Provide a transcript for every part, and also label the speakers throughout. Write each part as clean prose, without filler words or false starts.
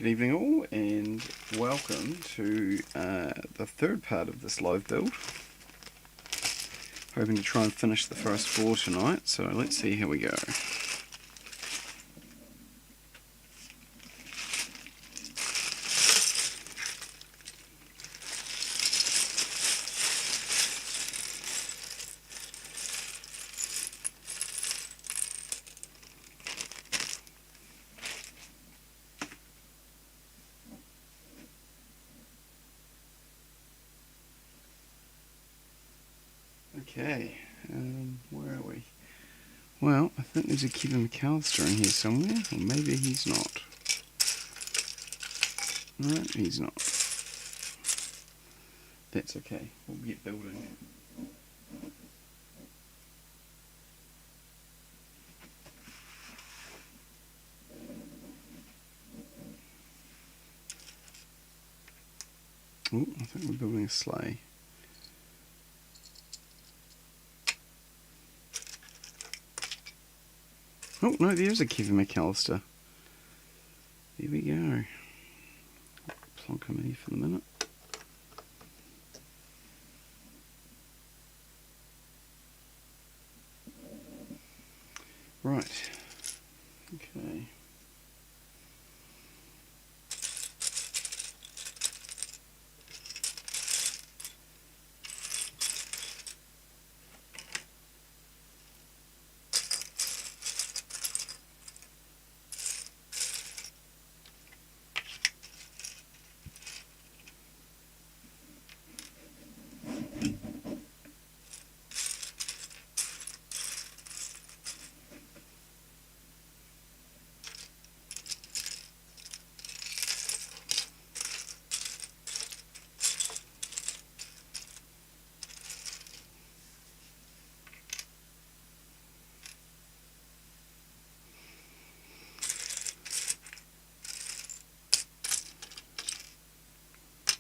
Speaker 1: Good evening all, and welcome to the third part of this live build. Hoping to try and finish the first floor tonight, so let's see how we go. Okay, where are we? Well, I think there's a Kevin McAllister in here somewhere, or maybe he's not. No, he's not. That's okay, we'll get building. Oh, I think we're building a sleigh. Oh, no, there's a Kevin McAllister. There we go. Plonk him in here for the minute. Right. Okay.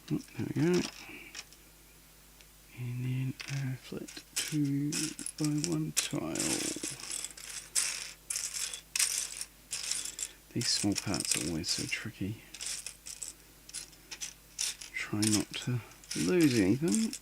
Speaker 1: Oh, there we go. And then a flat 2x1 tile. These small parts are always so tricky. Try not to lose anything.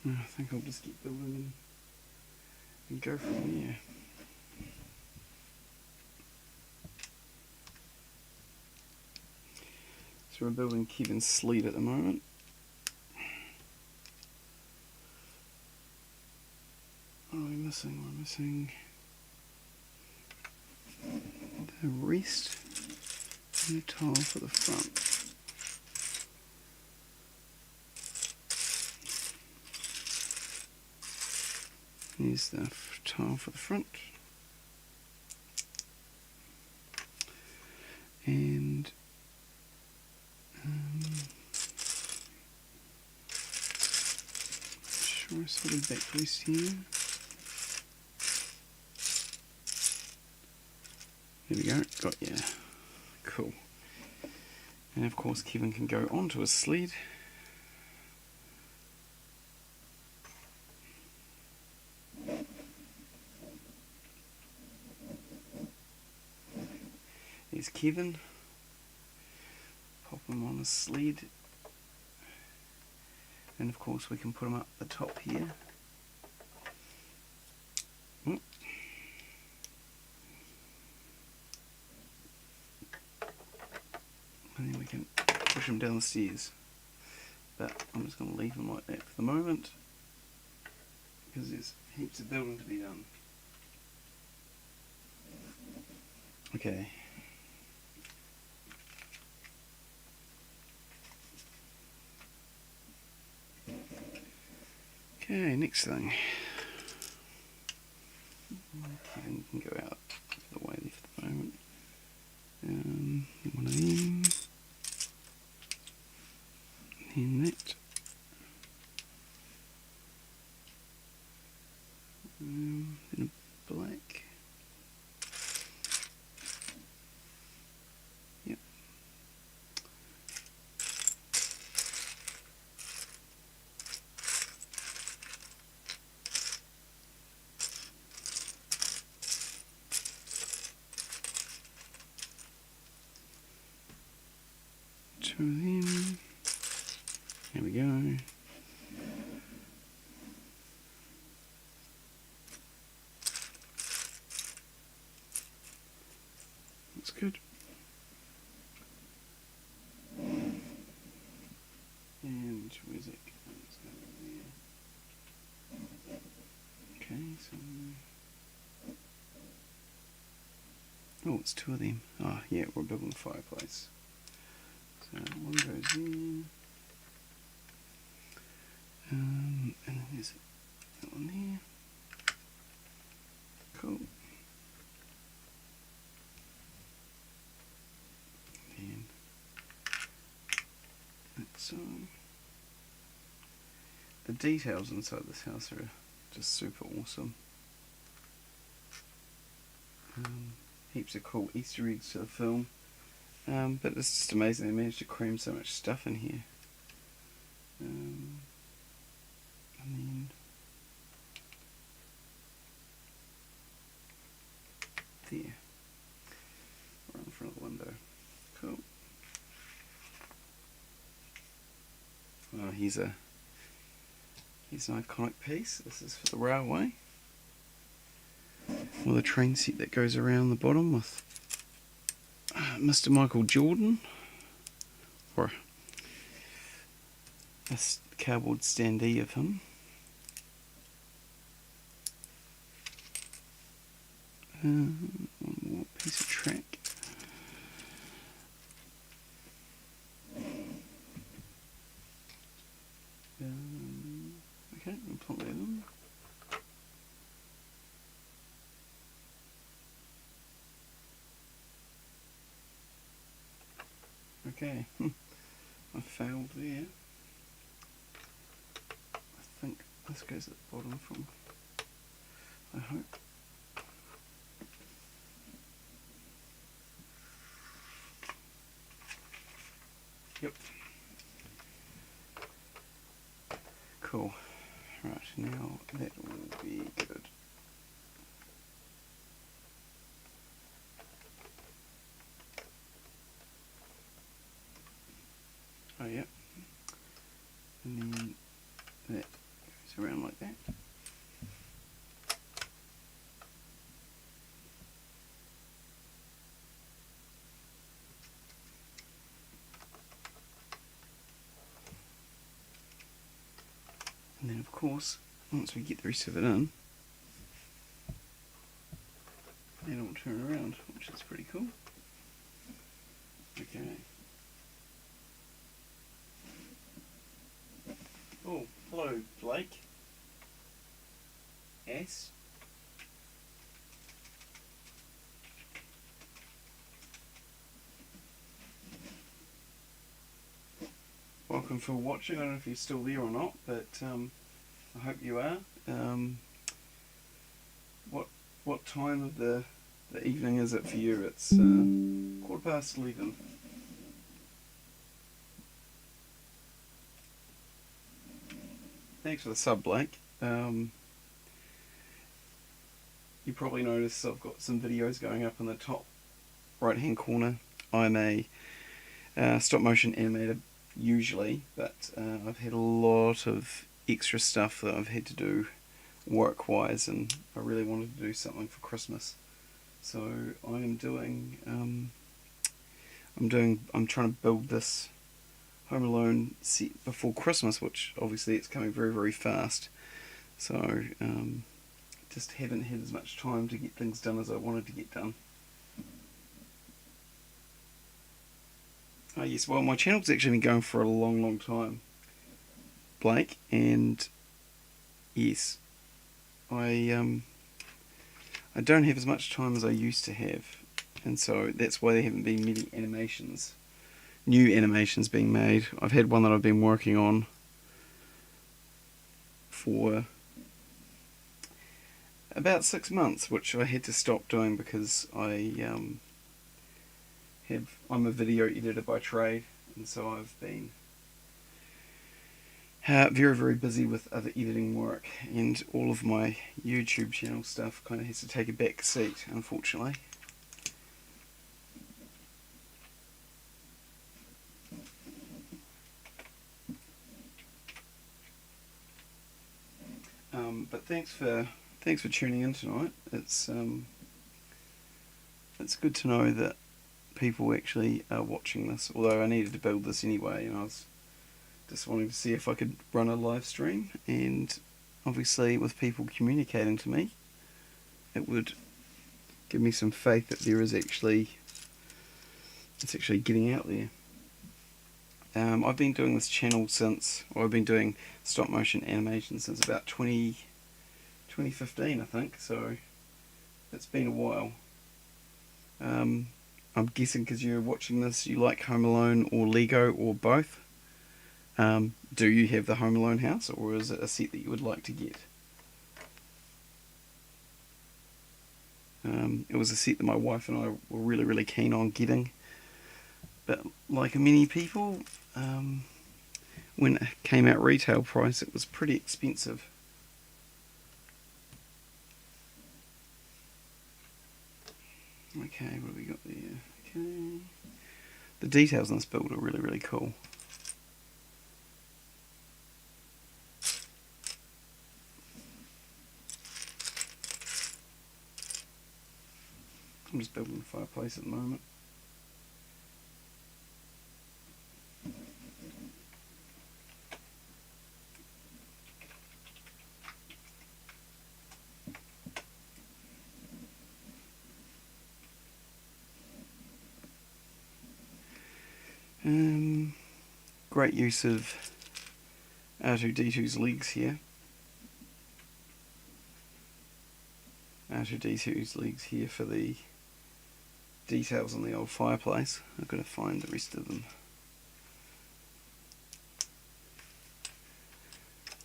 Speaker 1: I think I'll just keep building and go from there. So we're building Kevin's sled at the moment. What are we missing? We're missing the rest and the tile for the front. Here's the tile for the front. And sure I saw the backrest here. There we go, got ya. Cool. And of course Kevin can go onto his sled. There's Kevin. Pop him on his sled. And of course we can put him up the top here. Oh. And then we can push him down the stairs. But I'm just going to leave him like that for the moment, because there's heaps of building to be done. Okay. Okay, next thing. Kevin can go out the way there for the moment. One of them. And that. them. There we go. That's good. And where's it? It's going there. Okay, so. Oh, it's two of them. Ah, yeah, we're building a fireplace. So one goes in. And then there's that one there. Cool. Then that's the details inside this house are just super awesome. Heaps of cool Easter eggs to the film. But it's just amazing they managed to cram so much stuff in here. And then there, right in front of the window. Cool. Oh, here's an iconic piece. This is for the railway. With a train set that goes around the bottom with Mr. Michael Jordan, or a cardboard standee of him. One more piece of track. Okay, we'll plot that in. Okay, I failed there. I think this goes at the bottom from, I hope. Yep. Cool. Right, now that will be good. Oh, yep. And then that goes around like that. And then of course, once we get the rest of it in, then it'll turn around, which is pretty cool. Okay. Oh, hello, Blake. S. Welcome for watching. I don't know if you're still there or not, but I hope you are. What time of the evening is it for you? It's 11:15. Thanks for the sub, Blake. You probably noticed I've got some videos going up in the top right hand corner. I'm a stop motion animator usually, but I've had a lot of extra stuff that I've had to do work wise, and I really wanted to do something for Christmas, so I am doing I'm trying to build this Home Alone set before Christmas, which obviously it's coming very, very fast, so just haven't had as much time to get things done as I wanted to get done. Oh yes, well my channel's actually been going for a long, long time, Blake, and yes, I don't have as much time as I used to have, and so that's why there haven't been many new animations being made. I've had one that I've been working on for about 6 months, which I had to stop doing because I'm a video editor by trade, and so I've been very, very busy with other editing work, and all of my YouTube channel stuff kind of has to take a back seat, unfortunately. thanks for tuning in tonight. It's good to know that people actually are watching this. Although I needed to build this anyway, and I was just wanting to see if I could run a live stream, and obviously with people communicating to me, it would give me some faith that it's actually getting out there. I've been doing this channel I've been doing stop motion animation since about 2015, I think, so it's been a while. I'm guessing because you're watching this, you like Home Alone or Lego or both. Do you have the Home Alone house, or is it a set that you would like to get? It was a set that my wife and I were really, really keen on getting. But like many people, when it came out retail price, it was pretty expensive. Okay, what have we got there? Okay. The details in this build are really, really cool. I'm just building the fireplace at the moment. Great use of R2-D2's legs here. R2-D2's legs here for the details on the old fireplace. I've got to find the rest of them.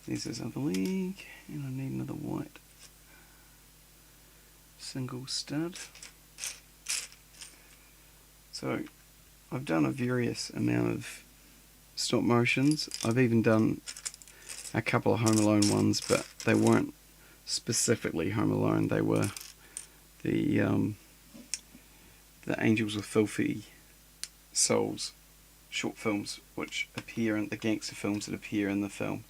Speaker 1: There's this other leg, and I need another white single stud. So I've done a various amount of stop motions. I've even done a couple of Home Alone ones, but they weren't specifically Home Alone. They were the Angels with Filthy Souls short films, which appear in the gangster films that appear in the film.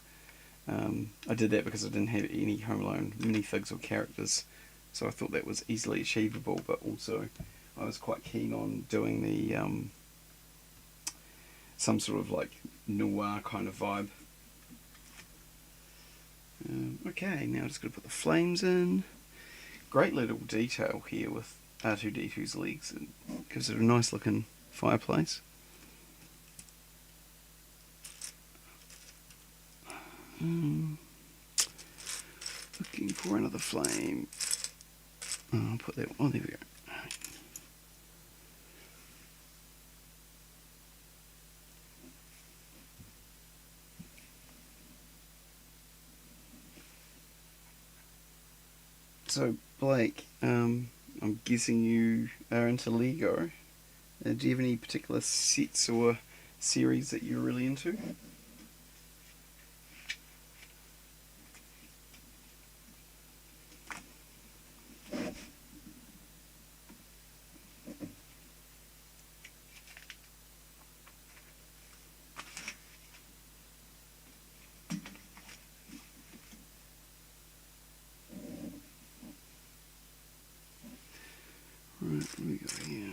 Speaker 1: I did that because I didn't have any Home Alone minifigs or characters, so I thought that was easily achievable, but also I was quite keen on doing the some sort of like noir kind of vibe. Okay, now I'm just going to put the flames in. Great little detail here with R2-D2's legs. It gives it a nice looking fireplace. Looking for another flame. Oh, I'll put that. Oh, there we go. So, Blake, I'm guessing you are into Lego. Do you have any particular sets or series that you're really into? Right, what do we got here?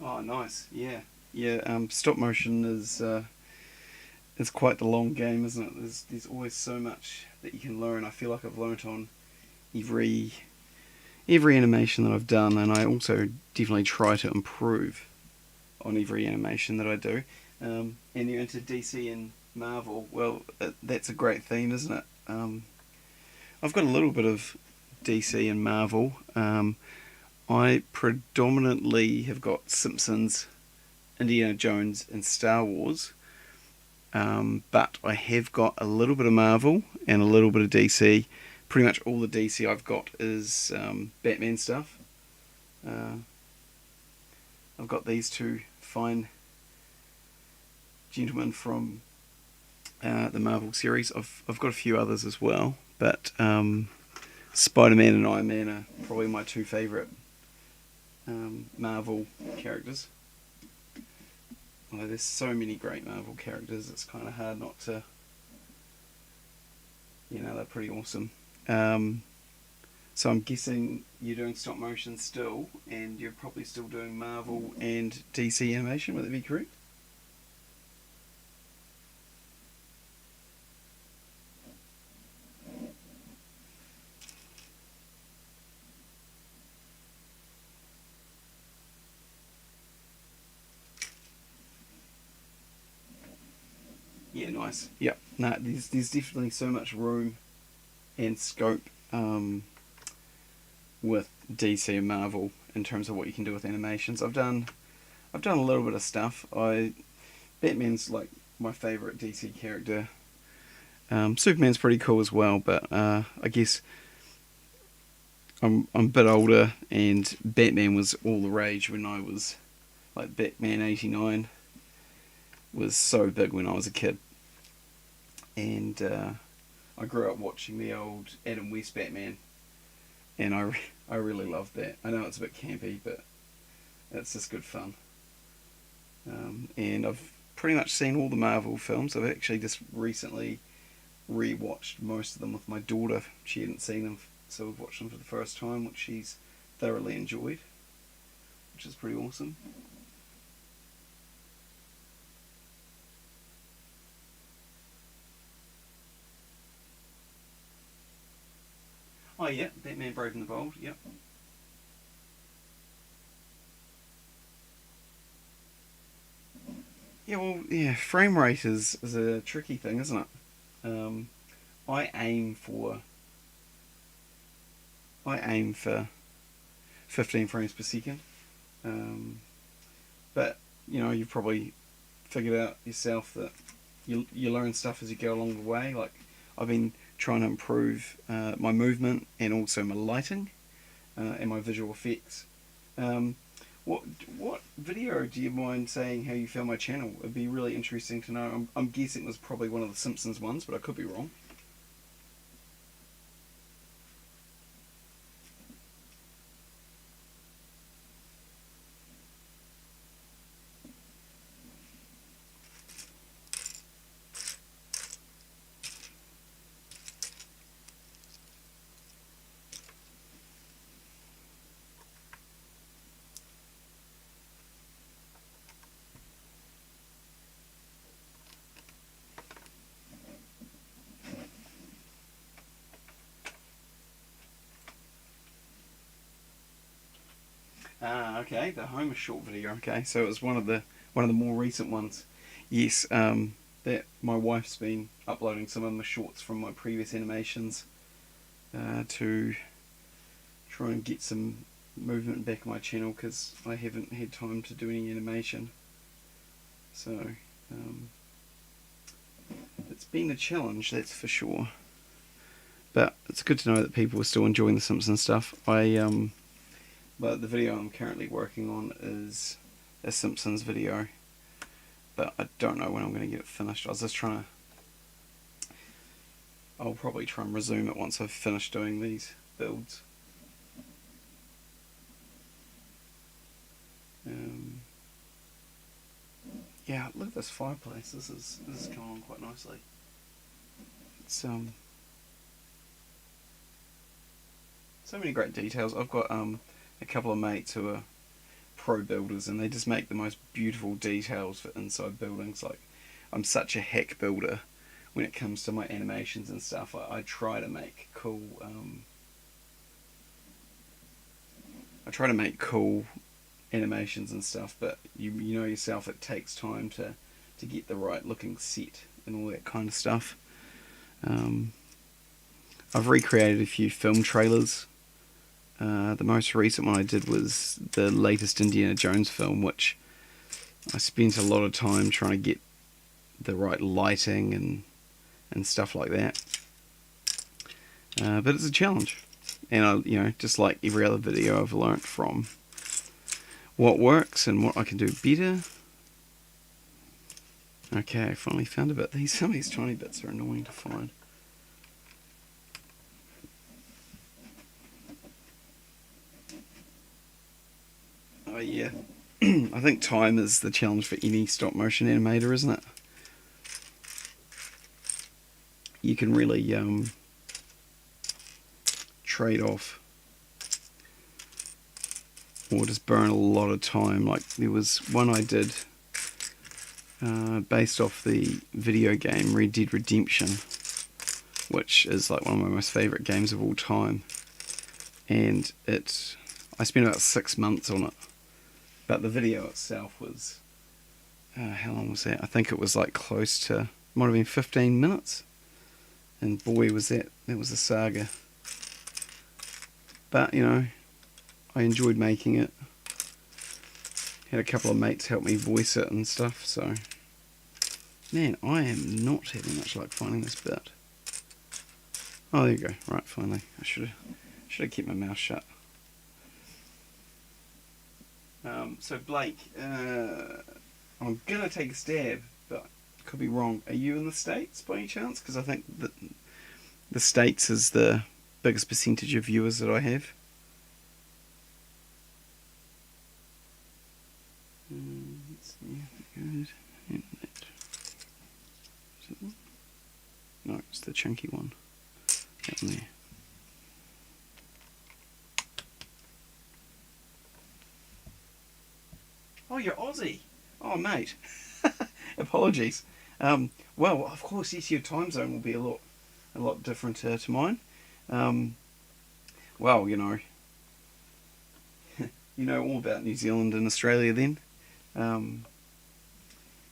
Speaker 1: Oh, nice. Yeah, yeah. Stop motion is quite the long game, isn't it? There's always so much that you can learn. I feel like I've learnt on every animation that I've done, and I also definitely try to improve on every animation that I do. And you're into DC and Marvel. Well, that's a great theme, isn't it? I've got a little bit of DC and Marvel. I predominantly have got Simpsons, Indiana Jones, and Star Wars. But I have got a little bit of Marvel and a little bit of DC. Pretty much all the DC I've got is Batman stuff. I've got these two fine gentlemen from the Marvel series. I've got a few others as well, but Spider-Man and Iron Man are probably my two favourite Marvel characters. Although there's so many great Marvel characters, it's kind of hard not to. They're pretty awesome. Um, so I'm guessing you're doing stop motion still, and you're probably still doing Marvel and DC animation. Would that be correct? Yeah, nice. Yep. No, there's definitely so much room and scope with DC and Marvel in terms of what you can do with animations. I've done a little bit of stuff. Batman's like my favourite DC character. Superman's pretty cool as well, but I guess I'm a bit older, and Batman was all the rage when I was like Batman '89 was so big when I was a kid, and I grew up watching the old Adam West Batman, and I really loved that. I know it's a bit campy, but it's just good fun. And I've pretty much seen all the Marvel films. I've actually just recently rewatched most of them with my daughter. She hadn't seen them, so we've watched them for the first time, which she's thoroughly enjoyed, which is pretty awesome. Oh yeah, Batman Brave and the Bold. Yep. Yeah, well, yeah. Frame rate is a tricky thing, isn't it? Um, I aim for I aim for 15 frames per second. Um, but you've probably figured out yourself that you learn stuff as you go along the way. Like I've been trying to improve my movement and also my lighting and my visual effects. Um, what what video do you mind saying how you found my channel? It'd be really interesting to know. I'm guessing it was probably one of the Simpsons ones, but I could be wrong. Ah, okay. The Homer short video. Okay, so it was one of the more recent ones. Yes, that my wife's been uploading some of my shorts from my previous animations to try and get some movement back on my channel because I haven't had time to do any animation. So um, it's been a challenge, that's for sure. But it's good to know that people are still enjoying the Simpsons stuff. But the video I'm currently working on is a Simpsons video, but I don't know when I'm going to get it finished. I was just trying to. I'll probably try and resume it once I've finished doing these builds. Um, yeah, look at this fireplace. This is coming on quite nicely. It's so many great details. I've got a couple of mates who are pro builders, and they just make the most beautiful details for inside buildings. Like, I'm such a hack builder when it comes to my animations and stuff. I try to make cool. I try to make cool animations and stuff, but you know yourself, it takes time to get the right looking set and all that kind of stuff. Um, I've recreated a few film trailers. The most recent one I did was the latest Indiana Jones film, which I spent a lot of time trying to get the right lighting and stuff like that. But it's a challenge, and just like every other video, I've learnt from what works and what I can do better. Okay, I finally found a bit. Some of these tiny bits are annoying to find. Yeah. I think time is the challenge for any stop motion animator, isn't it? You can really trade off or just burn a lot of time. Like there was one I did based off the video game Red Dead Redemption, which is like one of my most favourite games of all time. And I spent about 6 months on it. But the video itself was, how long was that? I think it was like close to, might have been 15 minutes. And boy, that was a saga. But, you know, I enjoyed making it. Had a couple of mates help me voice it and stuff, so... Man, I am not having much luck finding this bit. Oh, there you go. Right, finally. I should have kept my mouth shut. So Blake, I'm gonna take a stab, but could be wrong. Are you in the States by any chance? Because I think that the States is the biggest percentage of viewers that I have. Let's see. Good. No, it's the chunky one. That one there. Oh, you're Aussie. Oh, mate. Apologies. Well, of course, yes, your time zone will be a lot different to mine. Well, you know, you know all about New Zealand and Australia then.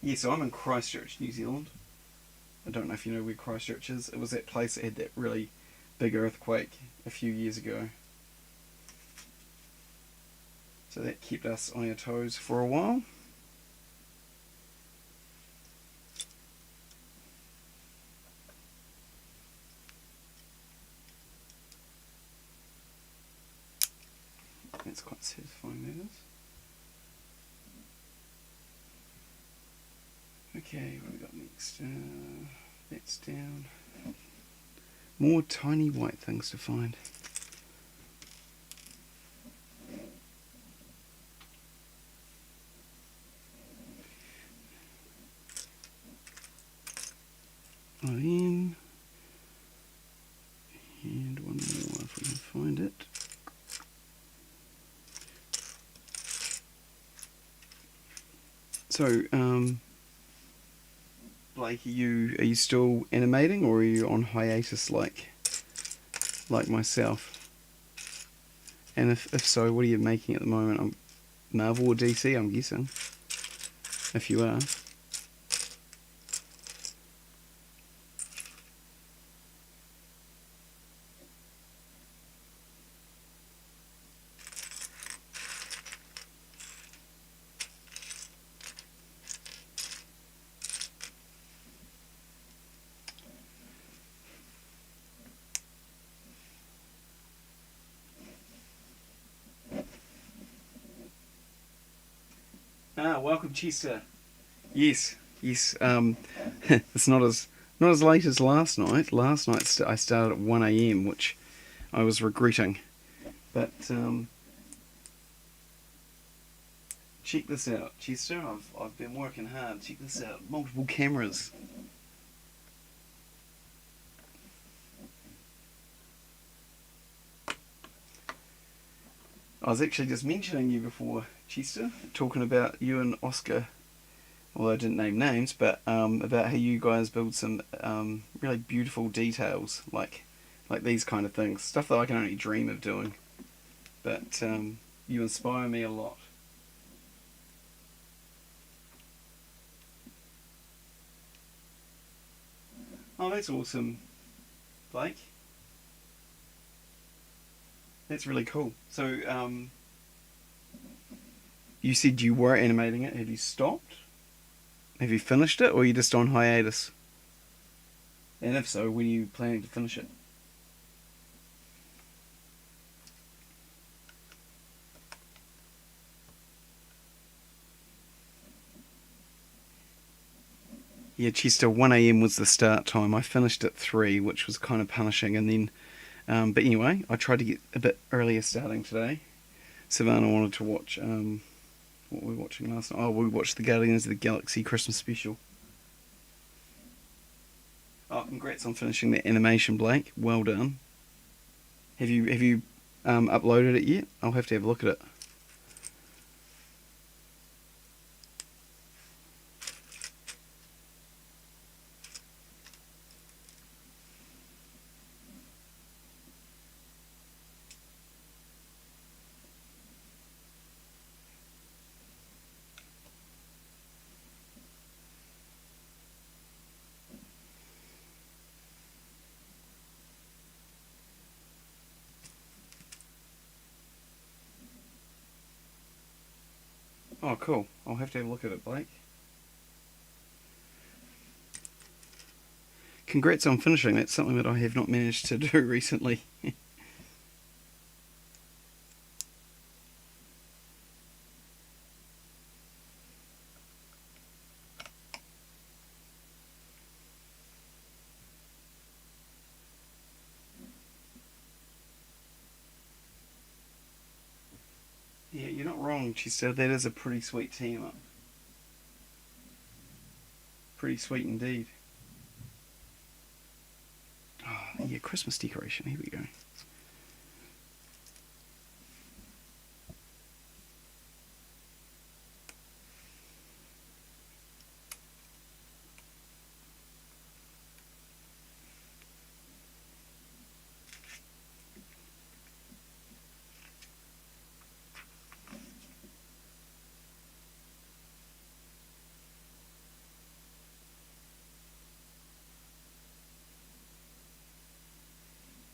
Speaker 1: Yeah, so I'm in Christchurch, New Zealand. I don't know if you know where Christchurch is. It was that place that had that really big earthquake a few years ago. So that kept us on our toes for a while. That's quite satisfying, that is. Okay, what have we got next? That's down. More tiny white things to find. In. And one more if we can find it. So, Blake, are you still animating, or are you on hiatus like myself? And if so, what are you making at the moment? Marvel or DC, I'm guessing. If you are. Welcome, Chester. Yes. It's not as late as last night. Last night I started at 1 a.m, which I was regretting. But check this out, Chester. I've been working hard. Check this out. Multiple cameras. I was actually just mentioning you before, Chester, talking about you and Oscar. Well, I didn't name names, but about how you guys build some really beautiful details, like these kind of things, stuff that I can only dream of doing. But you inspire me a lot. Oh, that's awesome, Blake. That's really cool. So, you said you were animating it. Have you stopped? Have you finished it, or are you just on hiatus? And if so, when are you planning to finish it? Yeah, Chester, 1 a.m. was the start time. I finished at 3, which was kind of punishing. And then, but anyway, I tried to get a bit earlier starting today. Savannah wanted to watch What were we watching last night? Oh, we watched the Guardians of the Galaxy Christmas special. Oh, congrats on finishing that animation, Blake. Well done. Have you uploaded it yet? I'll have to have a look at it. Oh, cool. I'll have to have a look at it, Blake. Congrats on finishing. That's something that I have not managed to do recently. Yeah, you're not wrong, Chester. That is a pretty sweet team up. Pretty sweet indeed. Oh, yeah, Christmas decoration. Here we go.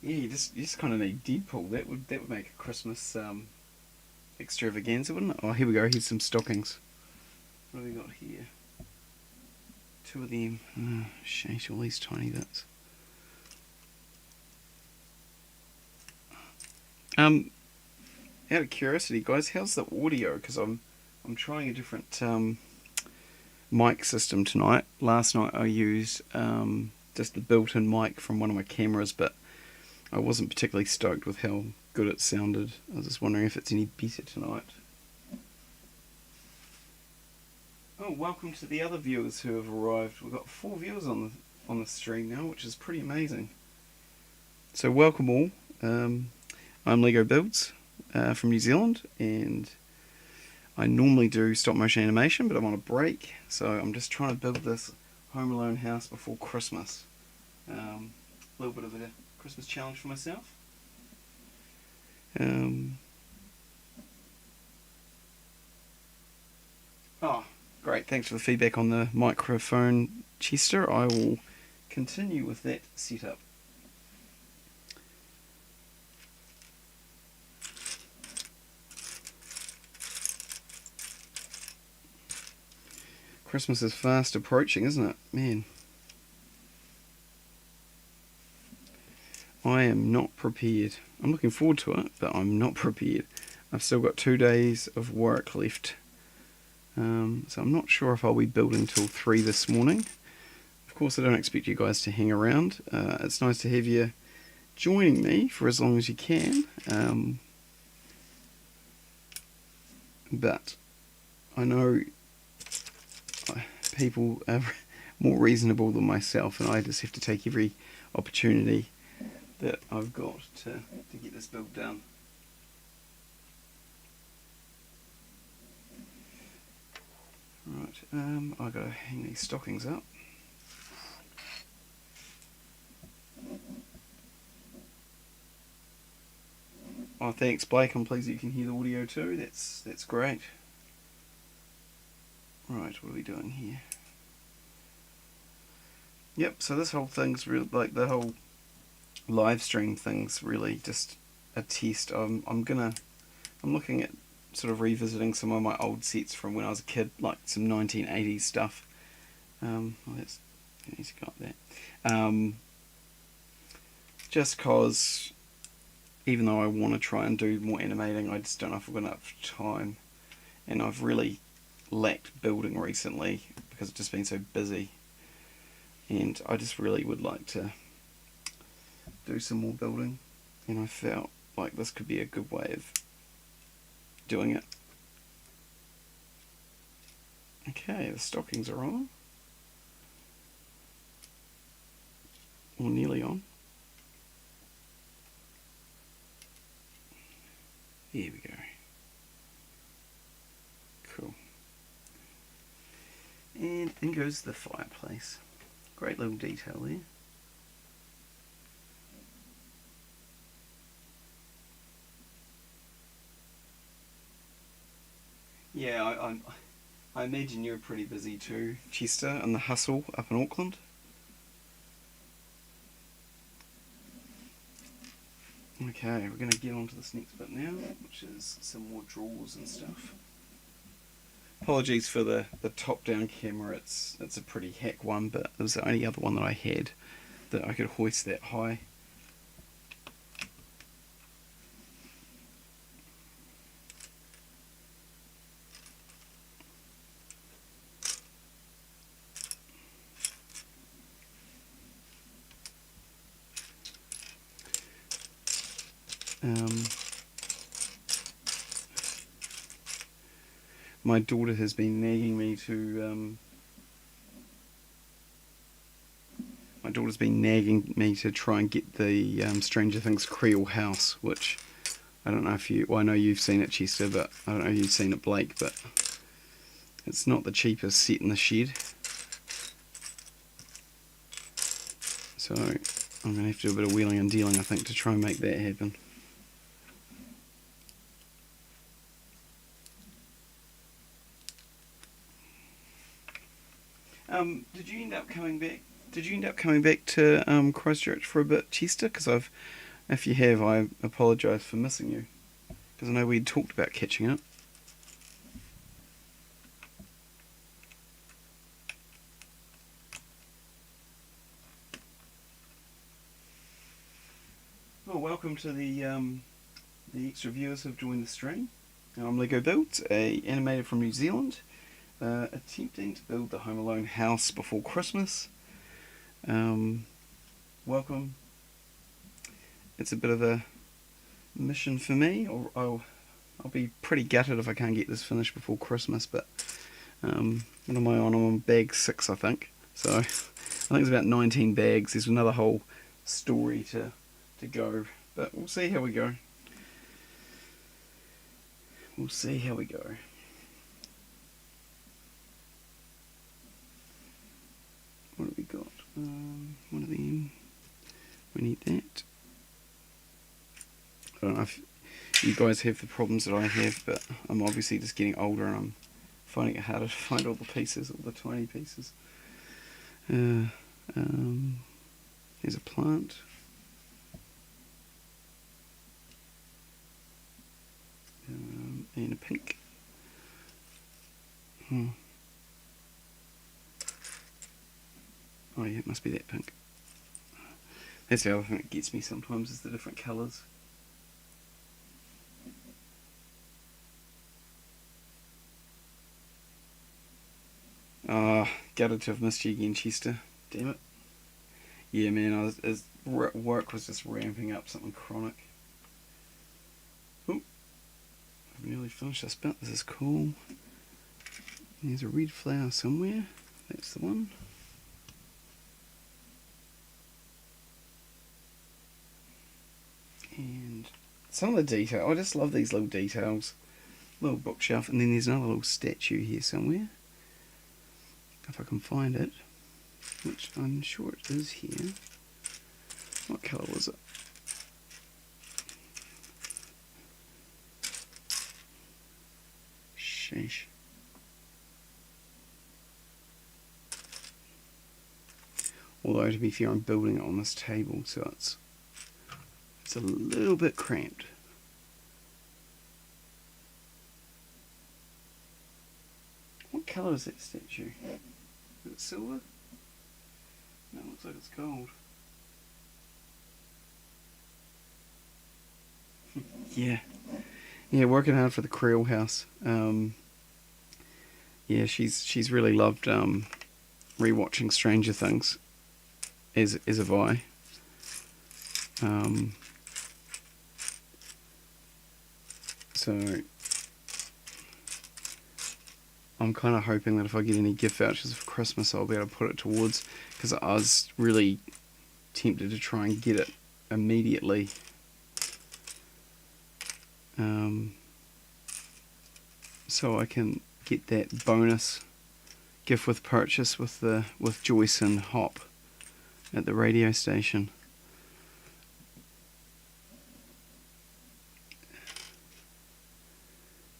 Speaker 1: Yeah, you just kind of need Deadpool. That would make a Christmas extravaganza, wouldn't it? Oh, here we go. Here's some stockings. What have we got here? Two of them. Oh, shit, all these tiny bits. Out of curiosity, guys, how's the audio? Because I'm trying a different mic system tonight. Last night I used just the built-in mic from one of my cameras, but I wasn't particularly stoked with how good it sounded. I was just wondering if it's any better tonight. Oh, welcome to the other viewers who have arrived. We've got 4 viewers on the stream now, which is pretty amazing. So welcome all. I'm Lego Builds from New Zealand, and I normally do stop motion animation, but I'm on a break, so I'm just trying to build this Home Alone house before Christmas. A little bit of a Christmas challenge for myself. Oh, great. Thanks for the feedback on the microphone, Chester. I will continue with that setup. Christmas is fast approaching, isn't it? Man. I am not prepared. I'm looking forward to it, but I'm not prepared. I've still got 2 days of work left. So I'm not sure if I'll be building till 3 this morning. Of course, I don't expect you guys to hang around. It's nice to have you joining me for as long as you can. But I know people are more reasonable than myself, and I just have to take every opportunity that I've got to get this build done. Right, I've got to hang these stockings up. Oh, thanks, Blake. I'm pleased that you can hear the audio too. That's great. Right, what are we doing here? Yep, so this whole thing's really, like, the whole live stream thing's really just a test. I'm looking at sort of revisiting some of my old sets from when I was a kid, like some 1980s stuff. Well, that's easy to go like that. Just cause, even though I want to try and do more animating, I just don't know if I've got enough time, and I've really lacked building recently because I've just been so busy, and I just really would like to do some more building, and I felt like this could be a good way of doing it. Okay, the stockings are on. Or nearly on. There we go. Cool. And in goes the fireplace. Great little detail there. Yeah, I imagine you're pretty busy too, Chester, and the hustle up in Auckland. Okay, we're going to get on to this next bit now, which is some more drawers and stuff. Apologies for the top-down camera. It's a pretty hack one, but it was the only other one that I had that I could hoist that high. My daughter has been nagging me to. My daughter's been nagging me to try and get the Stranger Things Creole house, which I don't know if you. Well, I know you've seen it, Chester, but I don't know if you've seen it, Blake. But it's not the cheapest set in the shed, so I'm gonna have to do a bit of wheeling and dealing, I think, to try and make that happen. Did you end up coming back? Did you end up coming back to Christchurch for a bit, Chester? Because if you have, I apologise for missing you. Because I know we'd talked about catching up. Well, welcome to the extra viewers who've joined the stream. I'm Lego Builds, a animator from New Zealand, attempting to build the Home Alone house before Christmas. Welcome. It's a bit of a mission for me. I'll be pretty gutted if I can't get this finished before Christmas, but what am I on? I'm on bag 6, I think. So I think it's about 19 bags. There's another whole story to go, but we'll see how we go. We'll see how we go. What have we got? One of them. We need that. I don't know if you guys have the problems that I have, but I'm obviously just getting older and I'm finding it harder to find all the pieces, all the tiny pieces. There's a plant. And a pink. Oh yeah, it must be that pink. That's the other thing that gets me sometimes, is the different colours. Gutted to have missed you again, Chester. Damn it. Yeah, man, work was just ramping up something chronic. Ooh, I've nearly finished this bit. This is cool. There's a red flower somewhere. That's the one. And some of the detail, I just love these little details. Little bookshelf, and then there's another little statue here somewhere. If I can find it, which I'm sure it is here. What colour was it? Sheesh. Although, to be fair, I'm building it on this table, so it's a little bit cramped. What colour is that statue? Is it silver? No, it looks like it's gold. Yeah, working hard for the Creole house. Yeah, she's really loved rewatching Stranger Things, as have I. So I'm kind of hoping that if I get any gift vouchers for Christmas, I'll be able to put it towards, because I was really tempted to try and get it immediately. So I can get that bonus gift with purchase with Joyce and Hop at the radio station.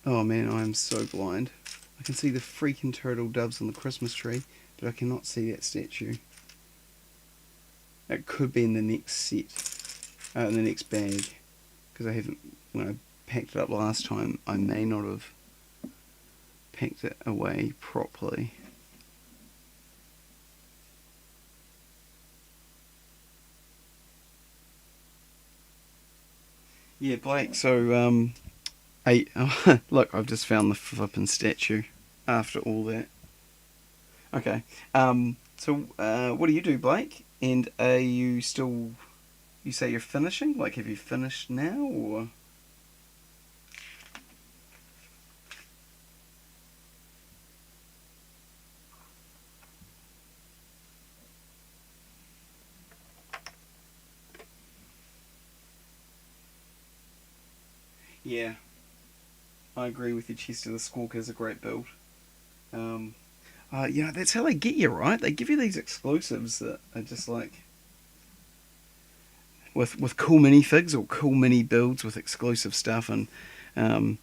Speaker 1: Oh man, I am so blind. I can see the freaking turtle doves on the Christmas tree, but I cannot see that statue. It could be in the next set, in the next bag, because I haven't. When I packed it up last time, I may not have packed it away properly. Yeah, Blake. So, look, I've just found the flippin' statue after all that. Okay. So, what do you do, Blake? And are you still? You say you're finishing? Like, have you finished now, or? Yeah, I agree with you. Chester the Squawk is a great build. Um, that's how they get you, right? They give you these exclusives that are just like with cool minifigs or cool mini builds with exclusive stuff. And um,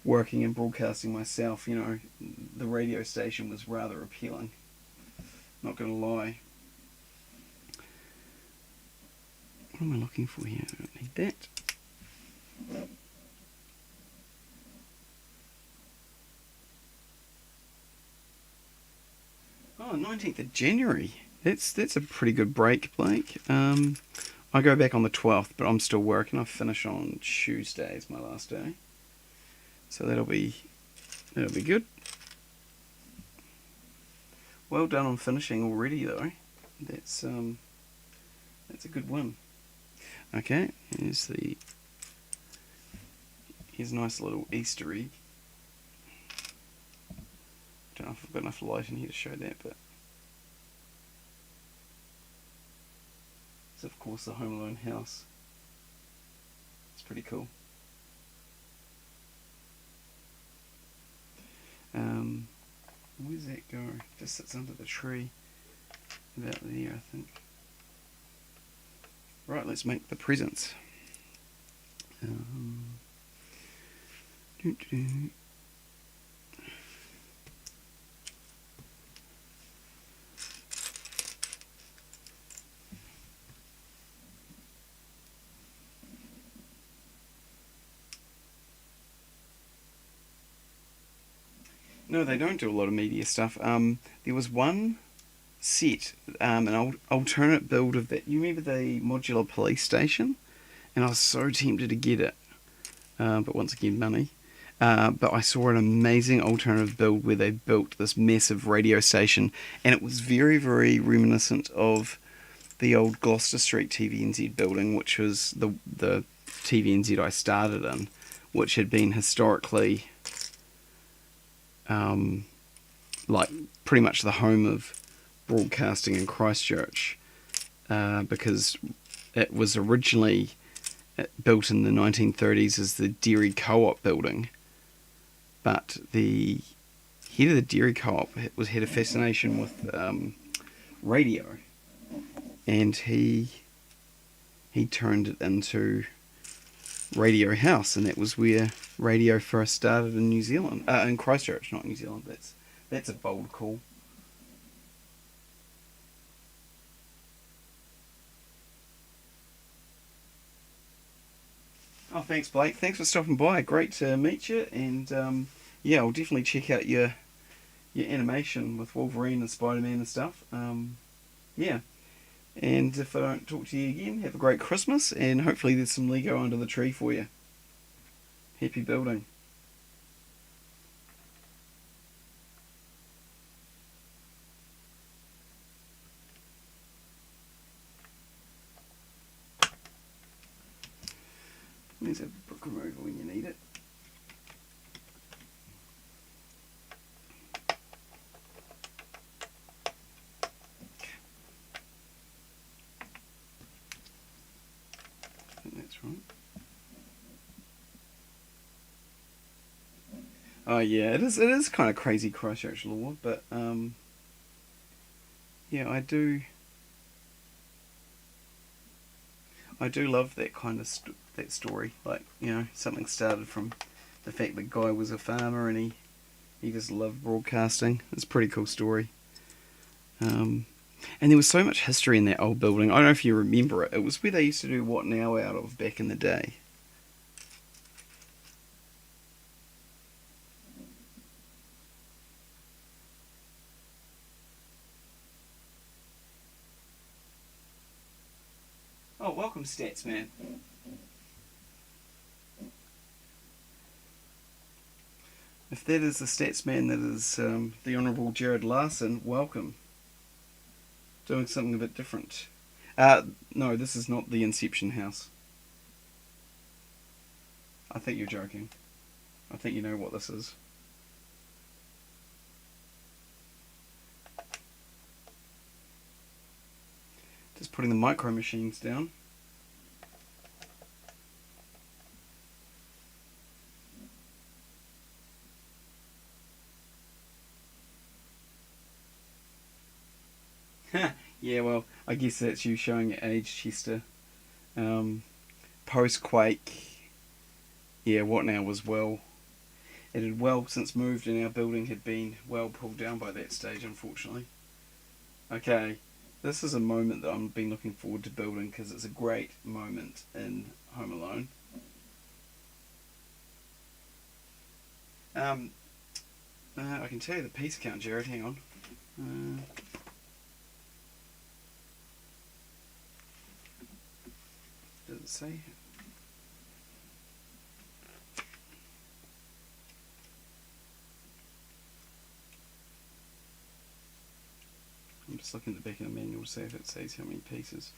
Speaker 1: working in broadcasting myself, the radio station was rather appealing. Not gonna lie. What am I looking for here? I don't need that. Oh, 19th of January. That's a pretty good break, Blake. I go back on the 12th, but I'm still working. I finish on Tuesday. It's my last day, so that'll be good. Well done on finishing already, though. That's a good one. Okay, here's a nice little Easter egg. Don't know if I've got enough light in here to show that, but it's of course the Home Alone house. It's pretty cool. Where's that go? Just sits under the tree. About there, I think. Right, let's make the presents. Doo-doo. No, they don't do a lot of media stuff. There was one set, an alternate build of that. You remember the modular police station? And I was so tempted to get it, but once again, money. But I saw an amazing alternative build where they built this massive radio station, and it was very, very reminiscent of the old Gloucester Street TVNZ building, which was the TVNZ I started in, which had been historically like pretty much the home of broadcasting in Christchurch, because it was originally built in the 1930s as the Dairy Co-op building, but the head of the Dairy Co-op had a fascination with radio, and he turned it into Radio House, and that was where radio first started in New Zealand, in Christchurch, not New Zealand. That's a bold call. Oh, thanks, Blake. Thanks for stopping by. Great to meet you, and yeah, I'll definitely check out your animation with Wolverine and Spider-Man and stuff. Yeah, and if I don't talk to you again, have a great Christmas, and hopefully there's some Lego under the tree for you. Happy building. There's a brick remover when you need it. Oh yeah, it is. It is kind of crazy Christchurch law, but yeah, I do love that kind of that story. Like, something started from the fact that guy was a farmer and he just loved broadcasting. It's a pretty cool story. Um, and there was so much history in that old building. I don't know if you remember it. It was where they used to do What Now out of back in the day. Oh, welcome, Stats Man. If that is the Stats Man that is the Honourable Jared Larson, welcome. Doing something a bit different. No, this is not the Inception house. I think you're joking. I think you know what this is. Just putting the micro machines down. Yeah, well, I guess that's you showing your age, Chester. Post Quake, yeah, What Now was well. It had well since moved, and our building had been well pulled down by that stage, unfortunately. Okay, this is a moment that I've been looking forward to building because it's a great moment in Home Alone. Um, I can tell you the piece count, Jared. Hang on. Uh, does it say? I'm just looking at the back of the manual to see if it says how many pieces.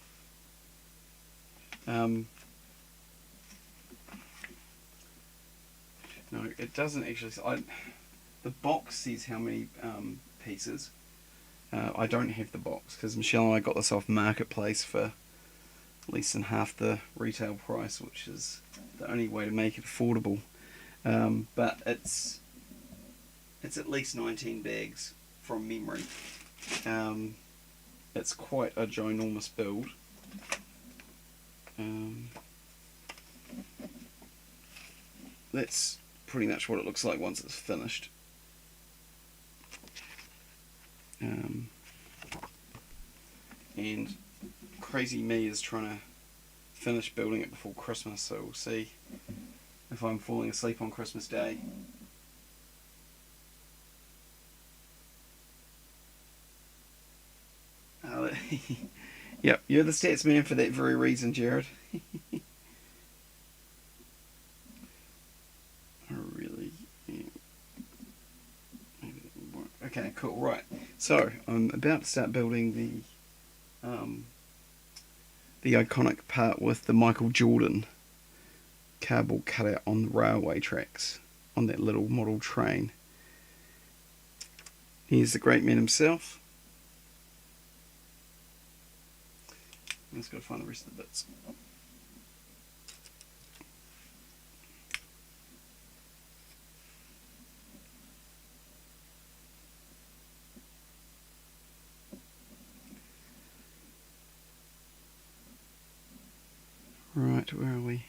Speaker 1: No, it doesn't actually. The box says how many pieces. I don't have the box because Michelle and I got this off Marketplace for less than half the retail price, which is the only way to make it affordable. But it's at least 19 bags from memory. It's quite a ginormous build. That's pretty much what it looks like once it's finished. And crazy me is trying to finish building it before Christmas, so we'll see if I'm falling asleep on Christmas Day. Yep, you're the stats man for that very reason, Jared. Really? Yeah. Okay, cool. Right. So I'm about to start building the iconic part with the Michael Jordan cardboard cutout on the railway tracks on that little model train. Here's the great man himself. I've just got to find the rest of the bits. Right, where are we?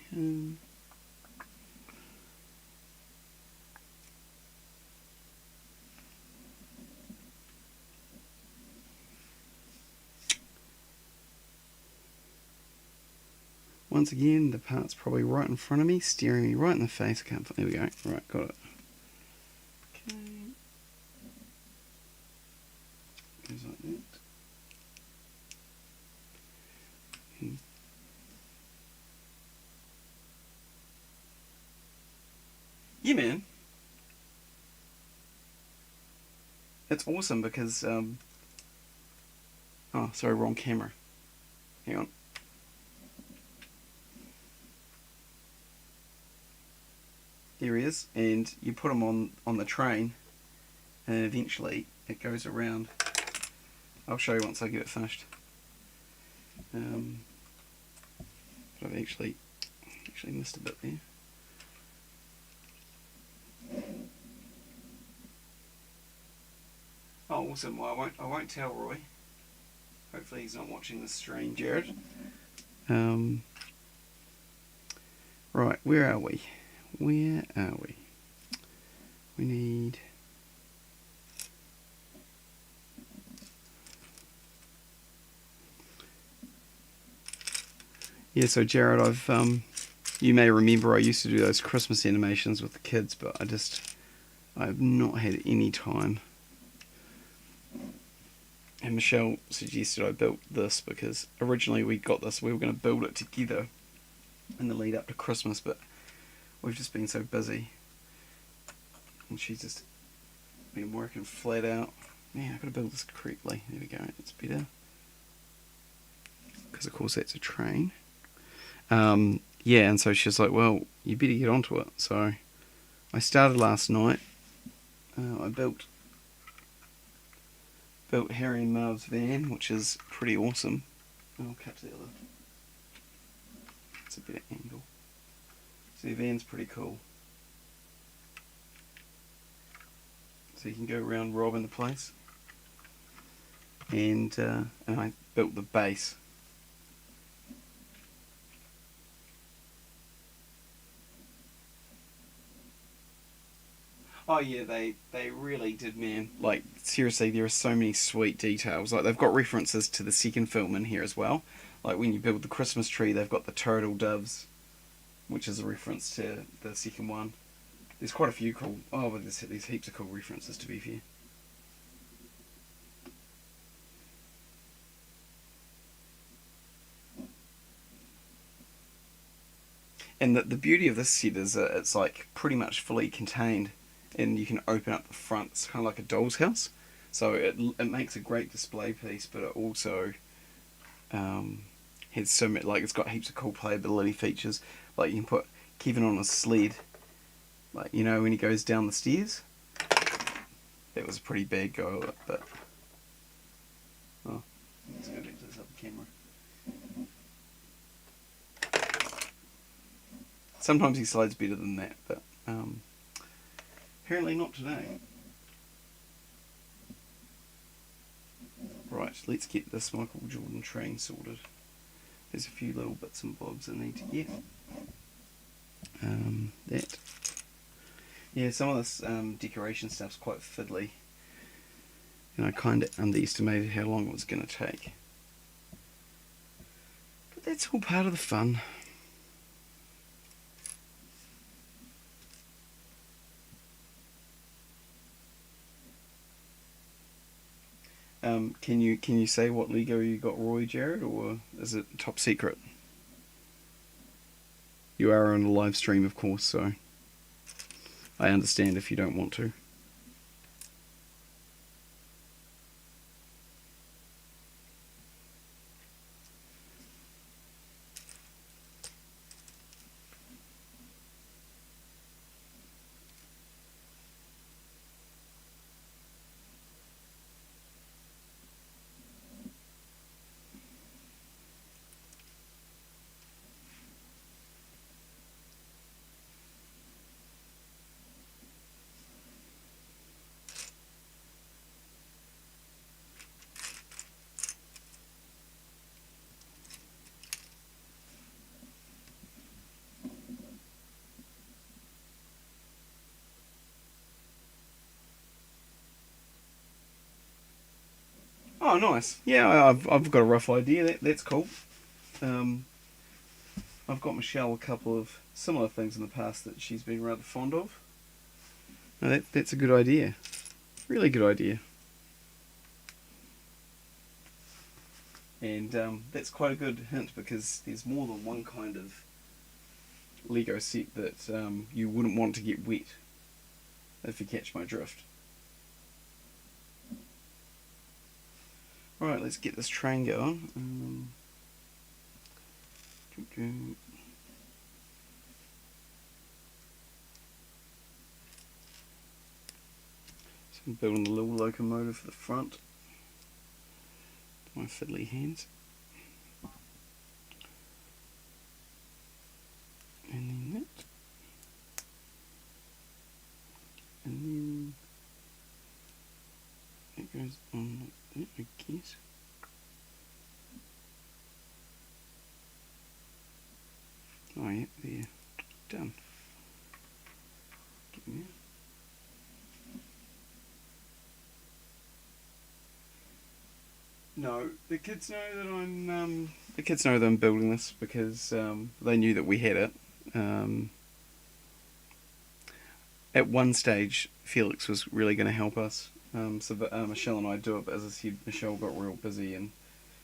Speaker 1: Once again, the part's probably right in front of me, staring me right in the face. I can't. There we go. Right, got it. Okay. Goes like that. Yeah, man. It's awesome because oh, sorry, wrong camera. Hang on. There he is, and you put him on the train, and eventually it goes around. I'll show you once I get it finished. But I've actually missed a bit there. awesome. Well, I won't tell Roy. Hopefully he's not watching this stream, Jared. Right, where are we? Where are we? We need... Yeah, so Jared, you may remember I used to do those Christmas animations with the kids, but I've not had any time. And Michelle suggested I built this because originally we got this, we were going to build it together in the lead up to Christmas, but we've just been so busy. And she's just been working flat out. Man, I've got to build this correctly. There we go, that's better. Because of course that's a train. Yeah, and so she's like, well, you better get onto it. So I started last night. I built Harry and Marv's van, which is pretty awesome. I'll cut to the other. It's a better angle. So the van's pretty cool. So you can go around robbing the place. And I built the base. Oh yeah, they really did, man. Like, seriously, there are so many sweet details. Like, they've got references to the second film in here as well. Like, when you build the Christmas tree, they've got the turtle doves, which is a reference to the second one. There's quite a few cool... Oh, but there's heaps of cool references, to be fair. And the beauty of this set is that it's, like, pretty much fully contained. And you can open up the front. It's kind of like a doll's house. So it makes a great display piece, but it also has so many, like, it's got heaps of cool playability features. Like, you can put Kevin on a sled, like, you know, when he goes down the stairs. That was a pretty bad go of it, but let's go back to this other camera. Sometimes he slides better than that, but apparently not today. Right, let's get this Michael Jordan train sorted. There's a few little bits and bobs I need to get. That. Yeah, some of this decoration stuff's quite fiddly. And I kind of underestimated how long it was going to take. But that's all part of the fun. Can you say what Lego you got, Roy, Jared, or is it top secret? You are on a live stream, of course, so I understand if you don't want to. Oh, nice. Yeah, I've got a rough idea. That's cool. I've got Michelle a couple of similar things in the past that she's been rather fond of. No, that's a good idea. Really good idea. And that's quite a good hint because there's more than one kind of Lego set that you wouldn't want to get wet, if you catch my drift. Right, let's get this train going. So I'm building a little locomotive for the front. My fiddly hands. And then that. And then it goes on like that, I guess. Oh yeah, there. Done. No, the kids know that I'm. The kids know that I'm building this because they knew that we had it. Um, at one stage, Felix was really going to help us. Michelle and I do it, but as I said, Michelle got real busy and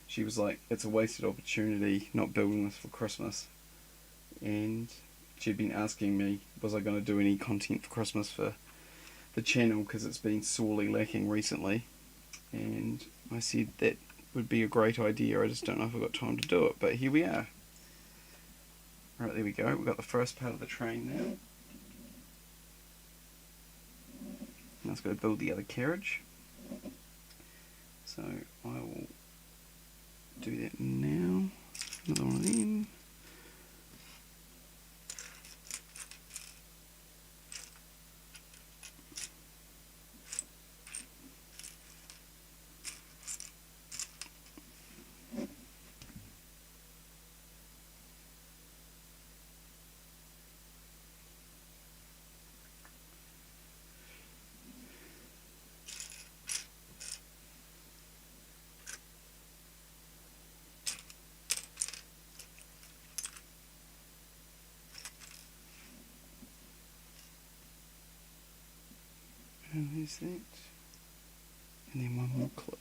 Speaker 1: she was like, "It's a wasted opportunity not building this for Christmas." And she'd been asking me, was I going to do any content for Christmas for the channel because it's been sorely lacking recently. And I said that would be a great idea. I just don't know if I've got time to do it. But here we are. Right, there we go. We've got the first part of the train now. Now let's go build the other carriage. So I will do that now. Another one of them. And there's that. And then one more clip.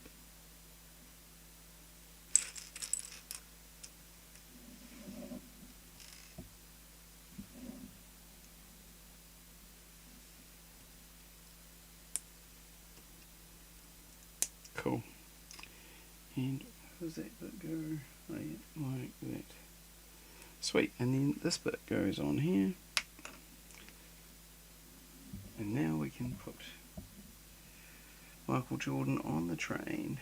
Speaker 1: Cool. And how does that bit go? Oh, yeah, like that. Sweet. And then this bit goes on here. And now we can put Michael Jordan on the train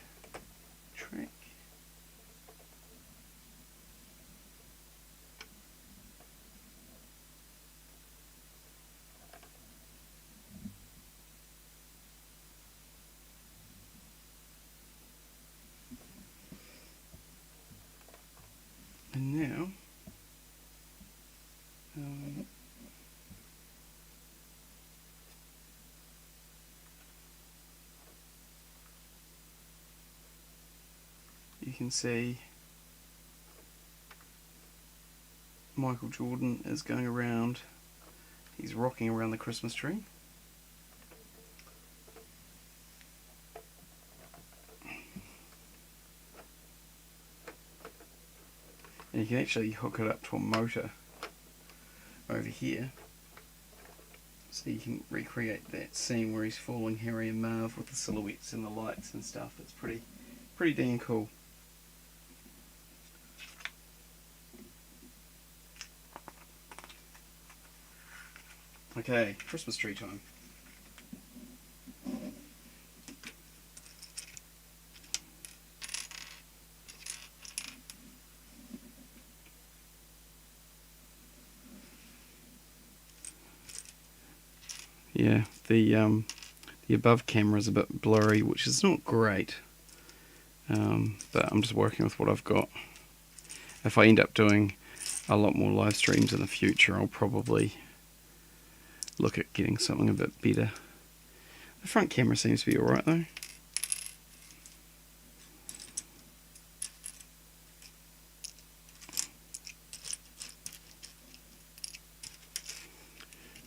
Speaker 1: track. And now you can see Michael Jordan is going around. He's rocking around the Christmas tree. And you can actually hook it up to a motor over here. So you can recreate that scene where he's following Harry and Marv with the silhouettes and the lights and stuff. It's pretty dang cool. Okay, Christmas tree time. Yeah, the above camera is a bit blurry, which is not great. But I'm just working with what I've got. If I end up doing a lot more live streams in the future, I'll probably look at getting something a bit better. The front camera seems to be alright though.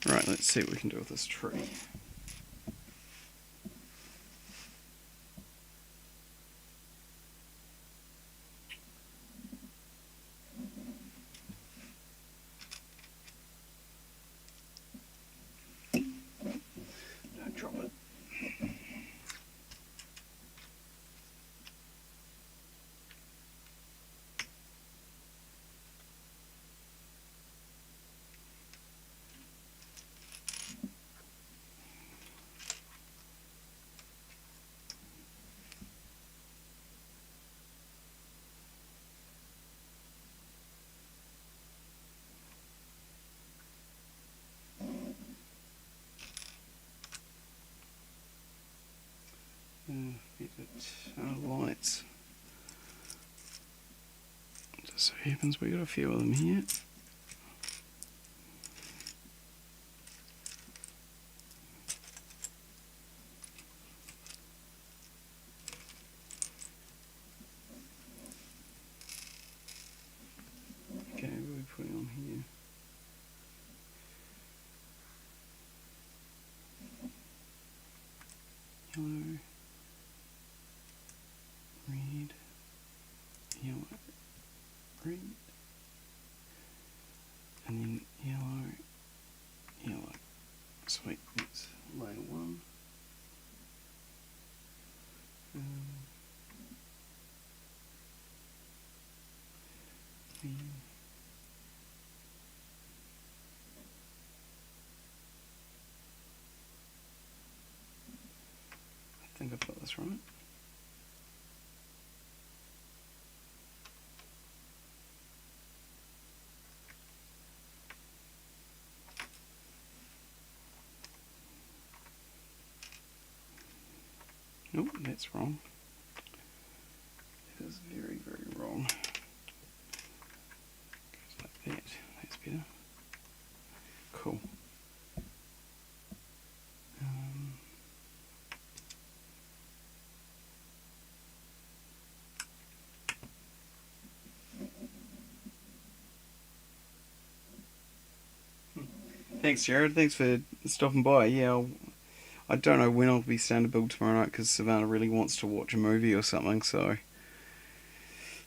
Speaker 1: Right, let's see what we can do with this tree. Don't drop it. lights. Just so happens we got a few of them here. Okay, what are we putting on here? Yellow, red, yellow, red, and then yellow, yellow. Sweet, that's layer one. I think I've got this right. Nope, that's wrong. That is very, very wrong. Goes like that. That's better. Cool. Thanks, Jared. Thanks for stopping by. Yeah, I don't know when I'll be starting to build tomorrow night because Savannah really wants to watch a movie or something. So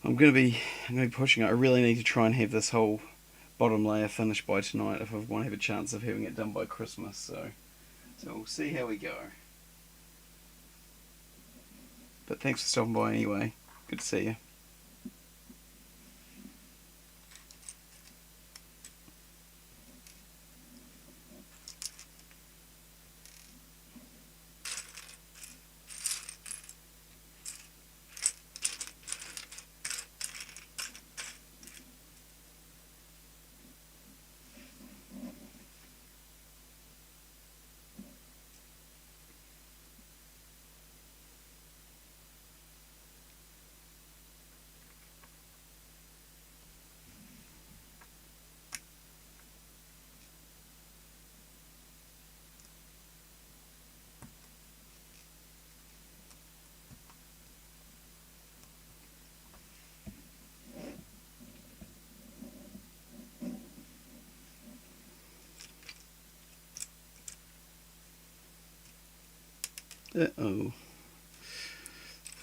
Speaker 1: I'm gonna be pushing it. I really need to try and have this whole bottom layer finished by tonight if I want to have a chance of having it done by Christmas. So we'll see how we go. But thanks for stopping by anyway. Good to see you. Uh-oh.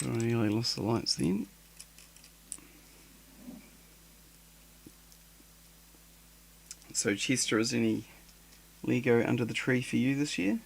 Speaker 1: I nearly lost the lights then. So Chester, is any Lego under the tree for you this year?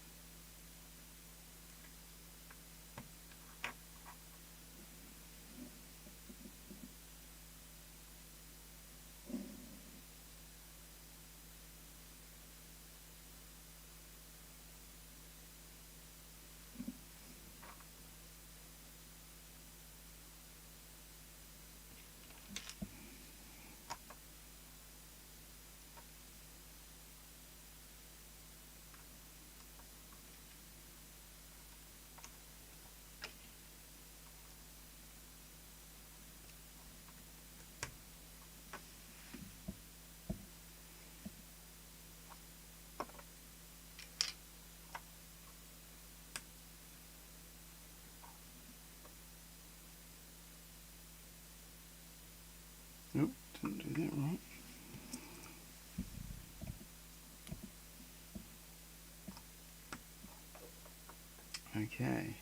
Speaker 1: Nope, didn't do that right. Okay.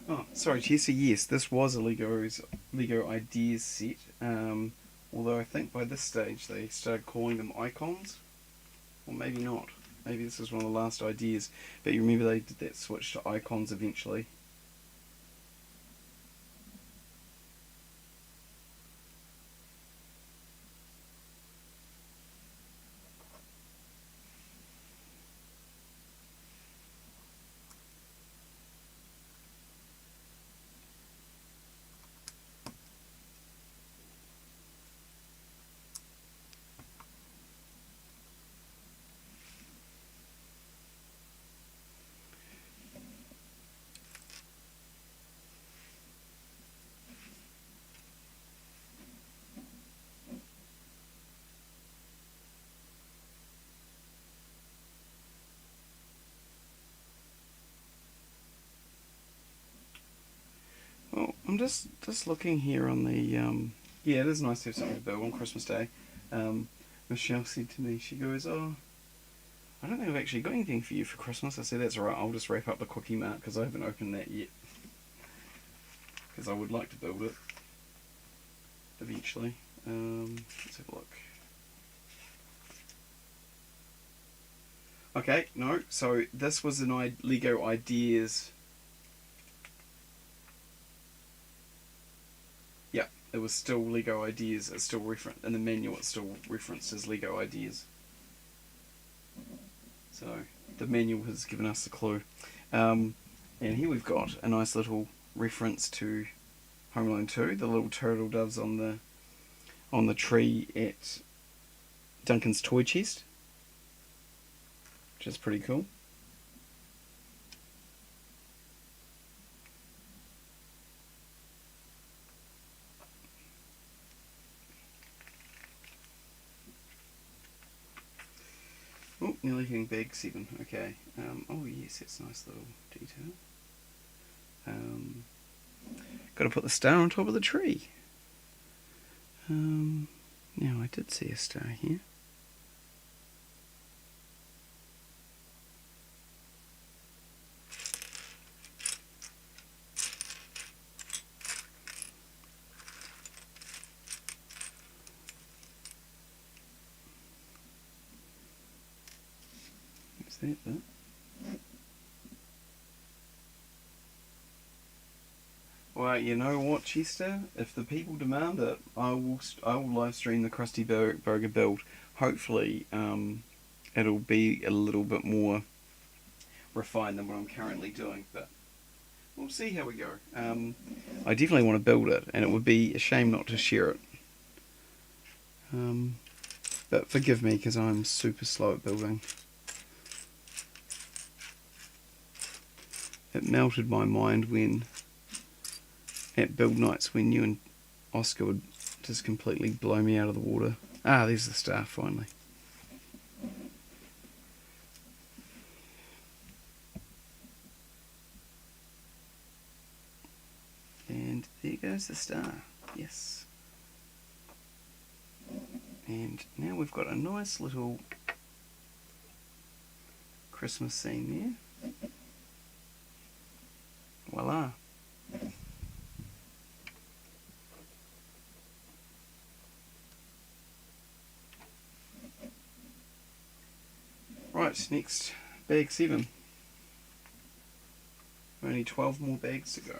Speaker 1: Oh, sorry, Chester. Yes, this was a Lego Ideas set. Although I think by this stage they started calling them icons, or maybe not. Maybe this is one of the last ideas. But you remember they did that switch to icons eventually. I'm just looking here on the yeah, it is nice to have something to build on Christmas Day. Michelle said to me, she goes, "Oh, I don't think I've actually got anything for you for Christmas." I said, "That's all right. I'll just wrap up the Quickie Mart because I haven't opened that yet because I would like to build it eventually." Let's have a look. Okay, no. So this was an Lego Ideas. Yeah, it was still Lego Ideas. It's still referenced in the manual. It's still referenced as Lego Ideas. So the manual has given us a clue. And here we've got a nice little reference to Home Alone 2. The little turtle doves on the tree at Duncan's toy chest, which is pretty cool. Oh, nearly hitting bag 7. Okay. Oh yes, that's a nice little detail. Got to put the star on top of the tree. Now I did see a star here. Is that it? Well, you know what, Chester? If the people demand it, I will live stream the Krusty Burger build. Hopefully, it'll be a little bit more refined than what I'm currently doing, but we'll see how we go. I definitely want to build it, and it would be a shame not to share it. But forgive me because I'm super slow at building. It melted my mind when at build nights when you and Oscar would just completely blow me out of the water. Ah, there's the star finally. And there goes the star. Yes. And now we've got a nice little Christmas scene there. Voila. Right, next, bag 7. Only 12 more bags to go.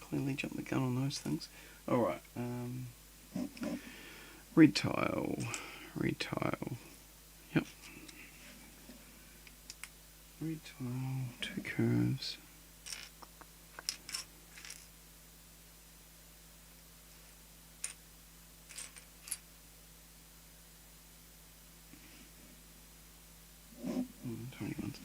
Speaker 1: Clearly jumped the gun on those things. Alright, red tile. Yep. Red tile, 2 curves. Tiny ones.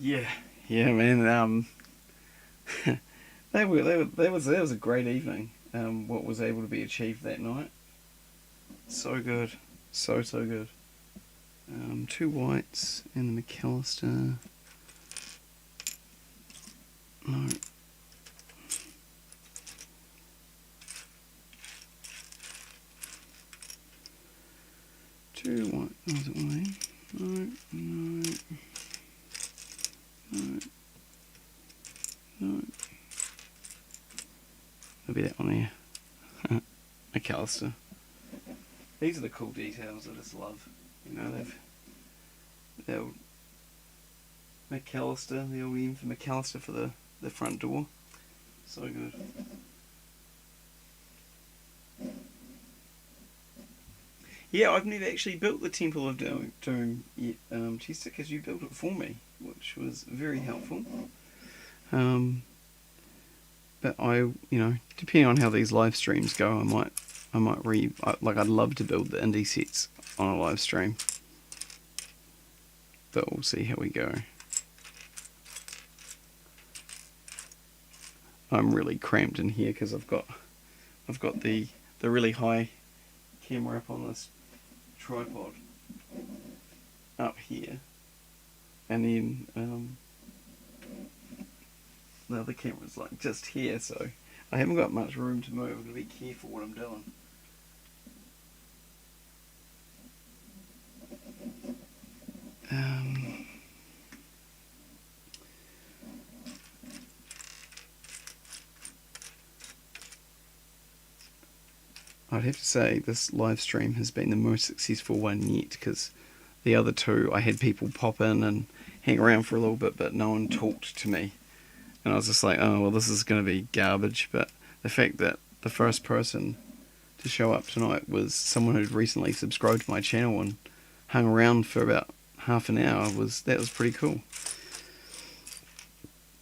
Speaker 1: Yeah, man. That was a great evening. What was able to be achieved that night. So good, so good. 2 whites and the McAllister. No. Two white. Oh, is it one of these? No. There'll be that one there. McAllister. These are the cool details I just love. You know, the old McAllister, the old M for McAllister for the front door. So good. Yeah, I've never actually built the Temple of Doom yet, Chester, because you built it for me, which was very helpful. Um, but depending on how these live streams go, I'd love to build the indie sets on a live stream, but we'll see how we go. I'm really cramped in here because I've got the really high camera up on this tripod up here, and then the other camera's like just here, so I haven't got much room to move. I'm gonna be careful what I'm doing. I'd have to say this live stream has been the most successful one yet, because the other two I had people pop in and hang around for a little bit, but no one talked to me, and I was just like, oh well, this is going to be garbage. But the fact that the first person to show up tonight was someone who'd recently subscribed to my channel and hung around for about half an hour was pretty cool.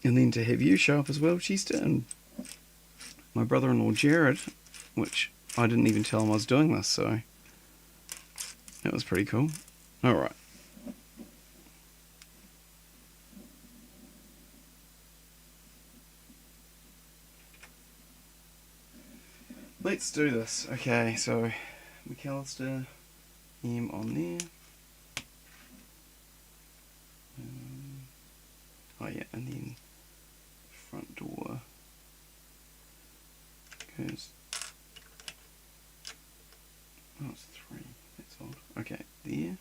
Speaker 1: And then to have you show up as well, Chester, and my brother-in-law Jared, which I didn't even tell him I was doing this, so that was pretty cool. Alright. Let's do this. Okay, so McAllister, M on there. Oh yeah, and then front door goes. Oh, it's 3. That's odd. Okay, there.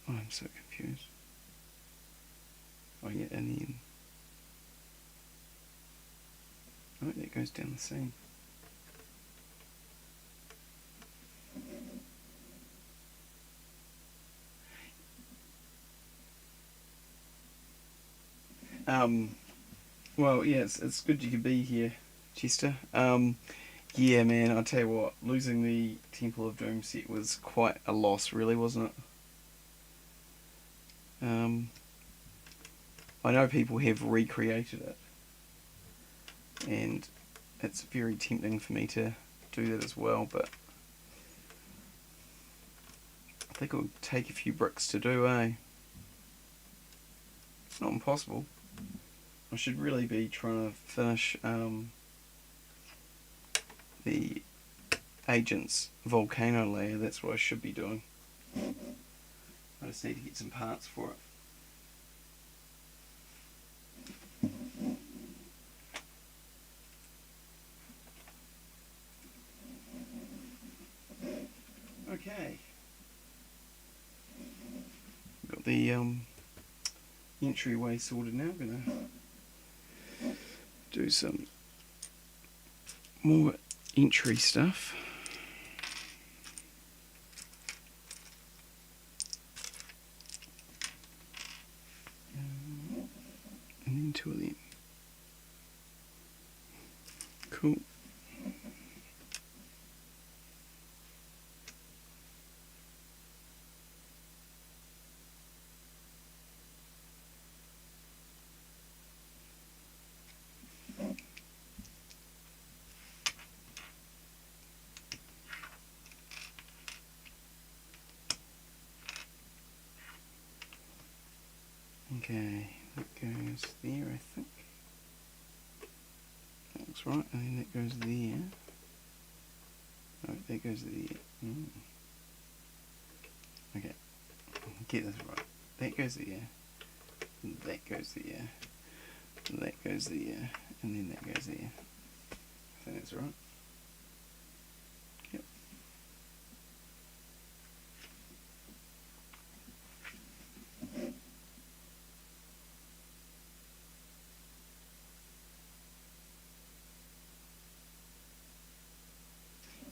Speaker 1: Oh, I'm so confused. Oh yeah, and then. Oh, that goes down the seam. Well, yeah, it's good you could be here, Chester. Yeah, man, I'll tell you what, losing the Temple of Doom set was quite a loss, really, wasn't it? I know people have recreated it, and it's very tempting for me to do that as well, but I think it would take a few bricks to do, eh? It's not impossible. I should really be trying to finish the Agent's volcano layer. That's what I should be doing. I just need to get some parts for it. Okay. Got the entryway sorted now. I'm gonna do some more entry stuff. And then 2 of them. Cool. Okay, that goes there, I think. That looks right, and then that goes there. Oh, that goes there. Okay, get this right. That goes there. That goes there. That goes there. And then that goes there. I think that's right. Yep.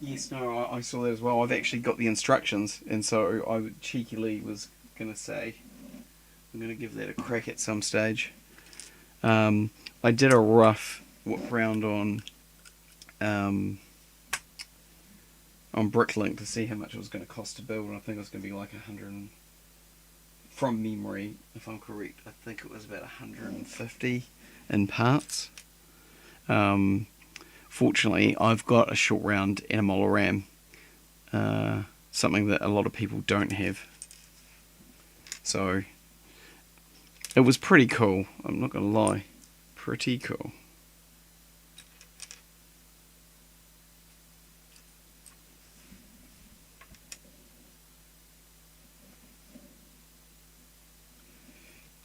Speaker 1: Yes, no, I saw that as well. I've actually got the instructions, and so I cheekily was going to say I'm going to give that a crack at some stage. I did a rough round on on Bricklink to see how much it was going to cost to build, and I think it was going to be like 100. From memory, if I'm correct, I think it was about 150 in parts. Fortunately, I've got a short round Animal RAM, something that a lot of people don't have. So it was pretty cool. I'm not gonna lie, pretty cool.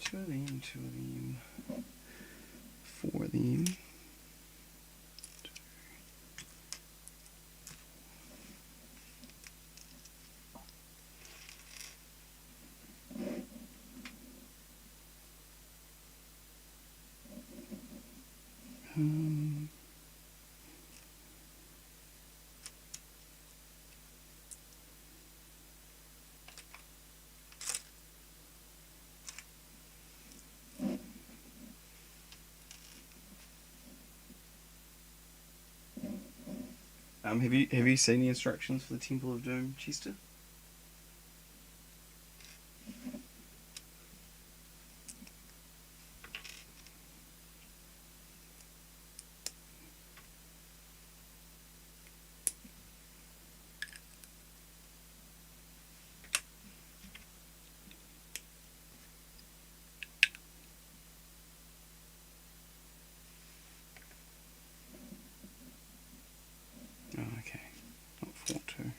Speaker 1: Two of them, four of them. Have you seen the instructions for the Temple of Doom, Chester? Oh, okay, not 4-2.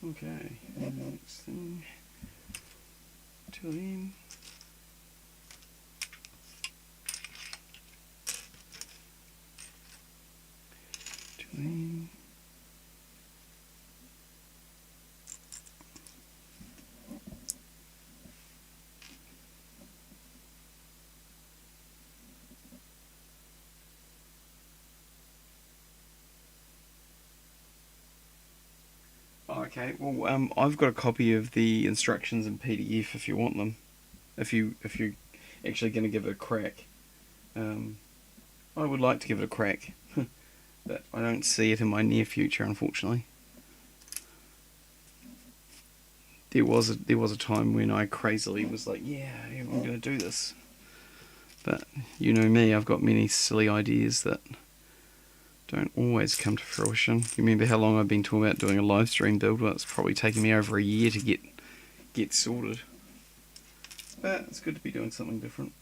Speaker 1: Okay, and the next thing, two of them. Two of them. Okay, well, I've got a copy of the instructions in PDF if you want them. If you're actually going to give it a crack, I would like to give it a crack, but I don't see it in my near future, unfortunately. There was a time when I crazily was like, yeah, I'm going to do this, but you know me, I've got many silly ideas that don't always come to fruition. You remember how long I've been talking about doing a live stream build? Well, it's probably taken me over a year to get sorted. But it's good to be doing something different.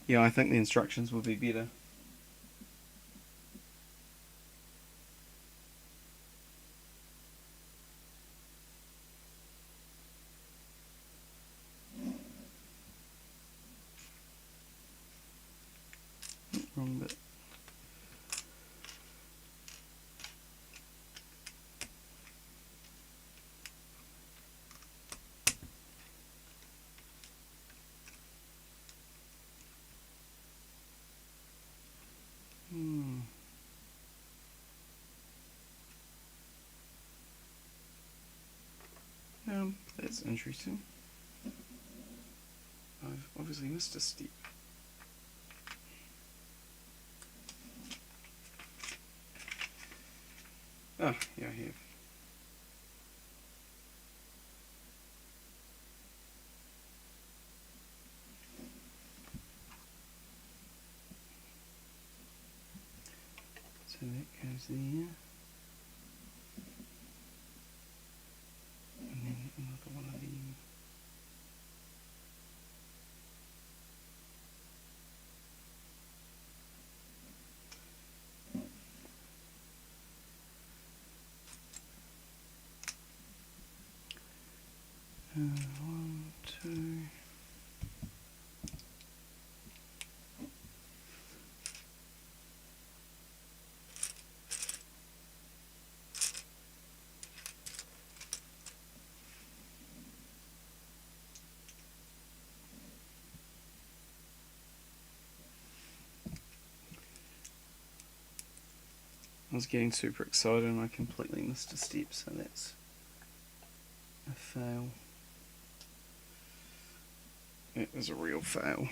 Speaker 1: Yeah, I think the instructions would be better. Wrong bit. That's interesting. I've obviously missed a step. Oh, yeah, I have. So that goes there. And then another one of them. I was getting super excited and I completely missed a step, so that's a fail. It was a real fail.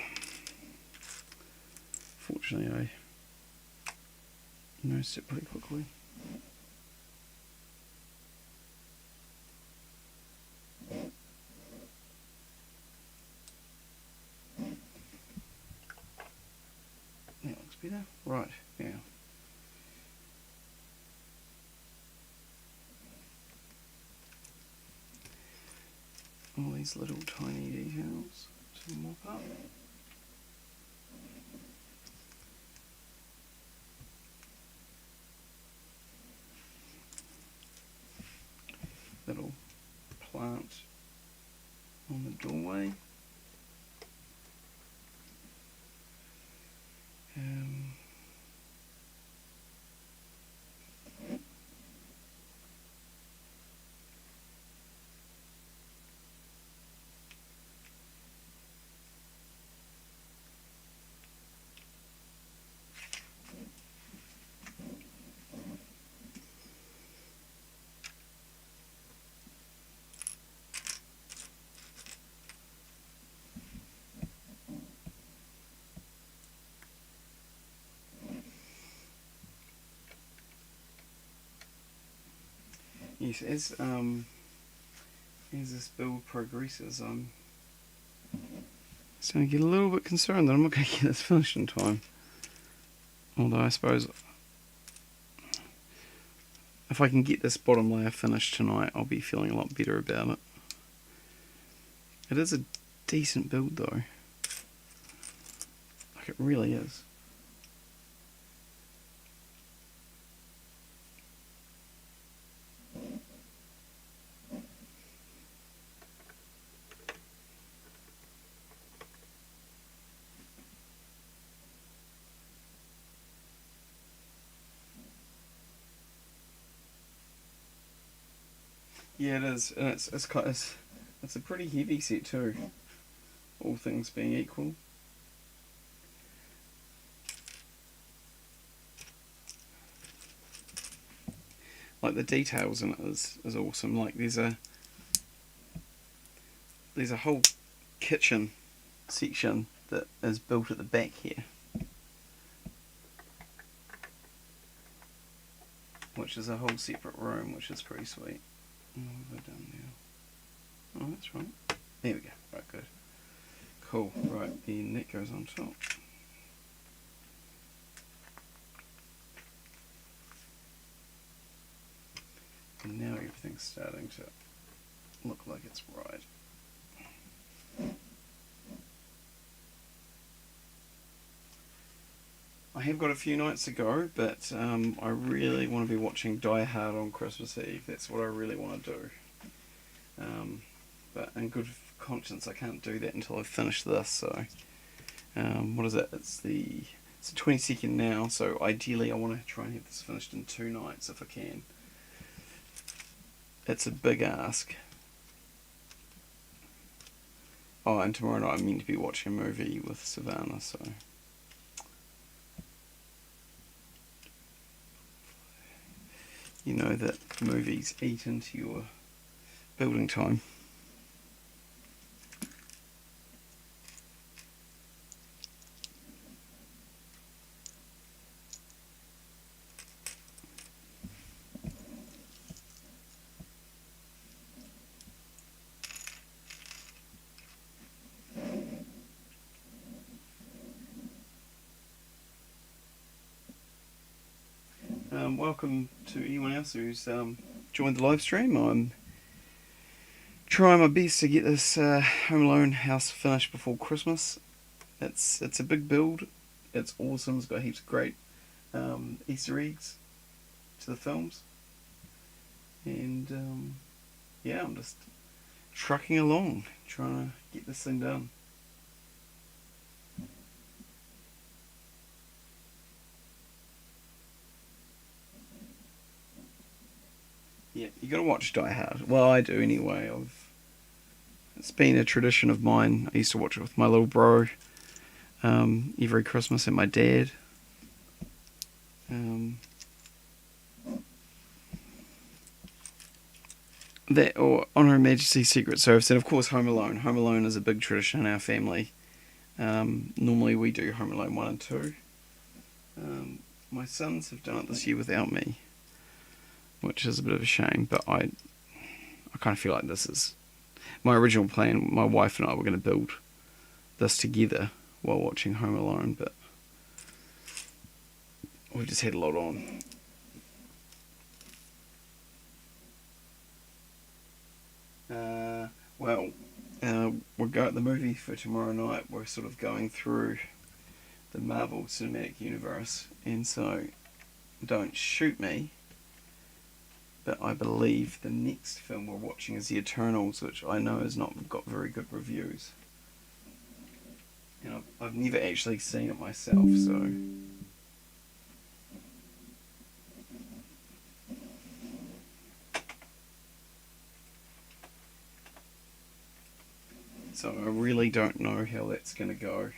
Speaker 1: Fortunately, I noticed it pretty quickly. That looks better. Right, now. All these little tiny details to mop up. Little plant on the doorway. Yes, as this build progresses, I'm starting to get a little bit concerned that I'm not going to get this finished in time. Although I suppose if I can get this bottom layer finished tonight, I'll be feeling a lot better about it. It is a decent build though. Like it really is. Yeah, it is, and it's a pretty heavy set too, all things being equal. Like the details in it is awesome. Like there's a whole kitchen section that is built at the back here, which is a whole separate room, which is pretty sweet. What have I done now? Oh, that's right. There we go. Right, good. Cool. Right, the net goes on top. And now everything's starting to look like it's right. I have got a few nights to go, but I really want to be watching Die Hard on Christmas Eve. That's what I really want to do. But in good conscience, I can't do that until I've finished this. So, what is it? It's the 22nd now. So ideally, I want to try and have this finished in 2 nights if I can. It's a big ask. Oh, and tomorrow night I'm meant to be watching a movie with Savannah, so. You know that movies eat into your building time. Welcome to anyone else who's joined the live stream. I'm trying my best to get this Home Alone house finished before Christmas. It's a big build. It's awesome. It's got heaps of great Easter eggs to the films. And yeah, I'm just trucking along trying to get this thing done. Yeah, you got to watch Die Hard. Well, I do anyway. It's been a tradition of mine. I used to watch it with my little bro every Christmas, and my dad. Um, that or On Her Majesty's Secret Service, and of course Home Alone. Home Alone is a big tradition in our family. Normally we do Home Alone 1 and 2. My sons have done it this year without me, which is a bit of a shame, but I kind of feel like this is my original plan. My wife and I were going to build this together while watching Home Alone, but we just had a lot on. Well, we'll go at the movie for tomorrow night. We're sort of going through the Marvel Cinematic Universe, and so don't shoot me, but I believe the next film we're watching is The Eternals, which I know has not got very good reviews. And I've never actually seen it myself, so... So I really don't know how that's going to go.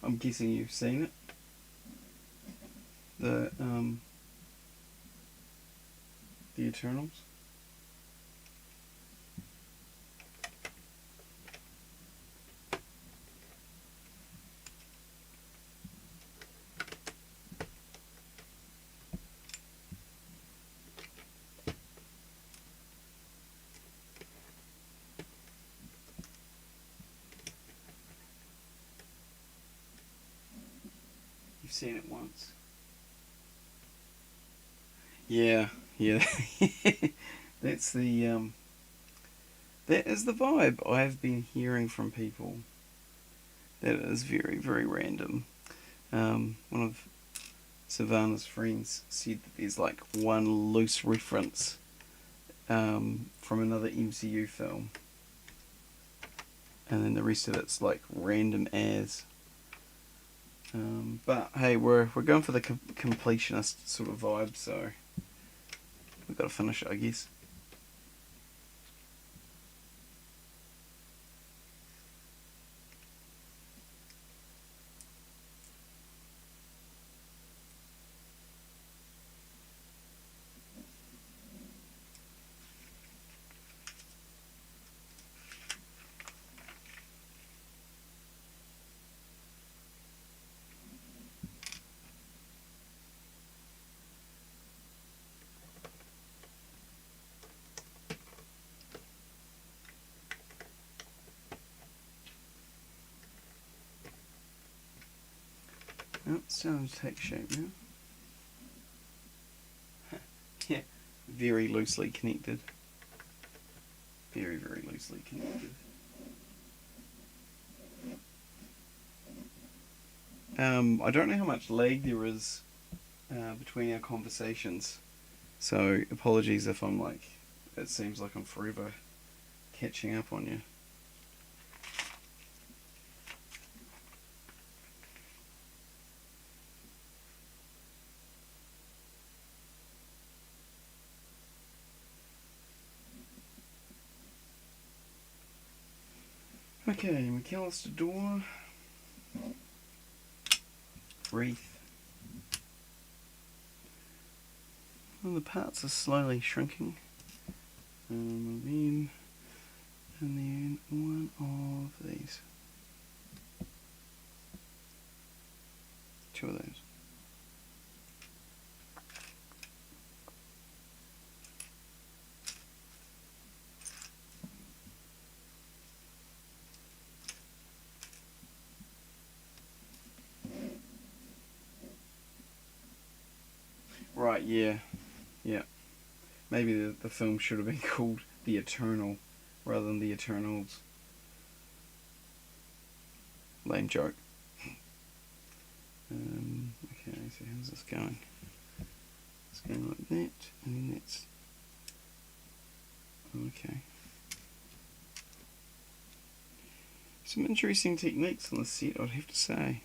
Speaker 1: I'm guessing you've seen it. The Eternals. You've seen it once. Yeah, yeah. That's that is the vibe I've been hearing from people. That is very, very random. One of Savannah's friends said that there's like one loose reference from another MCU film, and then the rest of it's like random as. But hey, we're going for the completionist sort of vibe, so we've got to finish it, I guess. Oh, it's starting to take shape now. Yeah, very loosely connected. Very, very loosely connected. I don't know how much lag there is between our conversations, so apologies if I'm like, it seems like I'm forever catching up on you. Okay, McAllister door. Wreath. Well, the parts are slowly shrinking. And then one of these. Two of those. Right, yeah. Yeah. Maybe the film should have been called The Eternal rather than The Eternals. Lame joke. Okay, so how's this going? It's going like that, and then that's... Okay. Some interesting techniques on the set, I'd have to say.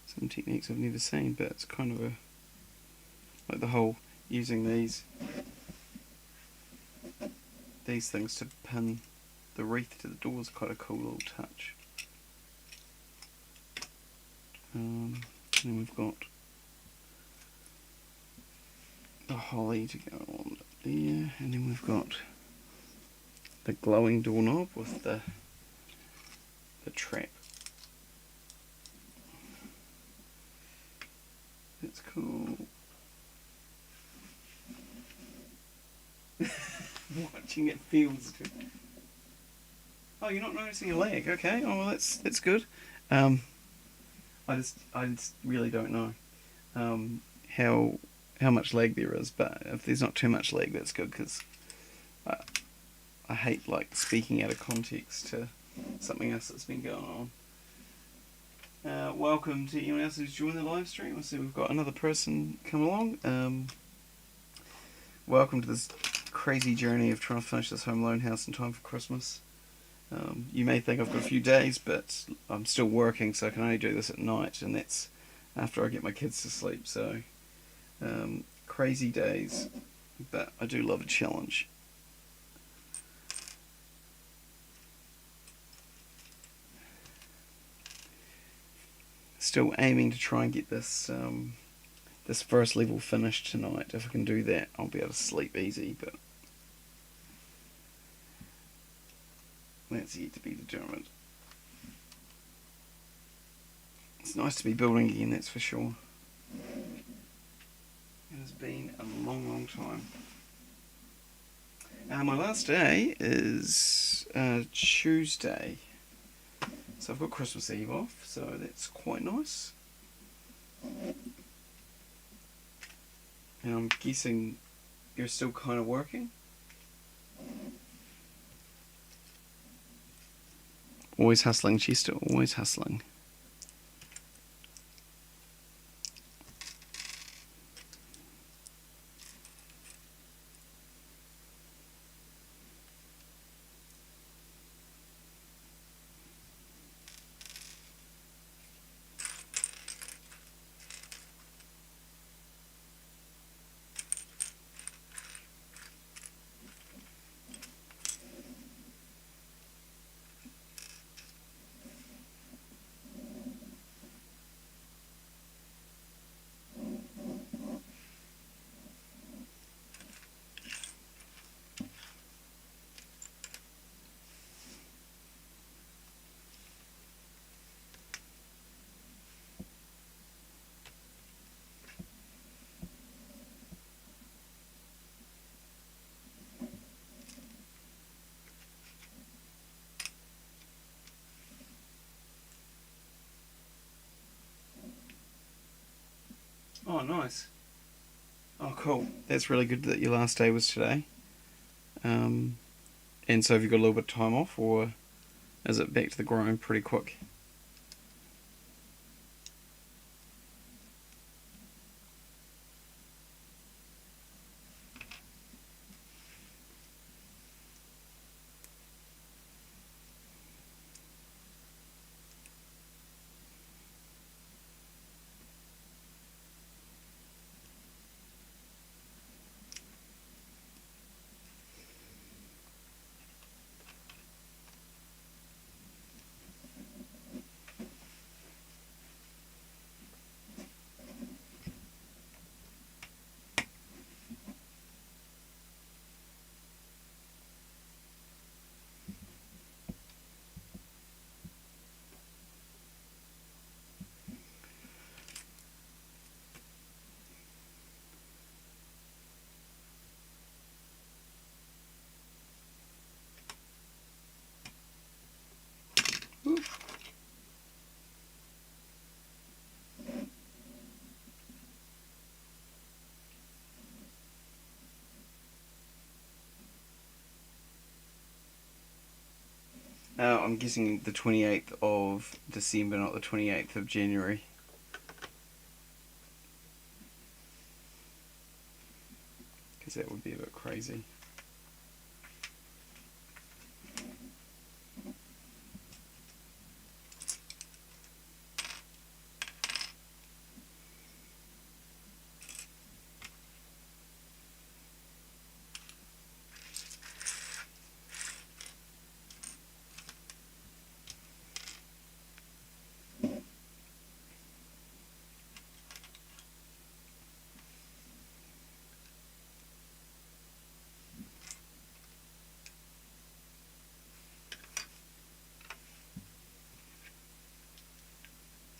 Speaker 1: Some techniques I've never seen, but it's kind of a... like the whole using these things to pin the wreath to the door is quite a cool little touch. Then we've got the holly to go on there, and then we've got the glowing doorknob with the trap. That's cool. Watching it feels good. Oh, you're not noticing a lag? Okay. Oh, well, that's good. I just really don't know how much lag there is, but if there's not too much lag, that's good because I hate like speaking out of context to something else that's been going on. Welcome to anyone else who's joined the live stream. I see we've got another person come along. Welcome to this crazy journey of trying to finish this home loan house in time for Christmas. You may think I've got a few days, but I'm still working, so I can only do this at night, and that's after I get my kids to sleep. So crazy days, but I do love a challenge. Still aiming to try and get this this first level finished tonight. If I can do that, I'll be able to sleep easy, but that's yet to be determined. It's nice to be building again, that's for sure. It has been a long, long time. My last day is Tuesday. So I've got Christmas Eve off, so that's quite nice. And I'm guessing you're still kind of working? Always hustling, Chester, always hustling. Oh, nice. Oh, cool. That's really good that your last day was today. And so have you got a little bit of time off, or is it back to the grind pretty quick? I'm guessing the 28th of December, not the 28th of January. Because that would be a bit crazy.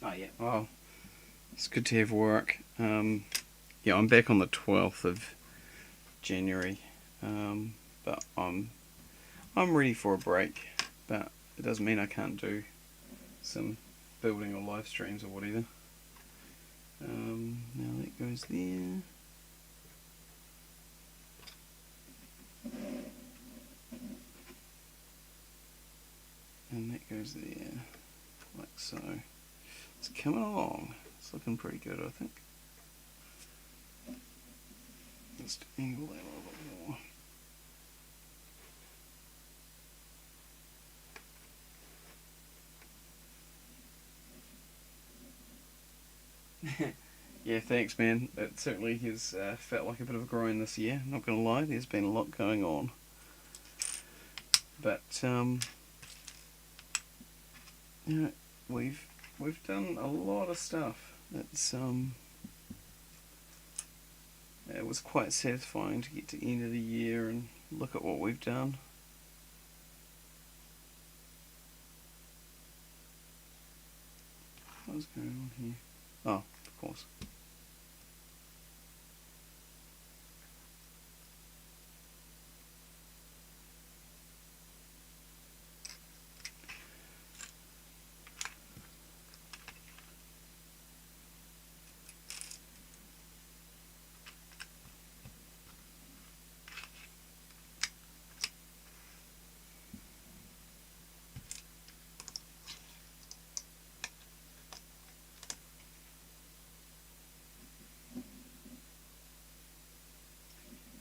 Speaker 1: Oh yeah. Well, it's good to have work. Yeah, I'm back on the 12th of January, but I'm ready for a break. But it doesn't mean I can't do some building or live streams or whatever. Now that goes there. And that goes there, like so. It's coming along. It's looking pretty good, I think. Just angle that a little bit more. Yeah, thanks, man. It certainly has felt like a bit of a grind this year. Not gonna lie, there's been a lot going on. But you know, we've done a lot of stuff. It was quite satisfying to get to the end of the year and look at what we've done. What's going on here? Oh, of course.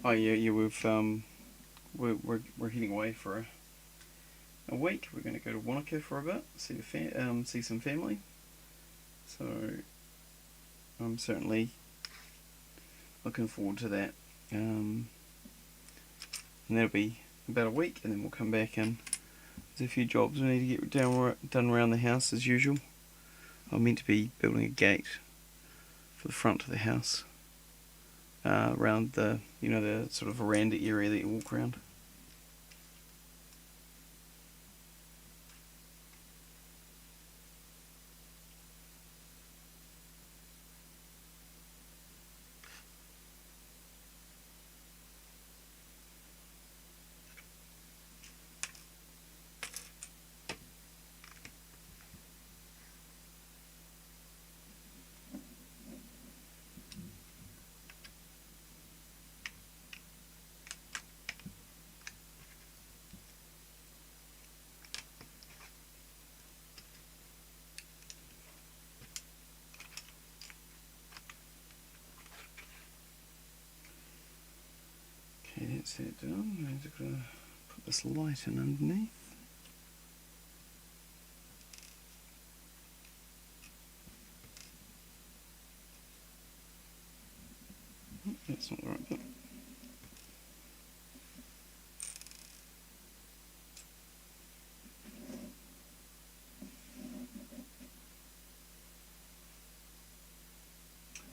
Speaker 1: Oh yeah, we're heading away for a week. We're going to go to Wanaka for a bit, see some family. So I'm certainly looking forward to that. And that'll be about a week, and then we'll come back and there's a few jobs we need to get done around the house as usual. I'm meant to be building a gate for the front of the house, around the the sort of veranda area that you walk around. Okay, that's it done. I'm just going to put this light in underneath. That's not the right bit.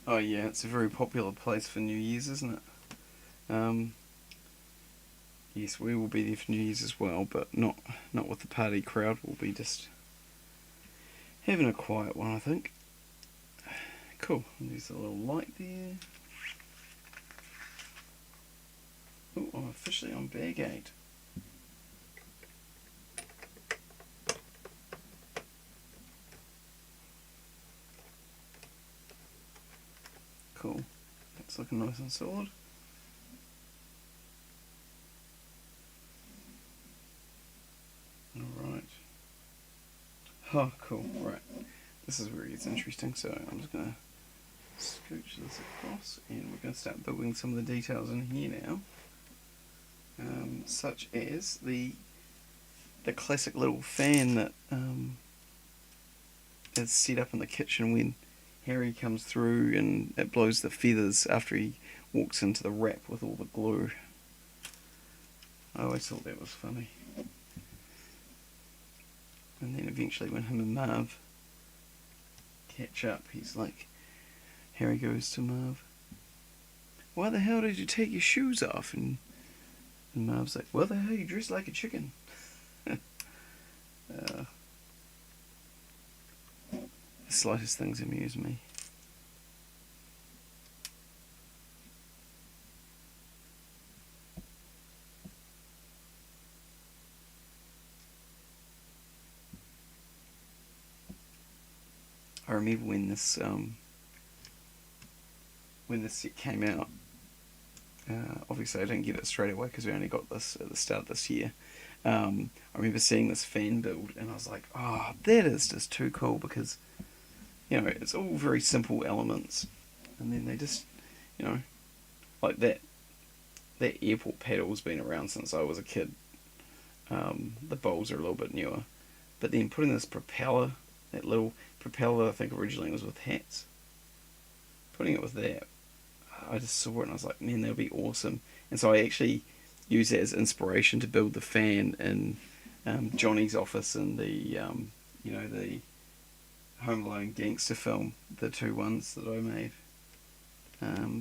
Speaker 1: Oh yeah, it's a very popular place for New Year's, isn't it? Yes, we will be there for New Year's as well, but not with the party crowd. We'll be just having a quiet one, I think. Cool. There's a little light there. Oh, I'm officially on bag 8. Cool. That's looking nice and solid. Alright. Oh, cool. Right. This is where it gets interesting. So I'm just going to scooch this across and we're going to start building some of the details in here now. Such as the classic little fan that is set up in the kitchen when Harry comes through and it blows the feathers after he walks into the wrap with all the glue. I always thought that was funny. And then eventually when him and Marv catch up, he's like, Harry goes to Marv, why the hell did you take your shoes off? And Marv's like, why the hell you dressed like a chicken? The slightest things amuse me. I remember when this set came out. Obviously, I didn't get it straight away because we only got this at the start of this year. I remember seeing this fan build, and I was like, "Oh, that is just too cool!" Because it's all very simple elements, and then they just, like that. That airport paddle's been around since I was a kid. The bowls are a little bit newer, but then putting this propeller, that little propeller, I think originally was with hats. Putting it with that, I just saw it and I was like, man, that would be awesome. And so I actually used that as inspiration to build the fan in Johnny's office in the Home Alone gangster film, the two ones that I made.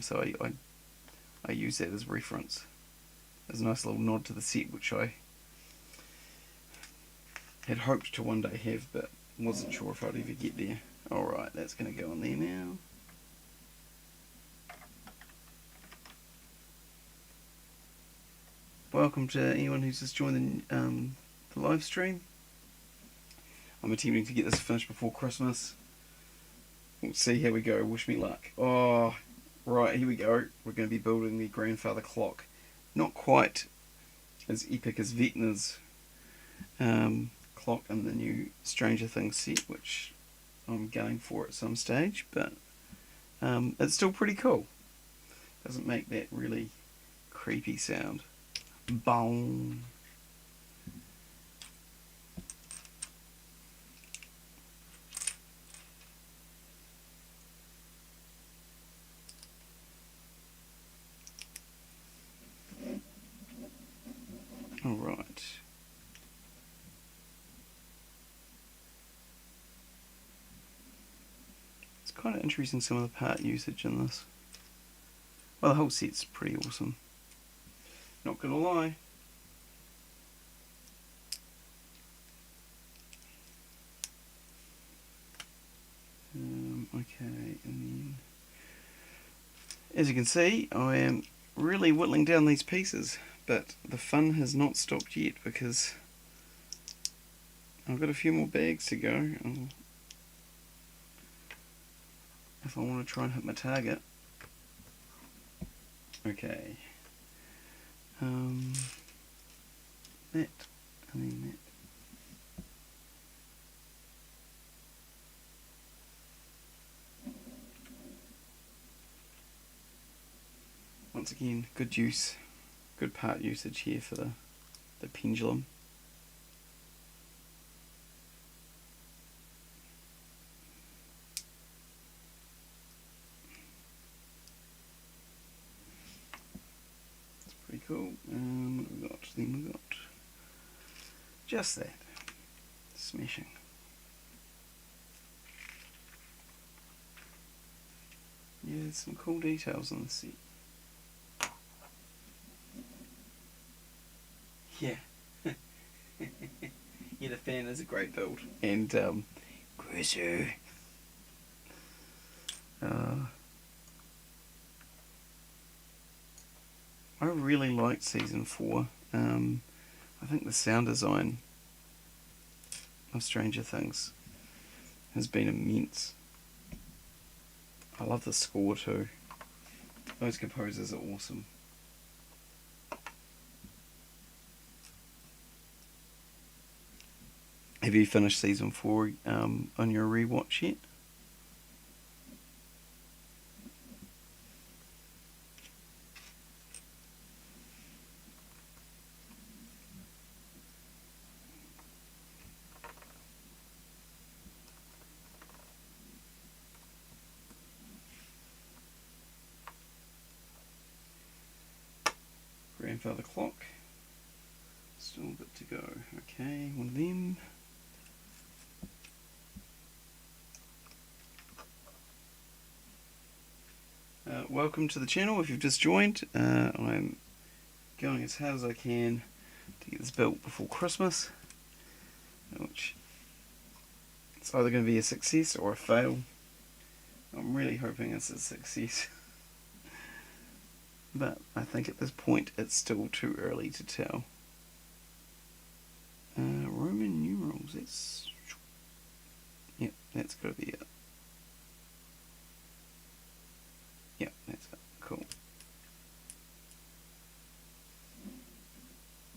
Speaker 1: So I use that as reference. There's a nice little nod to the set, which I had hoped to one day have, but wasn't sure if I'd ever get there. Alright, that's going to go on there now. Welcome to anyone who's just joined the live stream. I'm attempting to get this finished before Christmas. We'll see how we go. Wish me luck. Oh, right, here we go. We're going to be building the grandfather clock. Not quite as epic as Vecna's clock in the new Stranger Things set, which I'm going for at some stage, but it's still pretty cool. Doesn't make that really creepy sound. Boom. Alright. It's kind of interesting some of the part usage in this. Well, the whole set's pretty awesome. Not gonna lie. Okay, and then as you can see, I am really whittling down these pieces, but the fun has not stopped yet because I've got a few more bags to go if I want to try and hit my target. Okay. That, and then that. Once again, good part usage here for the pendulum. It's pretty cool. What have we got? Then we got just that. Smashing. Yeah, there's some cool details on the set. Yeah. Yeah, the fan is a great build. And, Grizzly. I really liked season 4. I think the sound design of Stranger Things has been immense. I love the score too. Those composers are awesome. Have you finished season 4 on your rewatch yet? Grandfather clock. Still a bit to go. Okay, one of them. Welcome to the channel if you've just joined. I'm going as hard as I can to get this built before Christmas, which it's either going to be a success or a fail. I'm really hoping it's a success, but I think at this point it's still too early to tell. Roman numerals, yep, that's got to be it. Yep, that's it. Cool.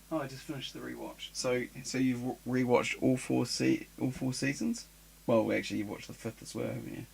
Speaker 1: Oh, I just finished the rewatch. So you've rewatched all four seasons? Well, actually, you've watched the fifth as well, haven't you?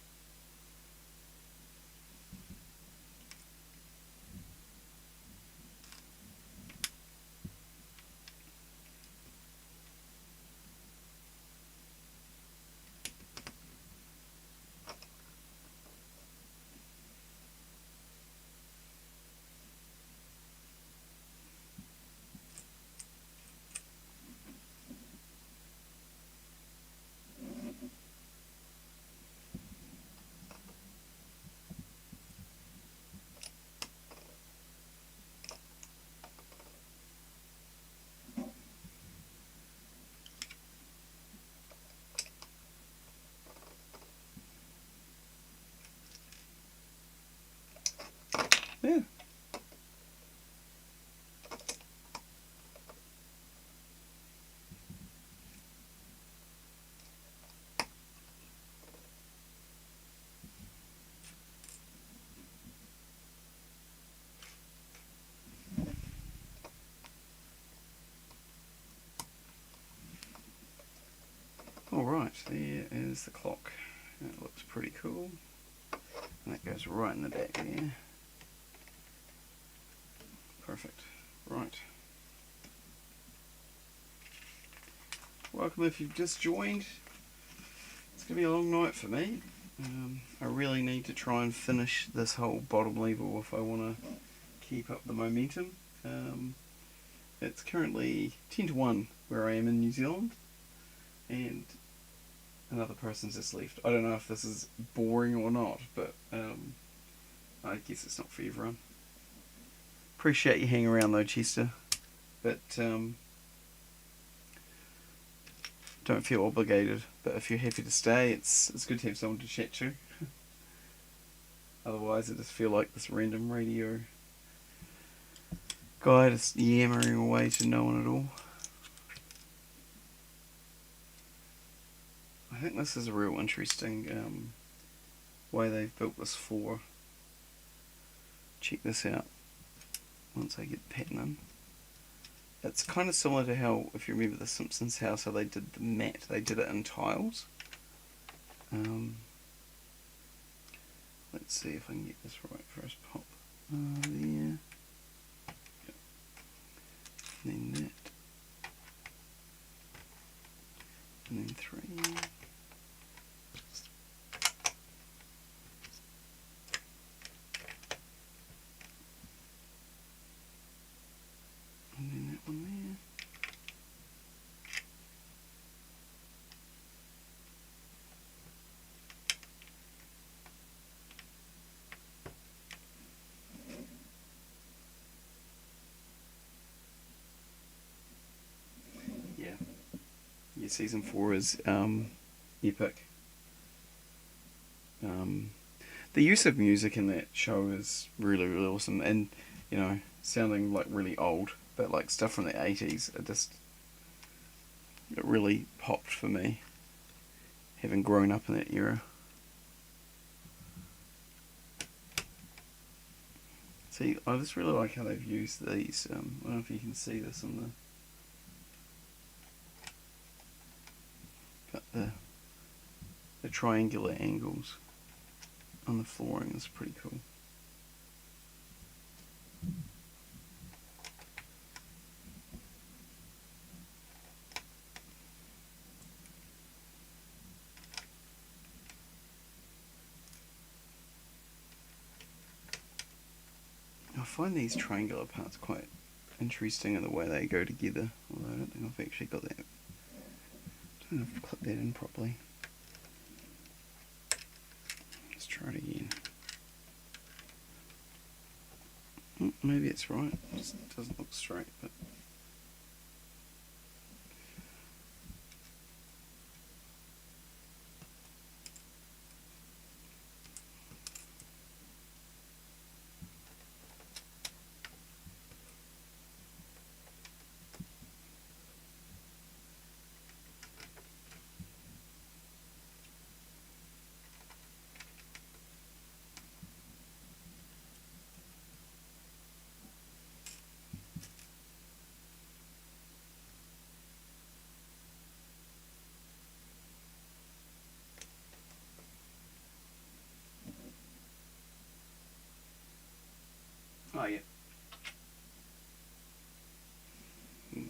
Speaker 1: Yeah. Alright, there is the clock. It looks pretty cool. And that goes right in the back there. Perfect. Right. Welcome if you've just joined. It's going to be a long night for me. I really need to try and finish this whole bottom level if I want to keep up the momentum. It's currently 10 to 1 where I am in New Zealand, and another person's just left. I don't know if this is boring or not, but I guess it's not for everyone. Appreciate you hanging around though, Chester, but don't feel obligated. But if you're happy to stay, it's good to have someone to chat to. Otherwise, I just feel like this random radio guy just yammering away to no one at all. I think this is a real interesting way they've built this for. Check this out. Once I get the pattern in. It's kind of similar to how, if you remember the Simpsons house, how they did the mat. They did it in tiles. Let's see if I can get this right. First pop there. Yep. And then that. And then 3. And then that one there. Yeah, season 4 is epic. The use of music in that show is really, really awesome, and you know, sounding like really old, but like stuff from the 80s, it really popped for me, having grown up in that era. See, I just really like how they've used these. I don't know if you can see this in the but the triangular angles on the flooring is pretty cool. I find these triangular parts quite interesting in the way they go together, although I don't think I've actually got that. I don't know if I've clipped that in properly. Let's try it again. Maybe it's right, it just doesn't look straight, but oh yeah.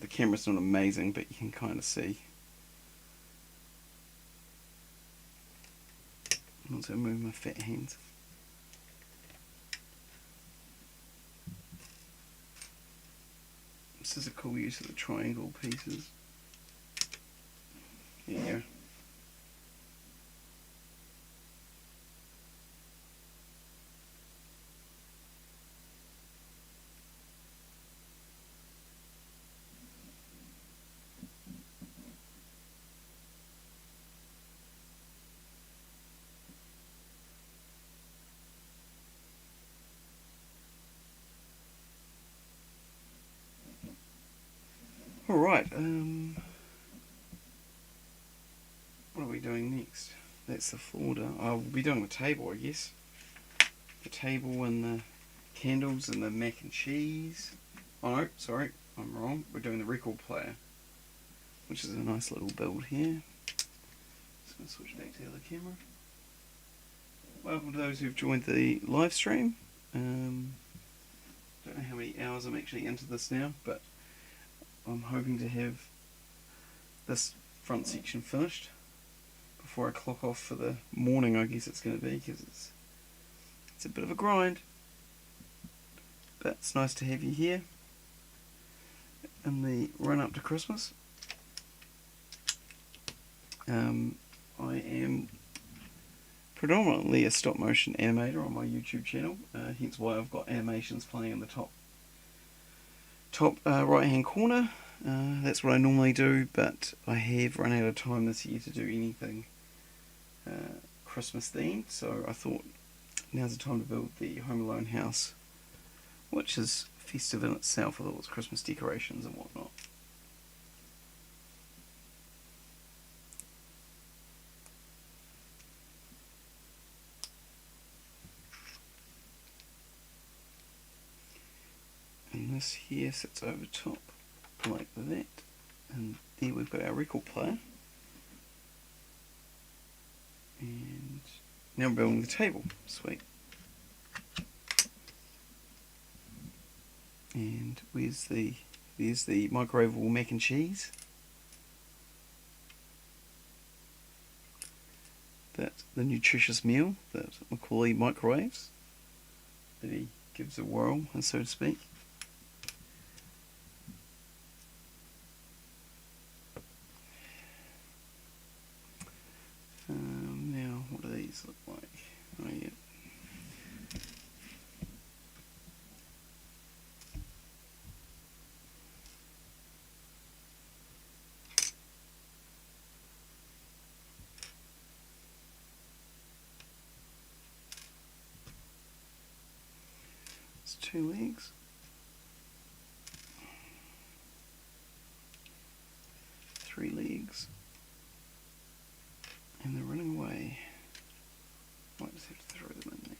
Speaker 1: The camera's not amazing, but you can kind of see. Once I move my fat hands. This is a cool use of the triangle pieces. There you go. Alright, what are we doing next? That's the floor done. We'll be doing the table, I guess. The table and the candles and the mac and cheese. Oh no, sorry, I'm wrong. We're doing the record player, which is a nice little build here. Just going to switch back to the other camera. Welcome to those who've joined the live stream. Don't know how many hours I'm actually into this now, but I'm hoping to have this front section finished before I clock off for the morning, I guess it's going to be, because it's a bit of a grind. But it's nice to have you here in the run up to Christmas. I am predominantly a stop motion animator on my YouTube channel, hence why I've got animations playing in the top right hand corner. That's what I normally do, but I have run out of time this year to do anything Christmas themed, so I thought now's the time to build the Home Alone house, which is festive in itself with all its Christmas decorations and whatnot. And this here sits over top like that, and there we've got our record player. And now we're building the table. Sweet. And there's the microwavable mac and cheese. That's the nutritious meal that Macaulay microwaves, that he gives a whirl, so to speak. Now, what do these look like? Oh yeah. It's 2 legs. 3 legs. And they're running away. Might just have to throw them in there.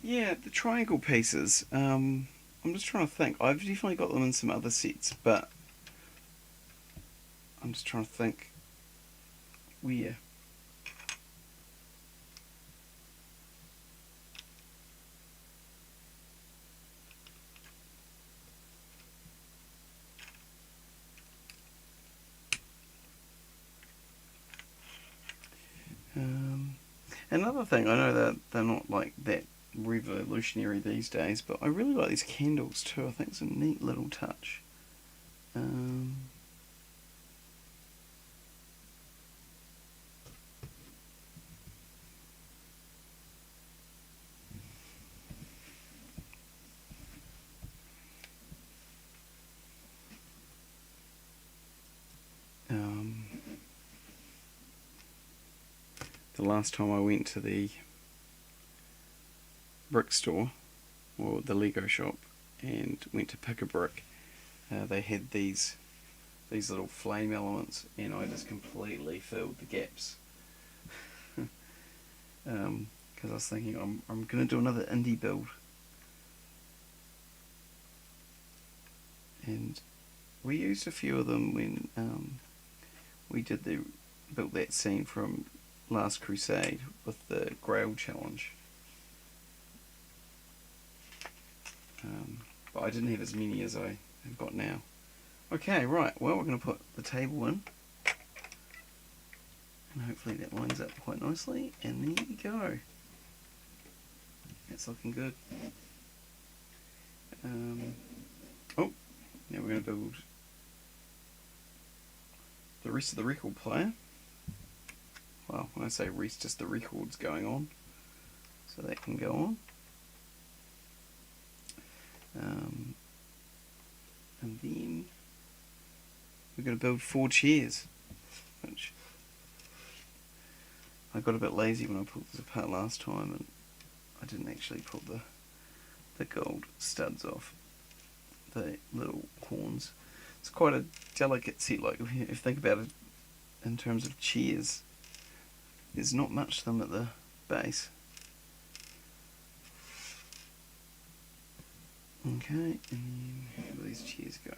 Speaker 1: Yeah, the triangle pieces. I'm just trying to think. I've definitely got them in some other sets, but I'm just trying to think where. Um, Another thing, I know that they're not like that revolutionary these days, but I really like these candles too. I think it's a neat little touch. Um, um, the last time I went to the brick store or the Lego shop and went to pick a brick, they had these little flame elements, and I just completely filled the gaps. Because I was thinking I'm gonna do another indie build, and we used a few of them when we did the built that scene from Last Crusade with the Grail challenge. But I didn't have as many as I have got now. Okay, right. Well, we're going to put the table in, and hopefully that lines up quite nicely. And there you go. That's looking good. Oh, now we're going to build the rest of the record player. Well, when I say rest, just the record's going on, so that can go on. And then we're going to build 4 chairs, which I got a bit lazy when I pulled this apart last time, and I didn't actually pull the gold studs off the little horns. It's quite a delicate set. Like if you think about it in terms of chairs, there's not much to them at the base. Okay, and then where do these chairs go?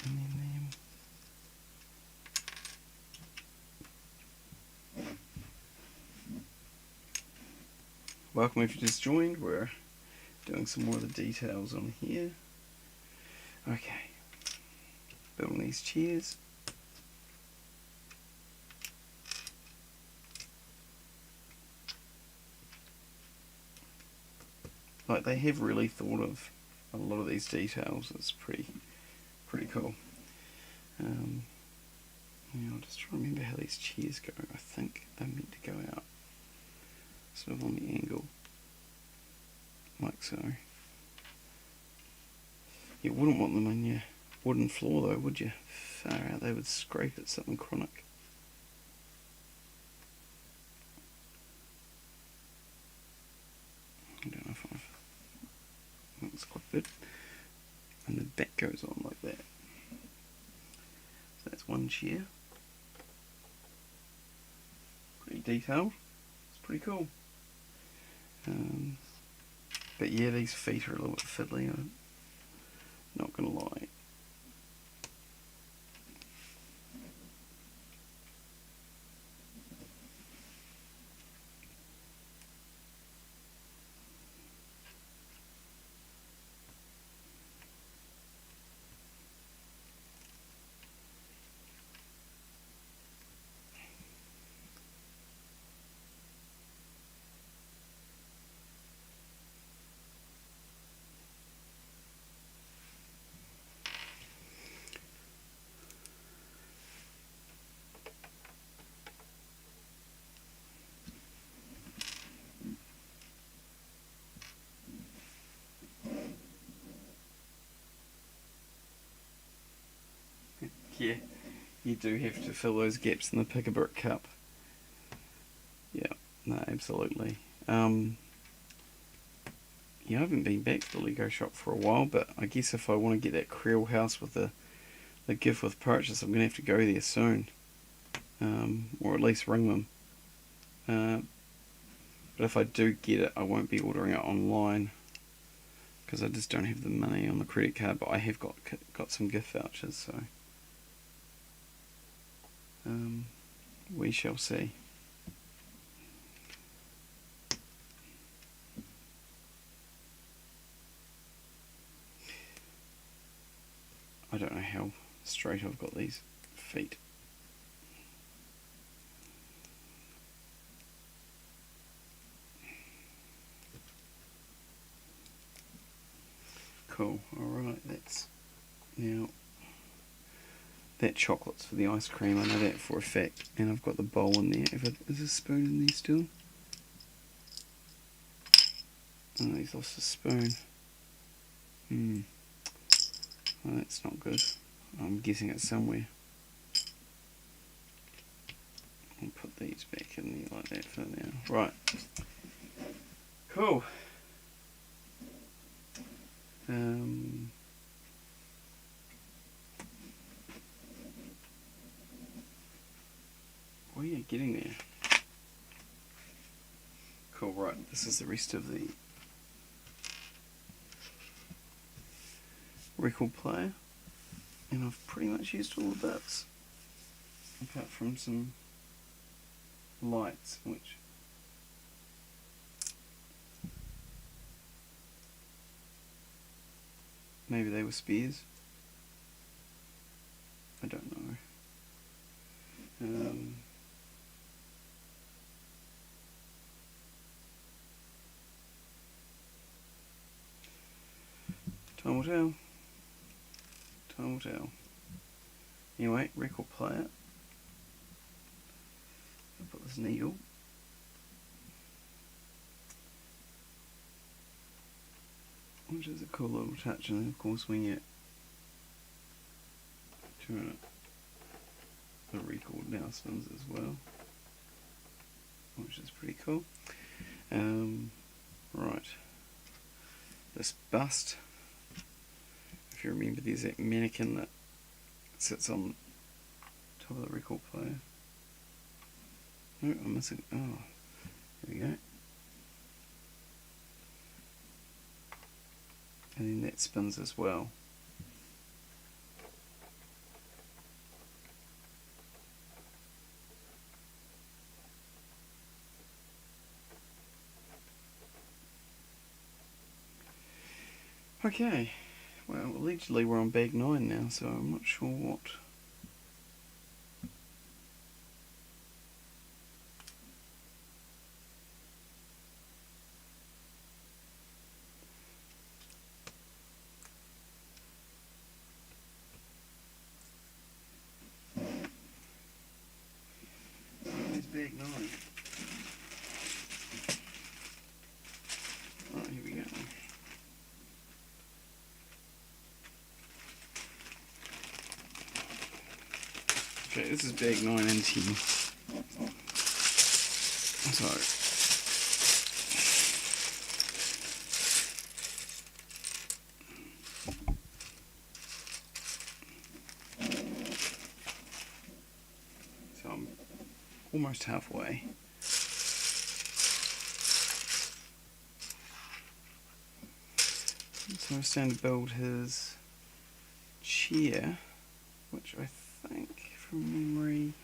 Speaker 1: And then them. Welcome if you just joined. We're doing some more of the details on here. Okay, building these chairs. Like, they have really thought of a lot of these details. It's pretty cool. I'll just try to remember how these chairs go. I think they're meant to go out sort of on the angle, like so. You wouldn't want them on your wooden floor though, would you? Far out, they would scrape at something chronic. I don't know if that's quite good. And the back goes on like that. So that's one chair. Pretty detailed. It's pretty cool. But yeah, these feet are a little bit fiddly, I'm not gonna lie. Yeah, you do have to fill those gaps in the pick-a-brick cup. Yeah, no, absolutely. Yeah, I haven't been back to the Lego shop for a while, but I guess if I want to get that Creel house with the gift with purchase, I'm going to have to go there soon. or at least ring them. But if I do get it, I won't be ordering it online because I just don't have the money on the credit card. But I have got some gift vouchers, so we shall see. I don't know how straight I've got these feet. Cool. Alright, that's now that chocolate's for the ice cream, I know that for a fact, and I've got the bowl in there. Is a spoon in there still? Oh, he's lost his spoon. Well, that's not good. I'm guessing it's somewhere. I'll put these back in there like that for now. Right. Cool. Oh yeah, getting there. Cool, right. This is the rest of the record player. And I've pretty much used all the bits. Apart from some lights, which maybe they were spares. I don't know. Time will tell. Time will tell. Anyway, record player. I'll put this needle. Which is a cool little touch, and then of course when you turn it, the record now spins as well, which is pretty cool. Right, this bust, if you remember, there's that mannequin that sits on top of the record player. Oh, I'm missing, oh, there we go. And then that spins as well. Okay, well, allegedly we're on bag 9 now, so I'm not sure what. Where's bag 9? Right, here we go. Okay, this is bag 9 and 10. So I'm almost halfway. So I'm starting to build his chair, which I think from memory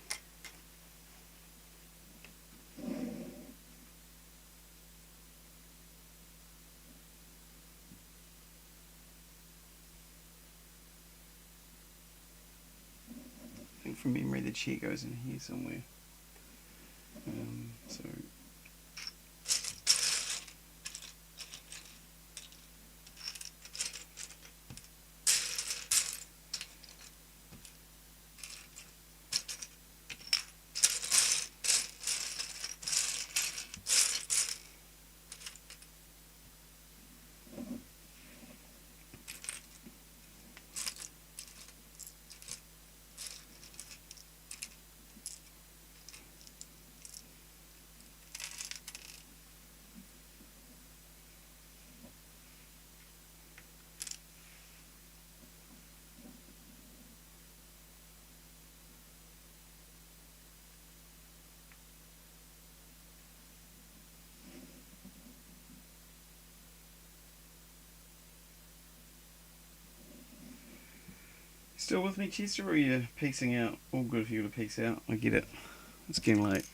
Speaker 1: the chair goes in here somewhere. So Still with me, Chester, or are you peacing out? All good for you to peace out. I get it. It's getting late.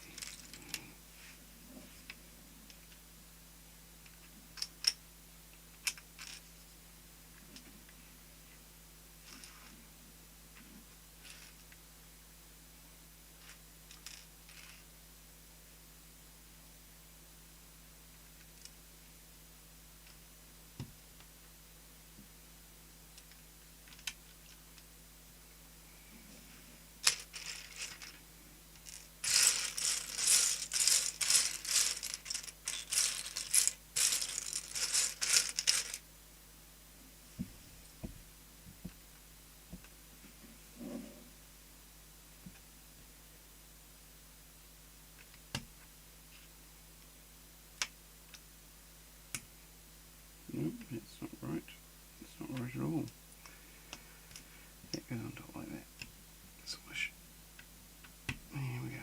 Speaker 1: No, that's not right. It's not right at all. That goes on top like that. Swish. There we go.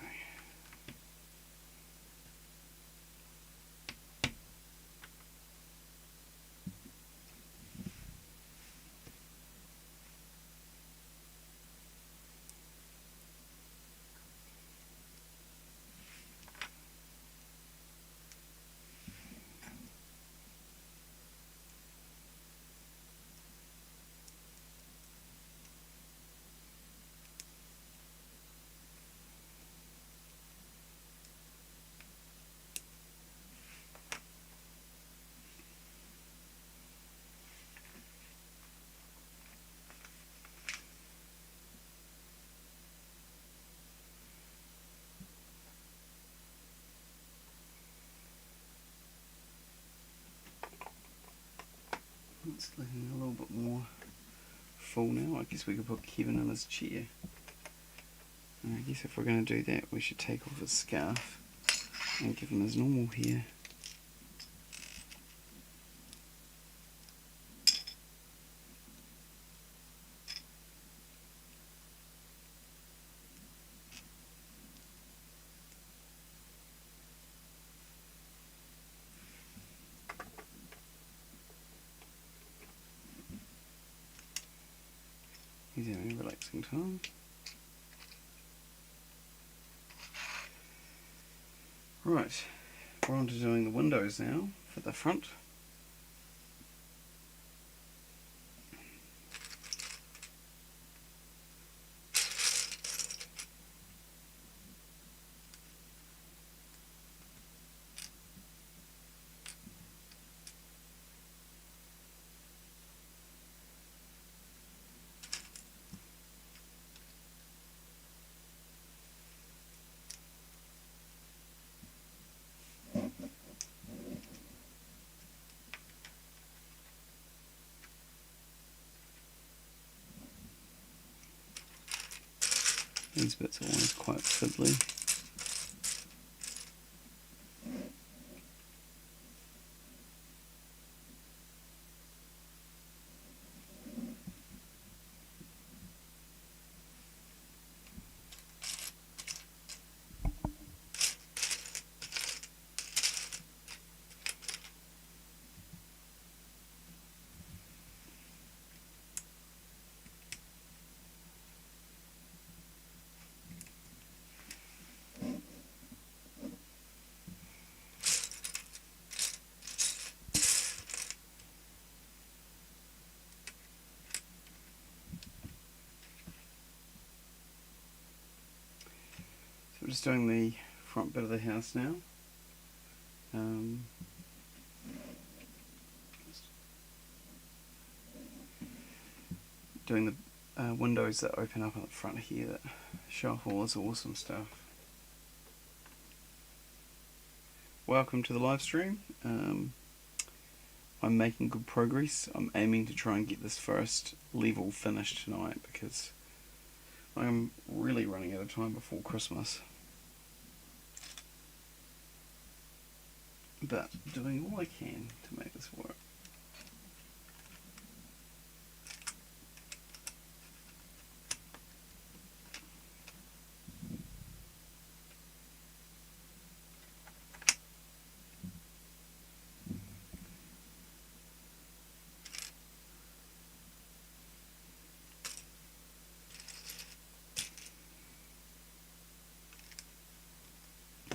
Speaker 1: It's looking a little bit more full now. I guess we could put Kevin in his chair. And I guess if we're going to do that, we should take off his scarf and give him his normal hair. He's having a relaxing time. Right, we're on to doing the windows now for the front. These bits are always quite fiddly. So we're just doing the front bit of the house now. Doing the windows that open up at the front here that show off all this awesome stuff. Welcome to the live stream. I'm making good progress. I'm aiming to try and get this first level finished tonight because I'm really running out of time before Christmas. But doing all I can to make this work.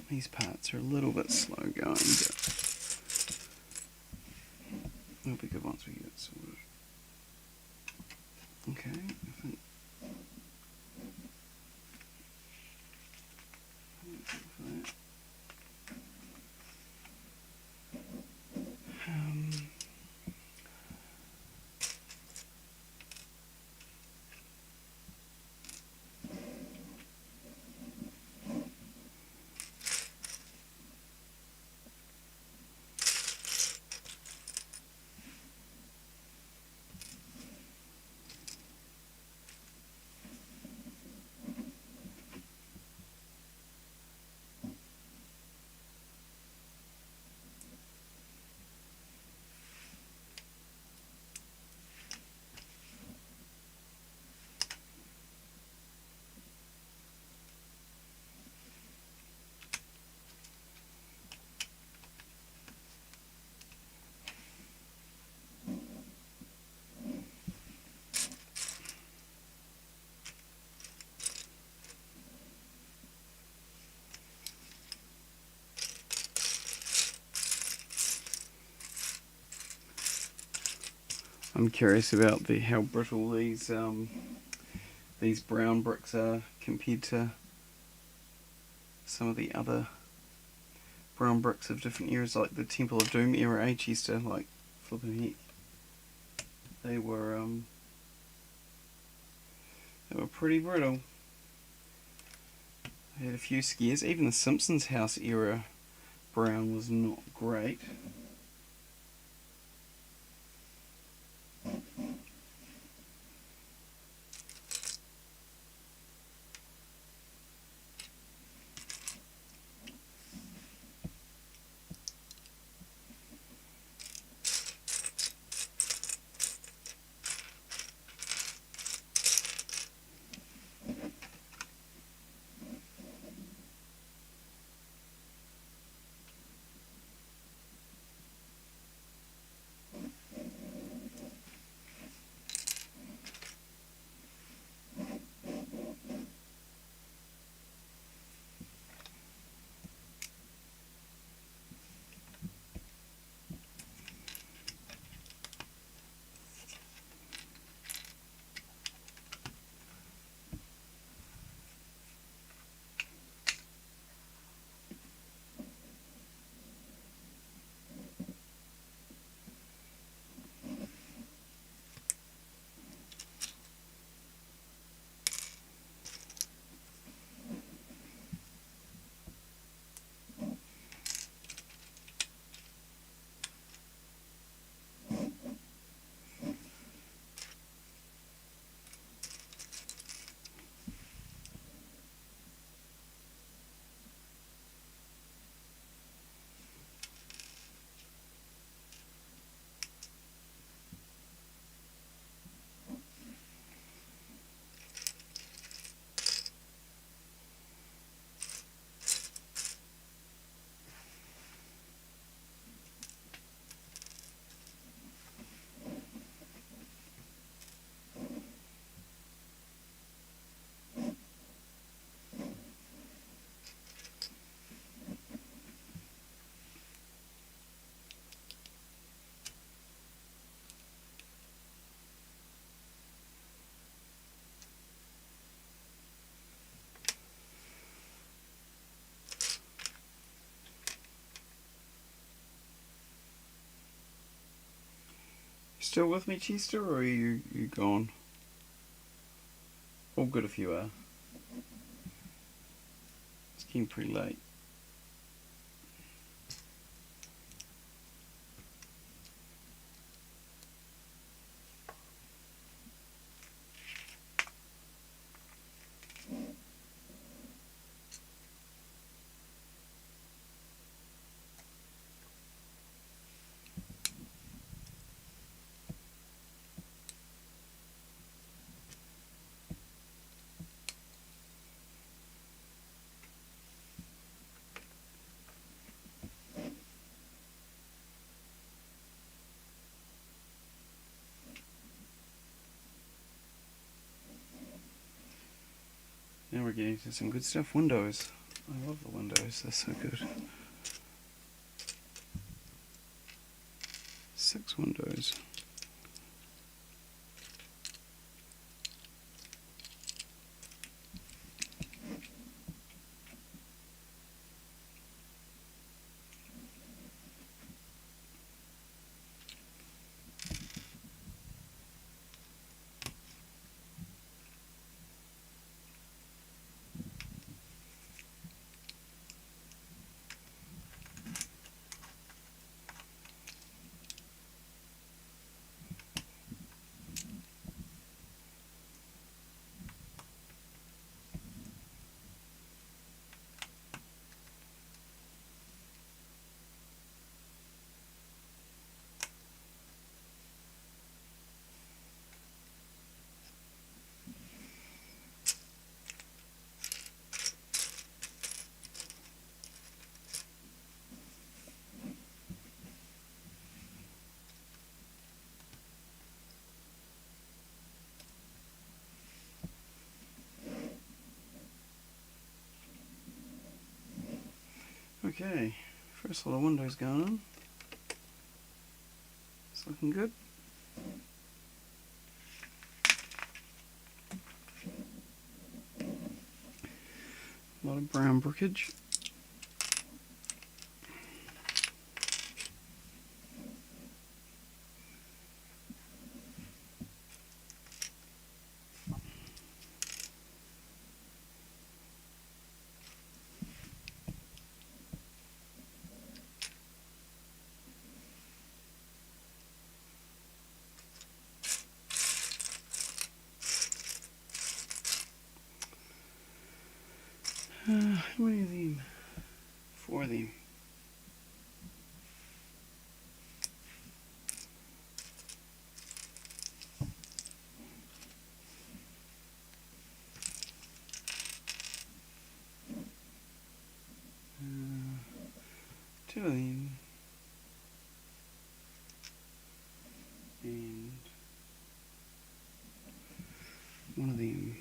Speaker 1: These parts are a little bit slow going, but they'll be good once we get it sorted. Okay, I think that's it for that. I'm curious about how brittle these brown bricks are compared to some of the other brown bricks of different eras, like the Temple of Doom era Chester, like flipping heck. They were pretty brittle. I had a few scares. Even the Simpsons house era brown was not great. Still with me, Chester, or are you gone? All good if you are. It's getting pretty late. Now we're getting to some good stuff. Windows. I love the windows, they're so good. 6 windows. Okay, first lot of windows going on. It's looking good. A lot of brown brickage. How many of them? 4 of them. Two of them. And one of them.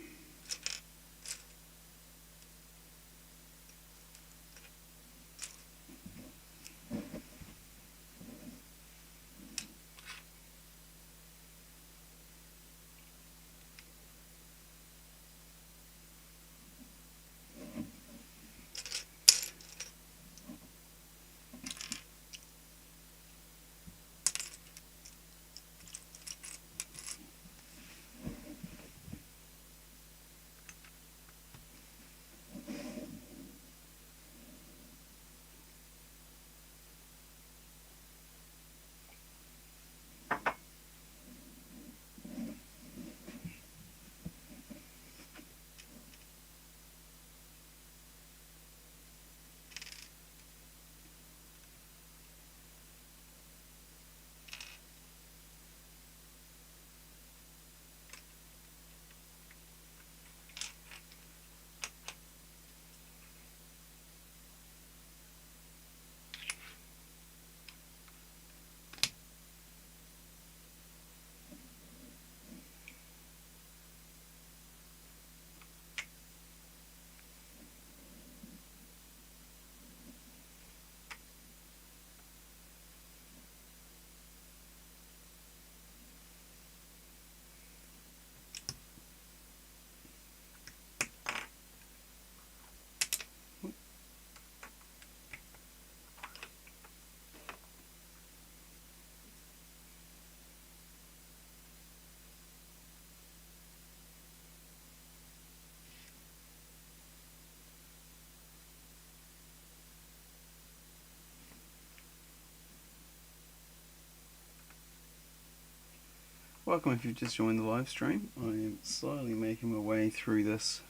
Speaker 1: Welcome if you've just joined the live stream. I am slowly making my way through this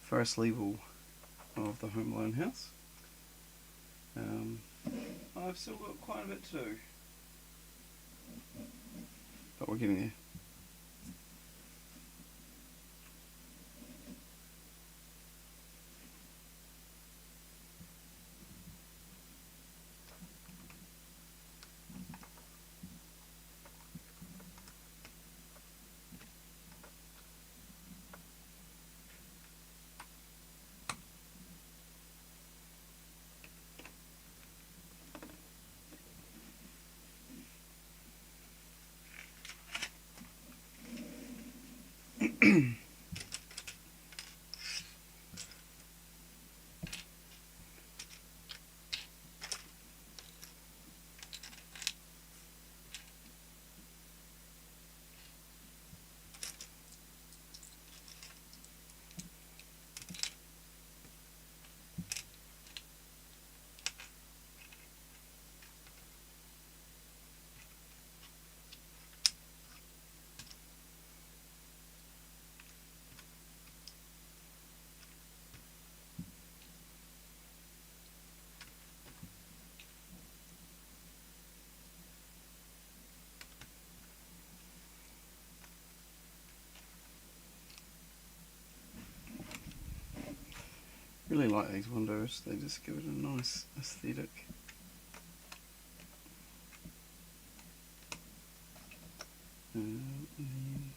Speaker 1: first level of the Home Alone house. I've still got quite a bit to do, but we're getting there. Really like these windows, they just give it a nice aesthetic. And then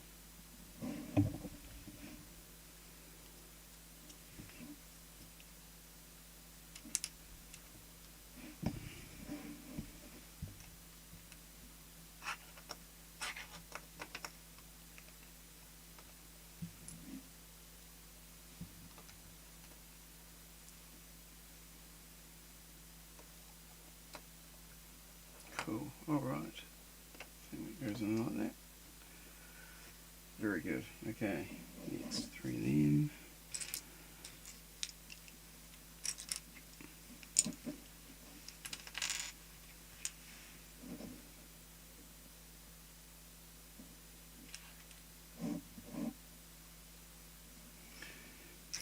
Speaker 1: cool, alright. I think it goes in like that. Very good. Okay, next 3 then.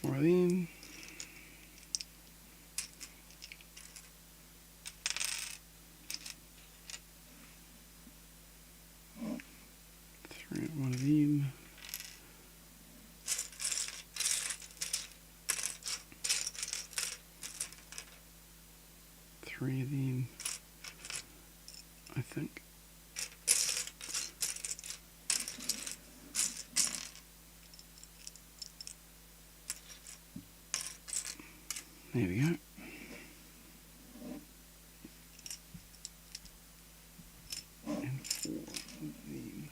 Speaker 1: More then. One of them. Three of them, I think. There we go. And 4 of them.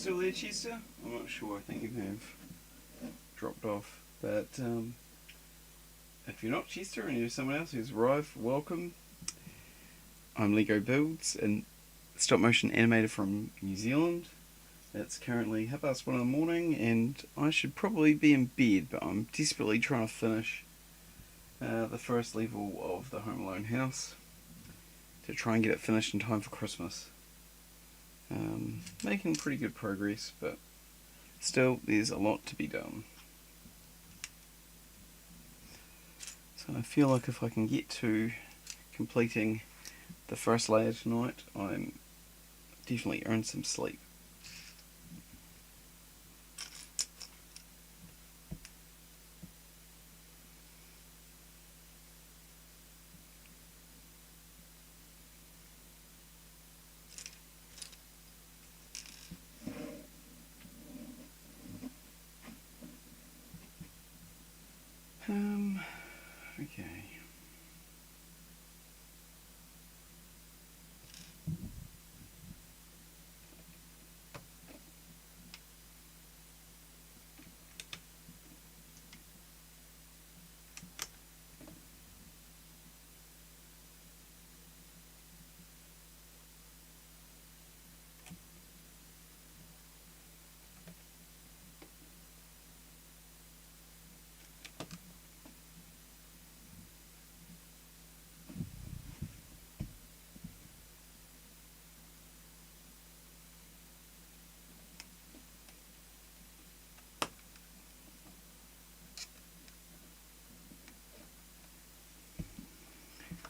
Speaker 1: still there, Chester? I'm not sure. I think you have dropped off. But if you're not Chester and you're someone else who's arrived, welcome. I'm Lego Builds, and stop motion animator from New Zealand. It's currently 1:30 in the morning, and I should probably be in bed, but I'm desperately trying to finish the first level of the Home Alone house to try and get it finished in time for Christmas. Making pretty good progress, but still there's a lot to be done. So I feel like if I can get to completing the first layer tonight, I'm definitely earn some sleep. Okay.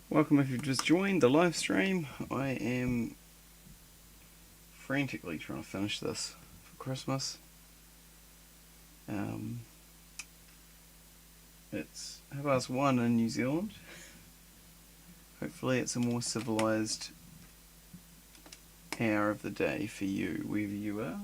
Speaker 1: Welcome if you've just joined the live stream. I am frantically trying to finish this for Christmas. It's 1:30 in New Zealand. Hopefully it's a more civilised hour of the day for you, wherever you are.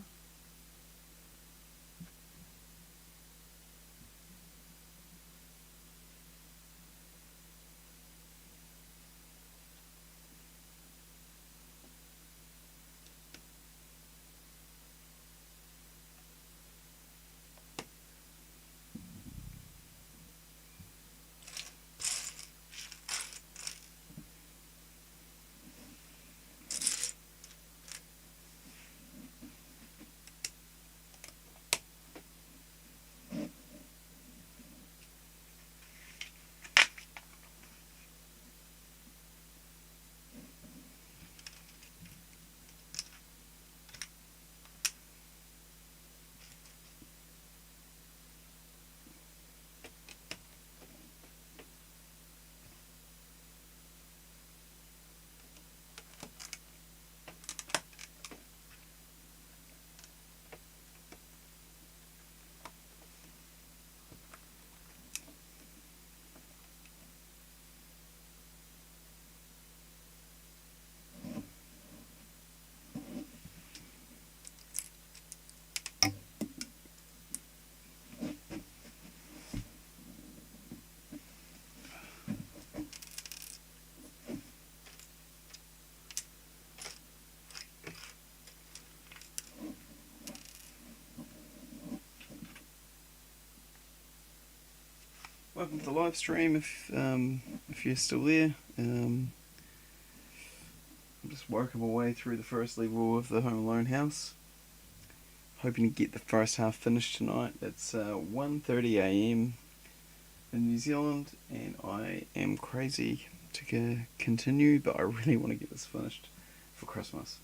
Speaker 1: Welcome to the live stream if you're still there. I'm just working my way through the first level of the Home Alone house. Hoping to get the first half finished tonight. It's 1:30 AM in New Zealand, and I am crazy to continue, but I really want to get this finished for Christmas.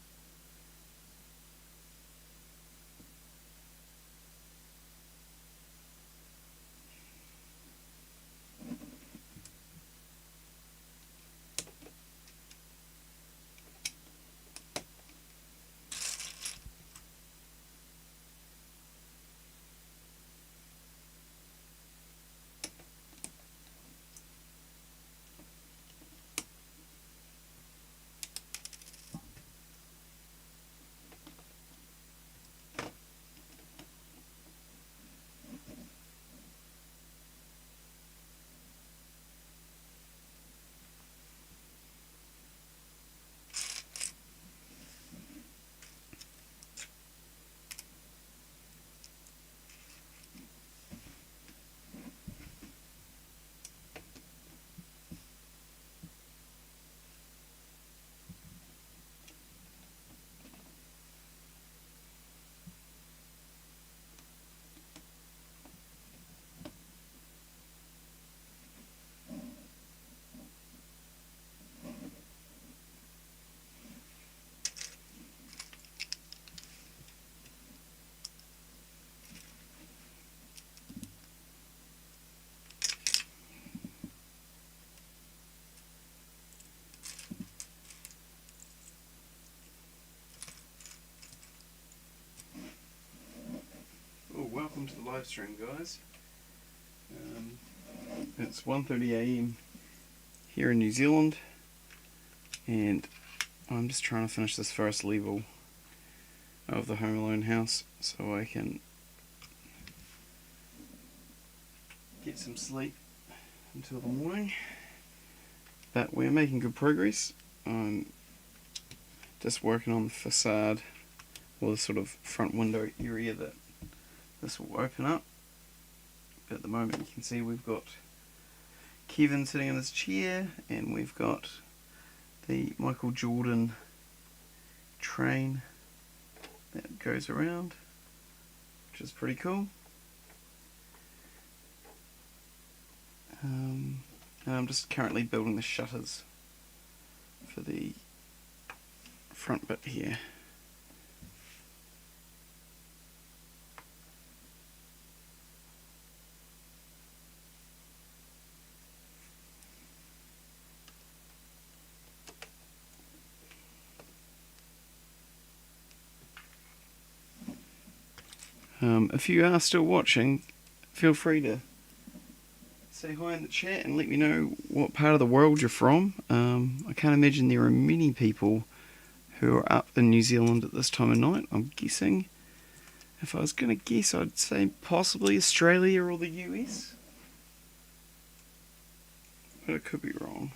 Speaker 1: welcome to the live stream, guys. It's 1:30 a.m. here in New Zealand, and I'm just trying to finish this first level of the Home Alone house so I can get some sleep until the morning. But we're making good progress. I'm just working on the facade, or the sort of front window area that this will open up. But at the moment you can see we've got Kevin sitting in his chair, and we've got the Michael Jordan train that goes around, which is pretty cool. And I'm just currently building the shutters for the front bit here. If you are still watching, feel free to say hi in the chat and let me know what part of the world you're from. I can't imagine there are many people who are up in New Zealand at this time of night. I'm guessing, if I was going to guess, I'd say possibly Australia or the US. But I could be wrong.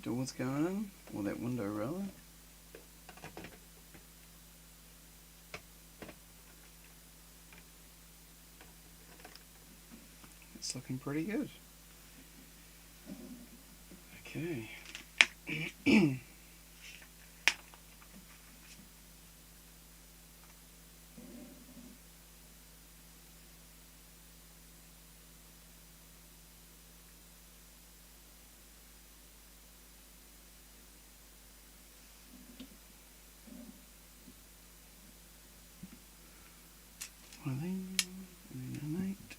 Speaker 1: door's going in, or that window rather. It's looking pretty good. Okay. One of them, and then an 8.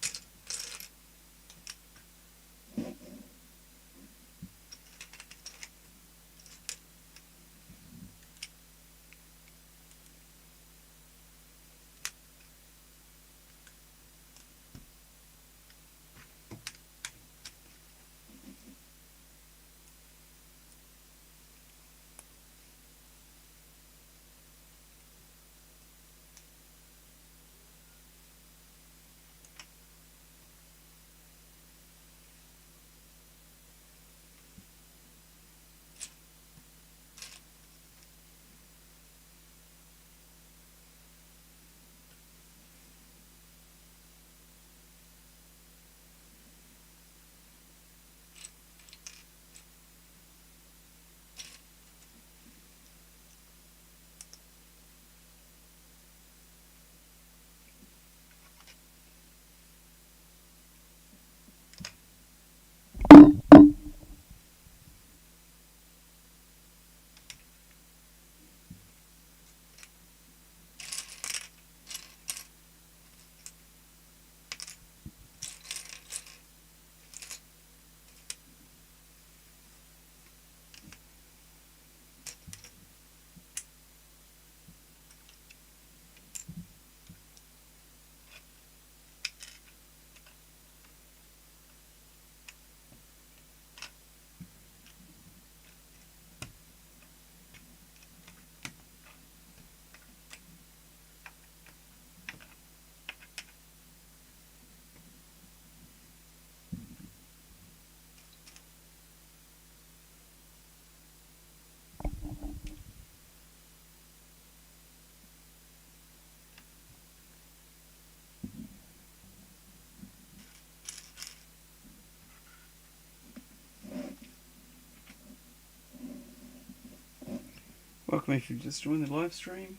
Speaker 1: Welcome if you've just joined the live stream.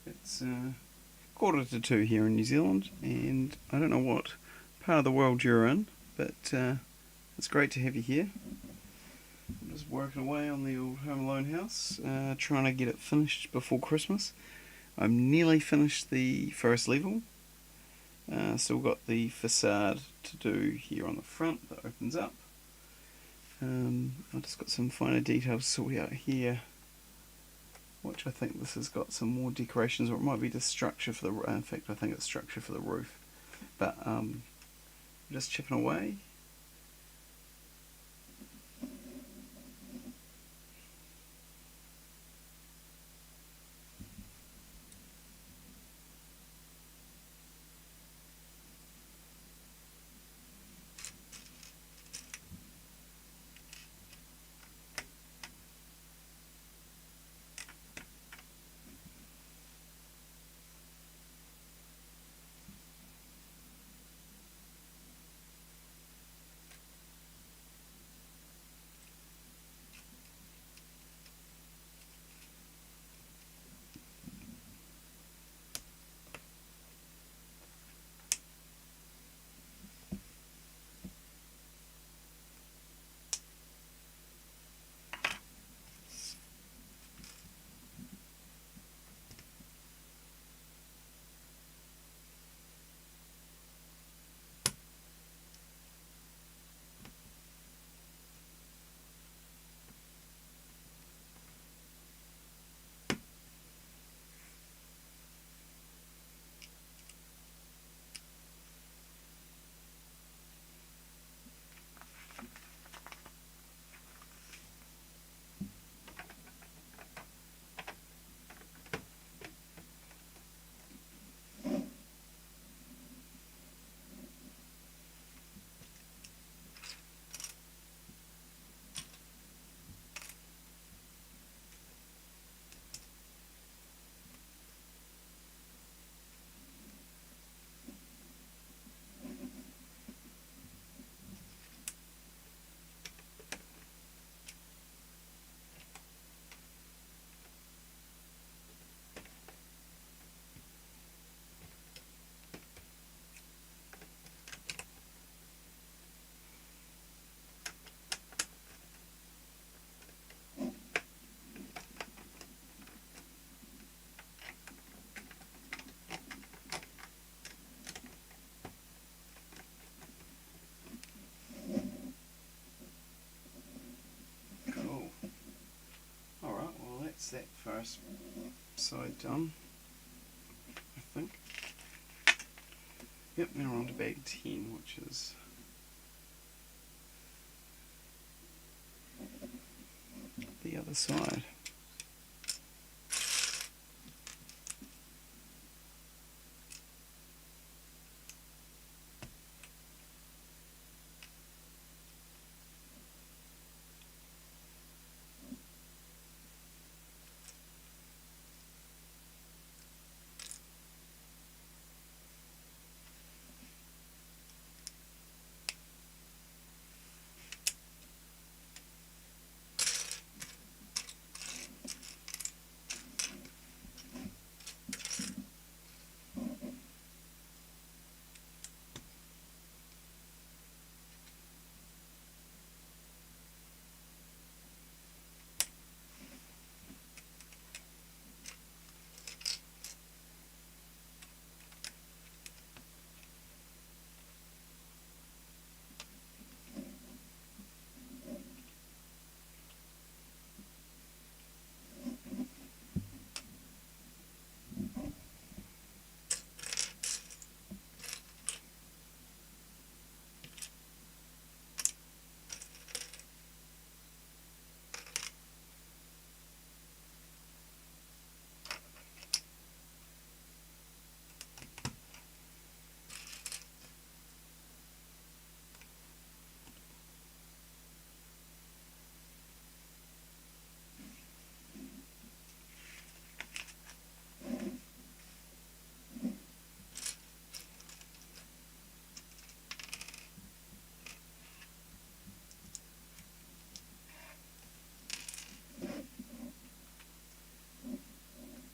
Speaker 1: It's 1:45 here in New Zealand, and I don't know what part of the world you're in, but it's great to have you here. I'm just working away on the old Home Alone house, trying to get it finished before Christmas. I'm nearly finished the first level. Still got the facade to do here on the front that opens up. I've just got some finer details to sort out here, which I think this has got some more decorations, or it might be the structure for the. In fact, I think it's structure for the roof. But just chipping away. that's that first side done, I think. Yep, now we're on to bag 10, which is the other side.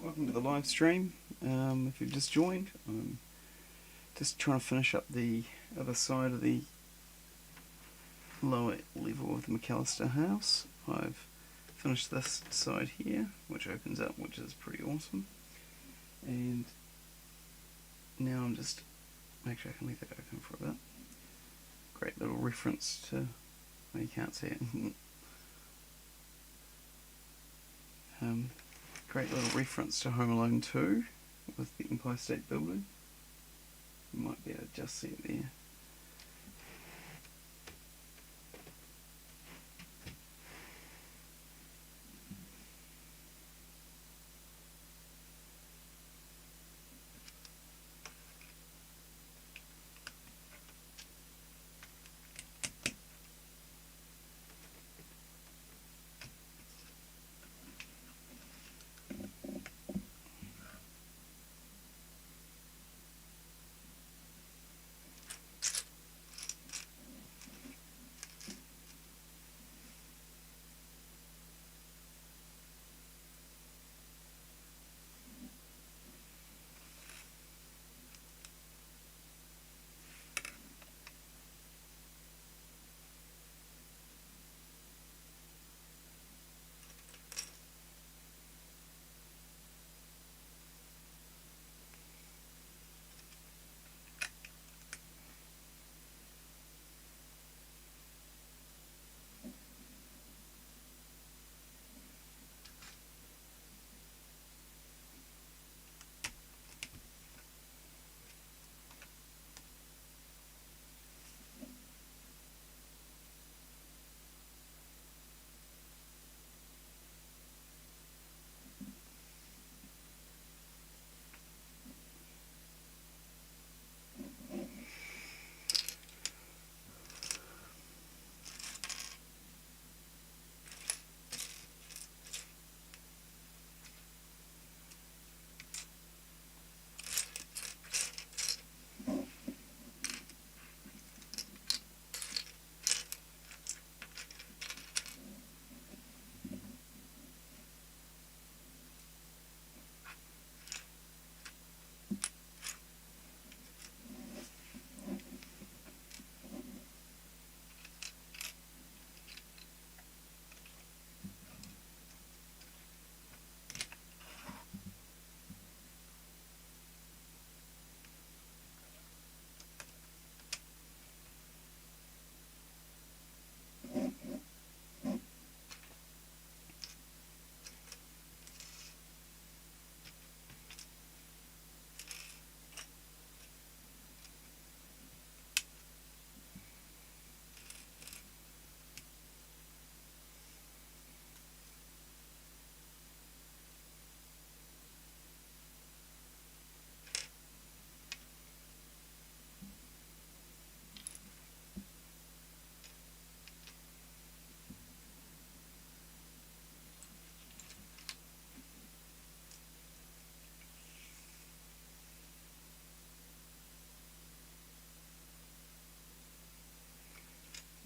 Speaker 1: Welcome to the live stream. If you've just joined, I'm just trying to finish up the other side of the lower level of the McAllister house. I've finished this side here, which opens up, which is pretty awesome. And now I'm just, actually I can leave that open for a bit. Great little reference to, well, you can't see it. Great little reference to Home Alone 2 with the Empire State Building. You might be able to just see it there.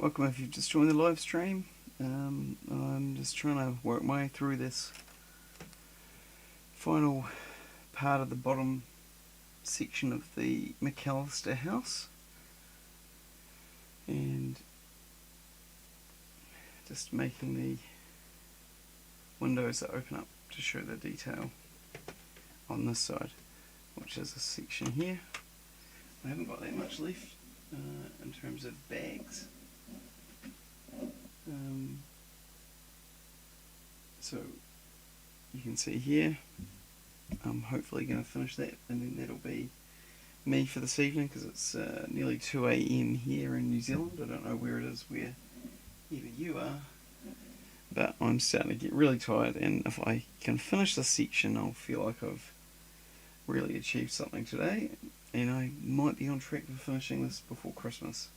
Speaker 1: Welcome if you've just joined the live stream. I'm just trying to work my way through this final part of the bottom section of the McAllister house, and just making the windows that open up to show the detail on this side, which is a section here. I haven't got that much left in terms of bags. So you can see here, I'm hopefully going to finish that, and then that'll be me for this evening, because it's nearly 2 a.m. here in New Zealand. I don't know where it is wherever you are, but I'm starting to get really tired, and if I can finish this section, I'll feel like I've really achieved something today, and I might be on track for finishing this before Christmas.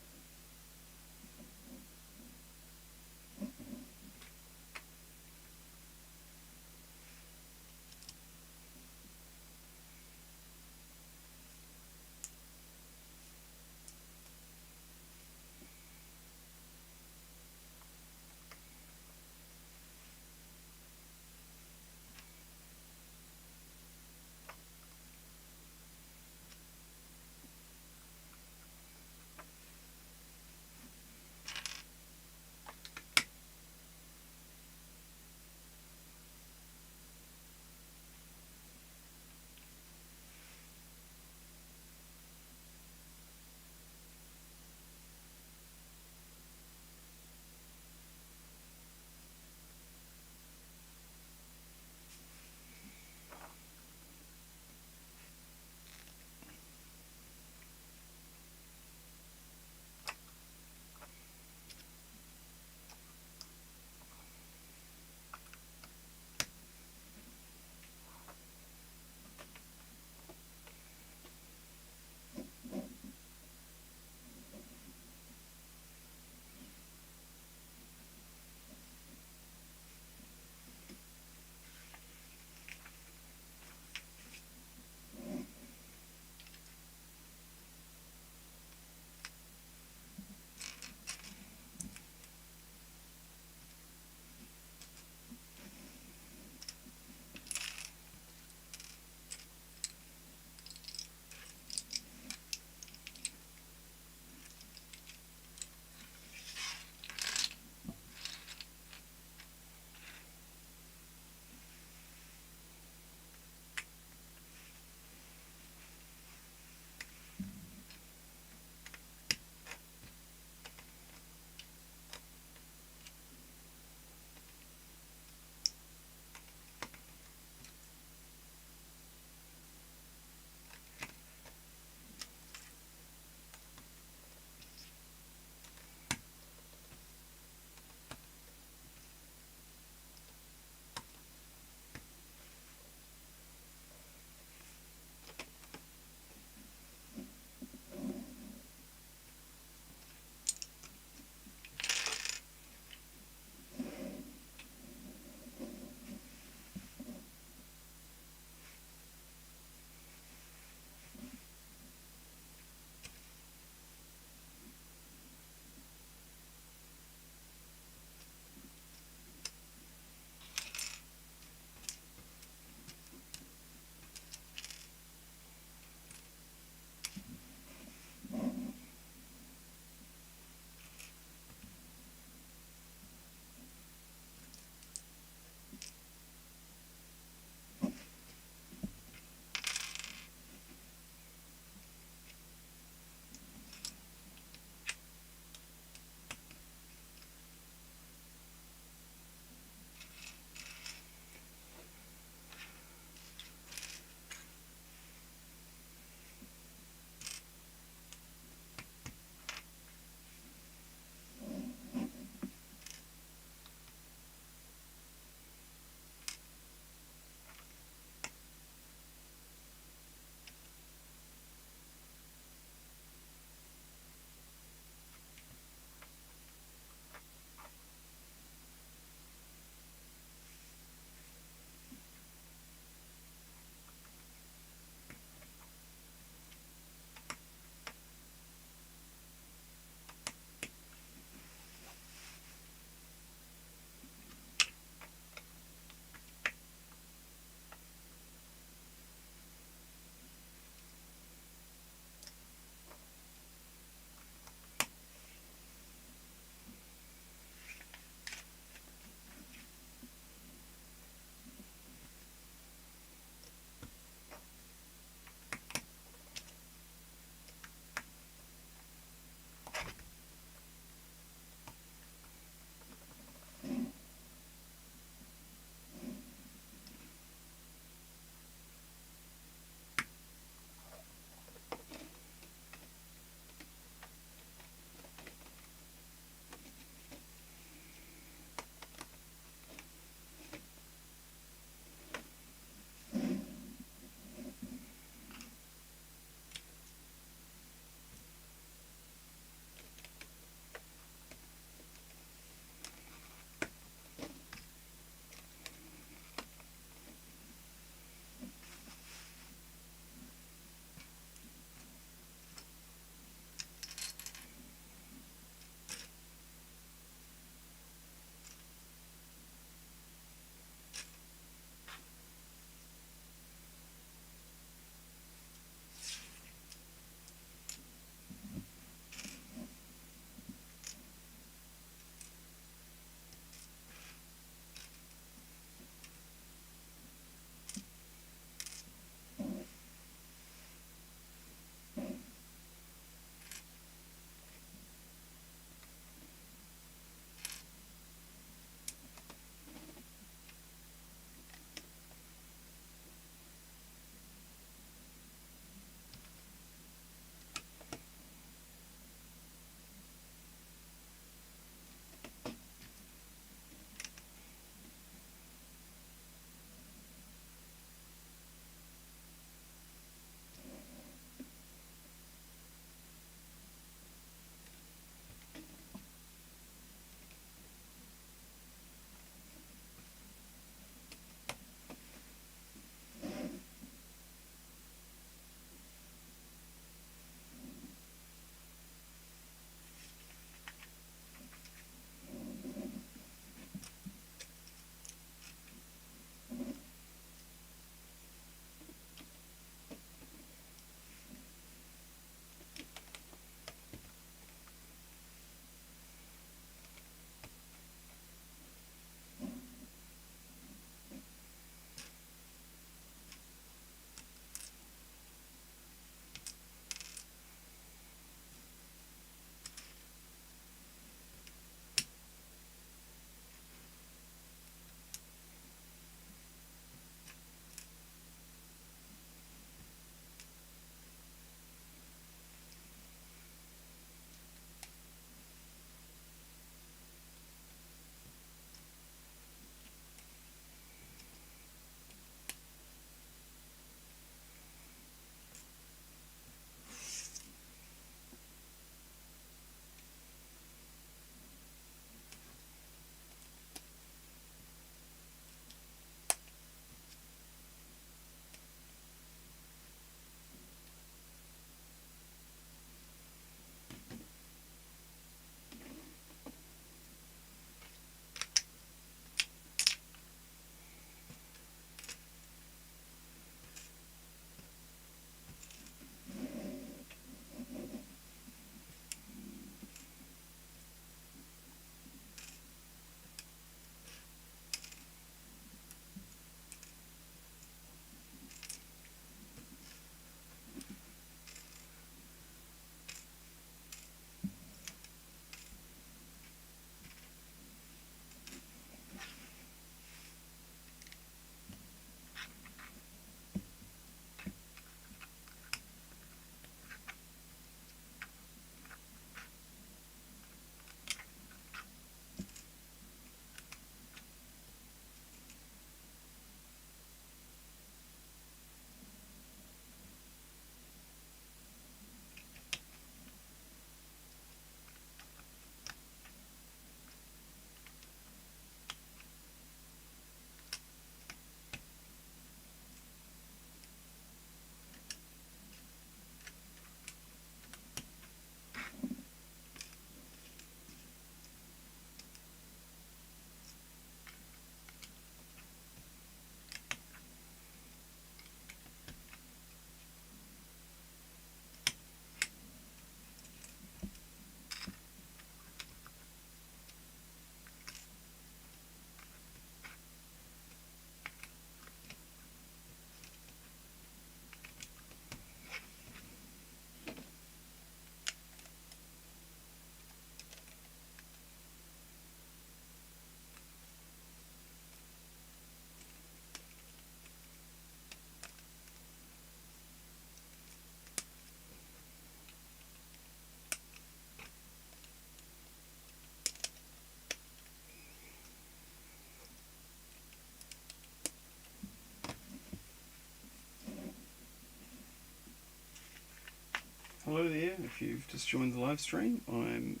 Speaker 1: Hello there, if you've just joined the live stream. I'm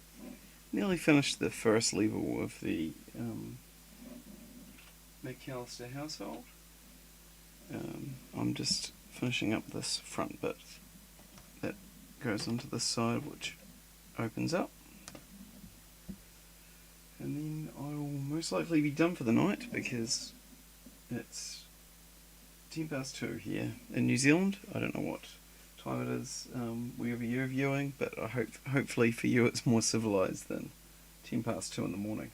Speaker 1: nearly finished the first level of the McAllister household. I'm just finishing up this front bit that goes onto this side, which opens up. And then I will most likely be done for the night because it's 2:10 here in New Zealand. I don't know what time it is wherever you're viewing, but I hopefully for you it's more civilised than 2:10 in the morning.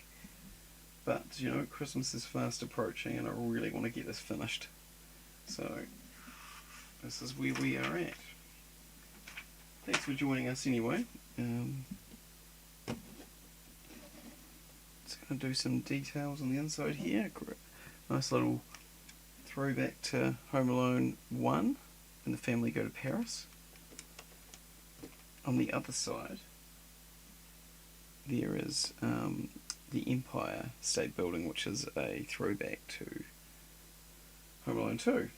Speaker 1: But you know, Christmas is fast approaching, and I really want to get this finished. So this is where we are at. Thanks for joining us anyway. Just going to do some details on the inside here. Nice little throwback to Home Alone 1 when the family go to Paris. On the other side there is the Empire State Building, which is a throwback to Home Alone 2.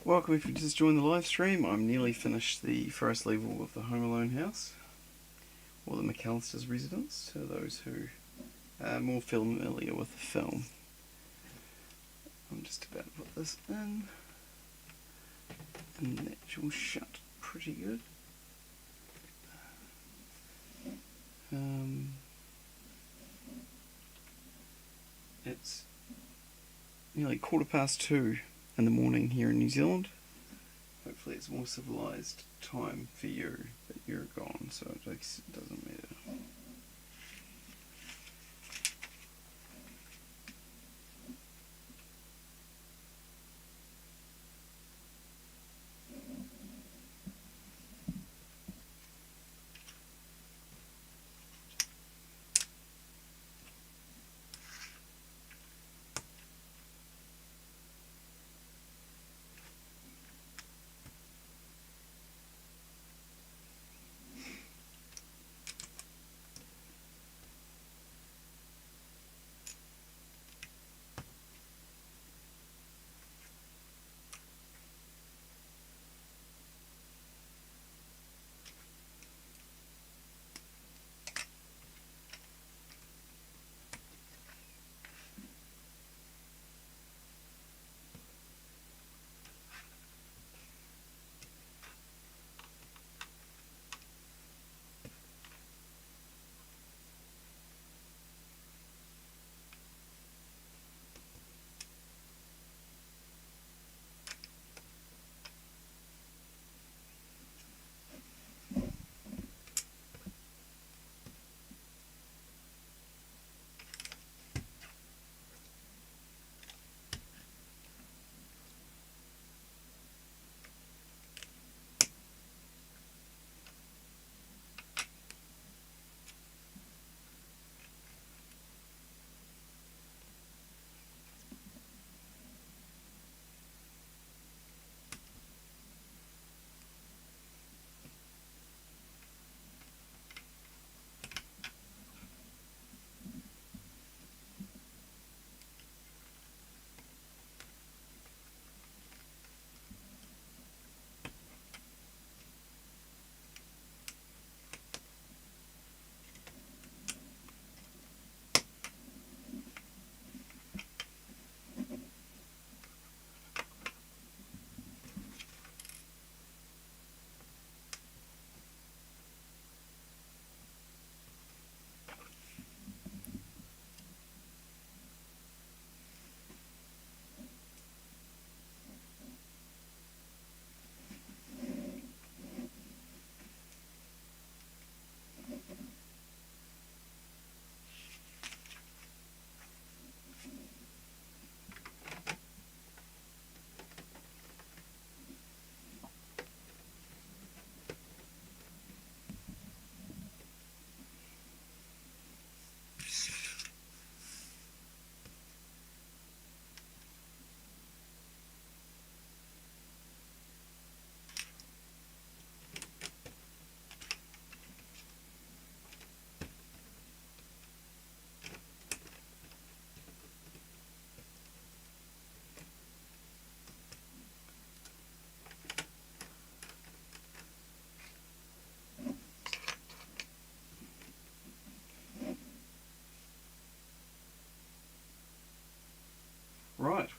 Speaker 1: Welcome if you just joined the live stream. I'm nearly finished the first level of the Home Alone house, or the McAllister's residence, to those who are more familiar with the film. I'm just about to put this in, and that should shut pretty good. It's nearly 2:15 in the morning here in New Zealand. Hopefully it's more civilised time for you, but you're gone, so it doesn't matter.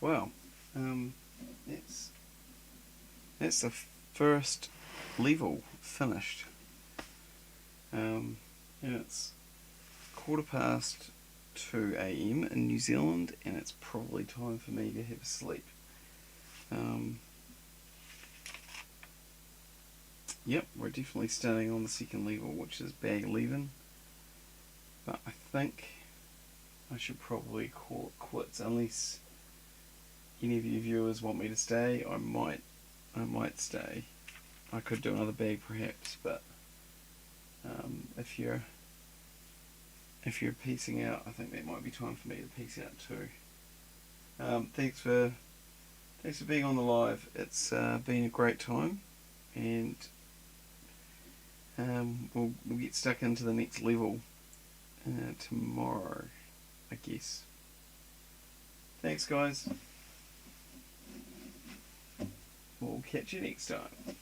Speaker 1: well, that's the first level finished. And it's 2:15 a.m. in New Zealand, and it's probably time for me to have a sleep. Yep, we're definitely starting on the second level, which is bag 11. But I think I should probably call it quits, unless any of you viewers want me to stay. I might stay. I could do another bag perhaps, but if you're piecing out, I think that might be time for me to piece out too. Thanks for being on the live. It's been a great time, and we'll get stuck into the next level tomorrow, I guess. Thanks, guys. We'll catch you next time.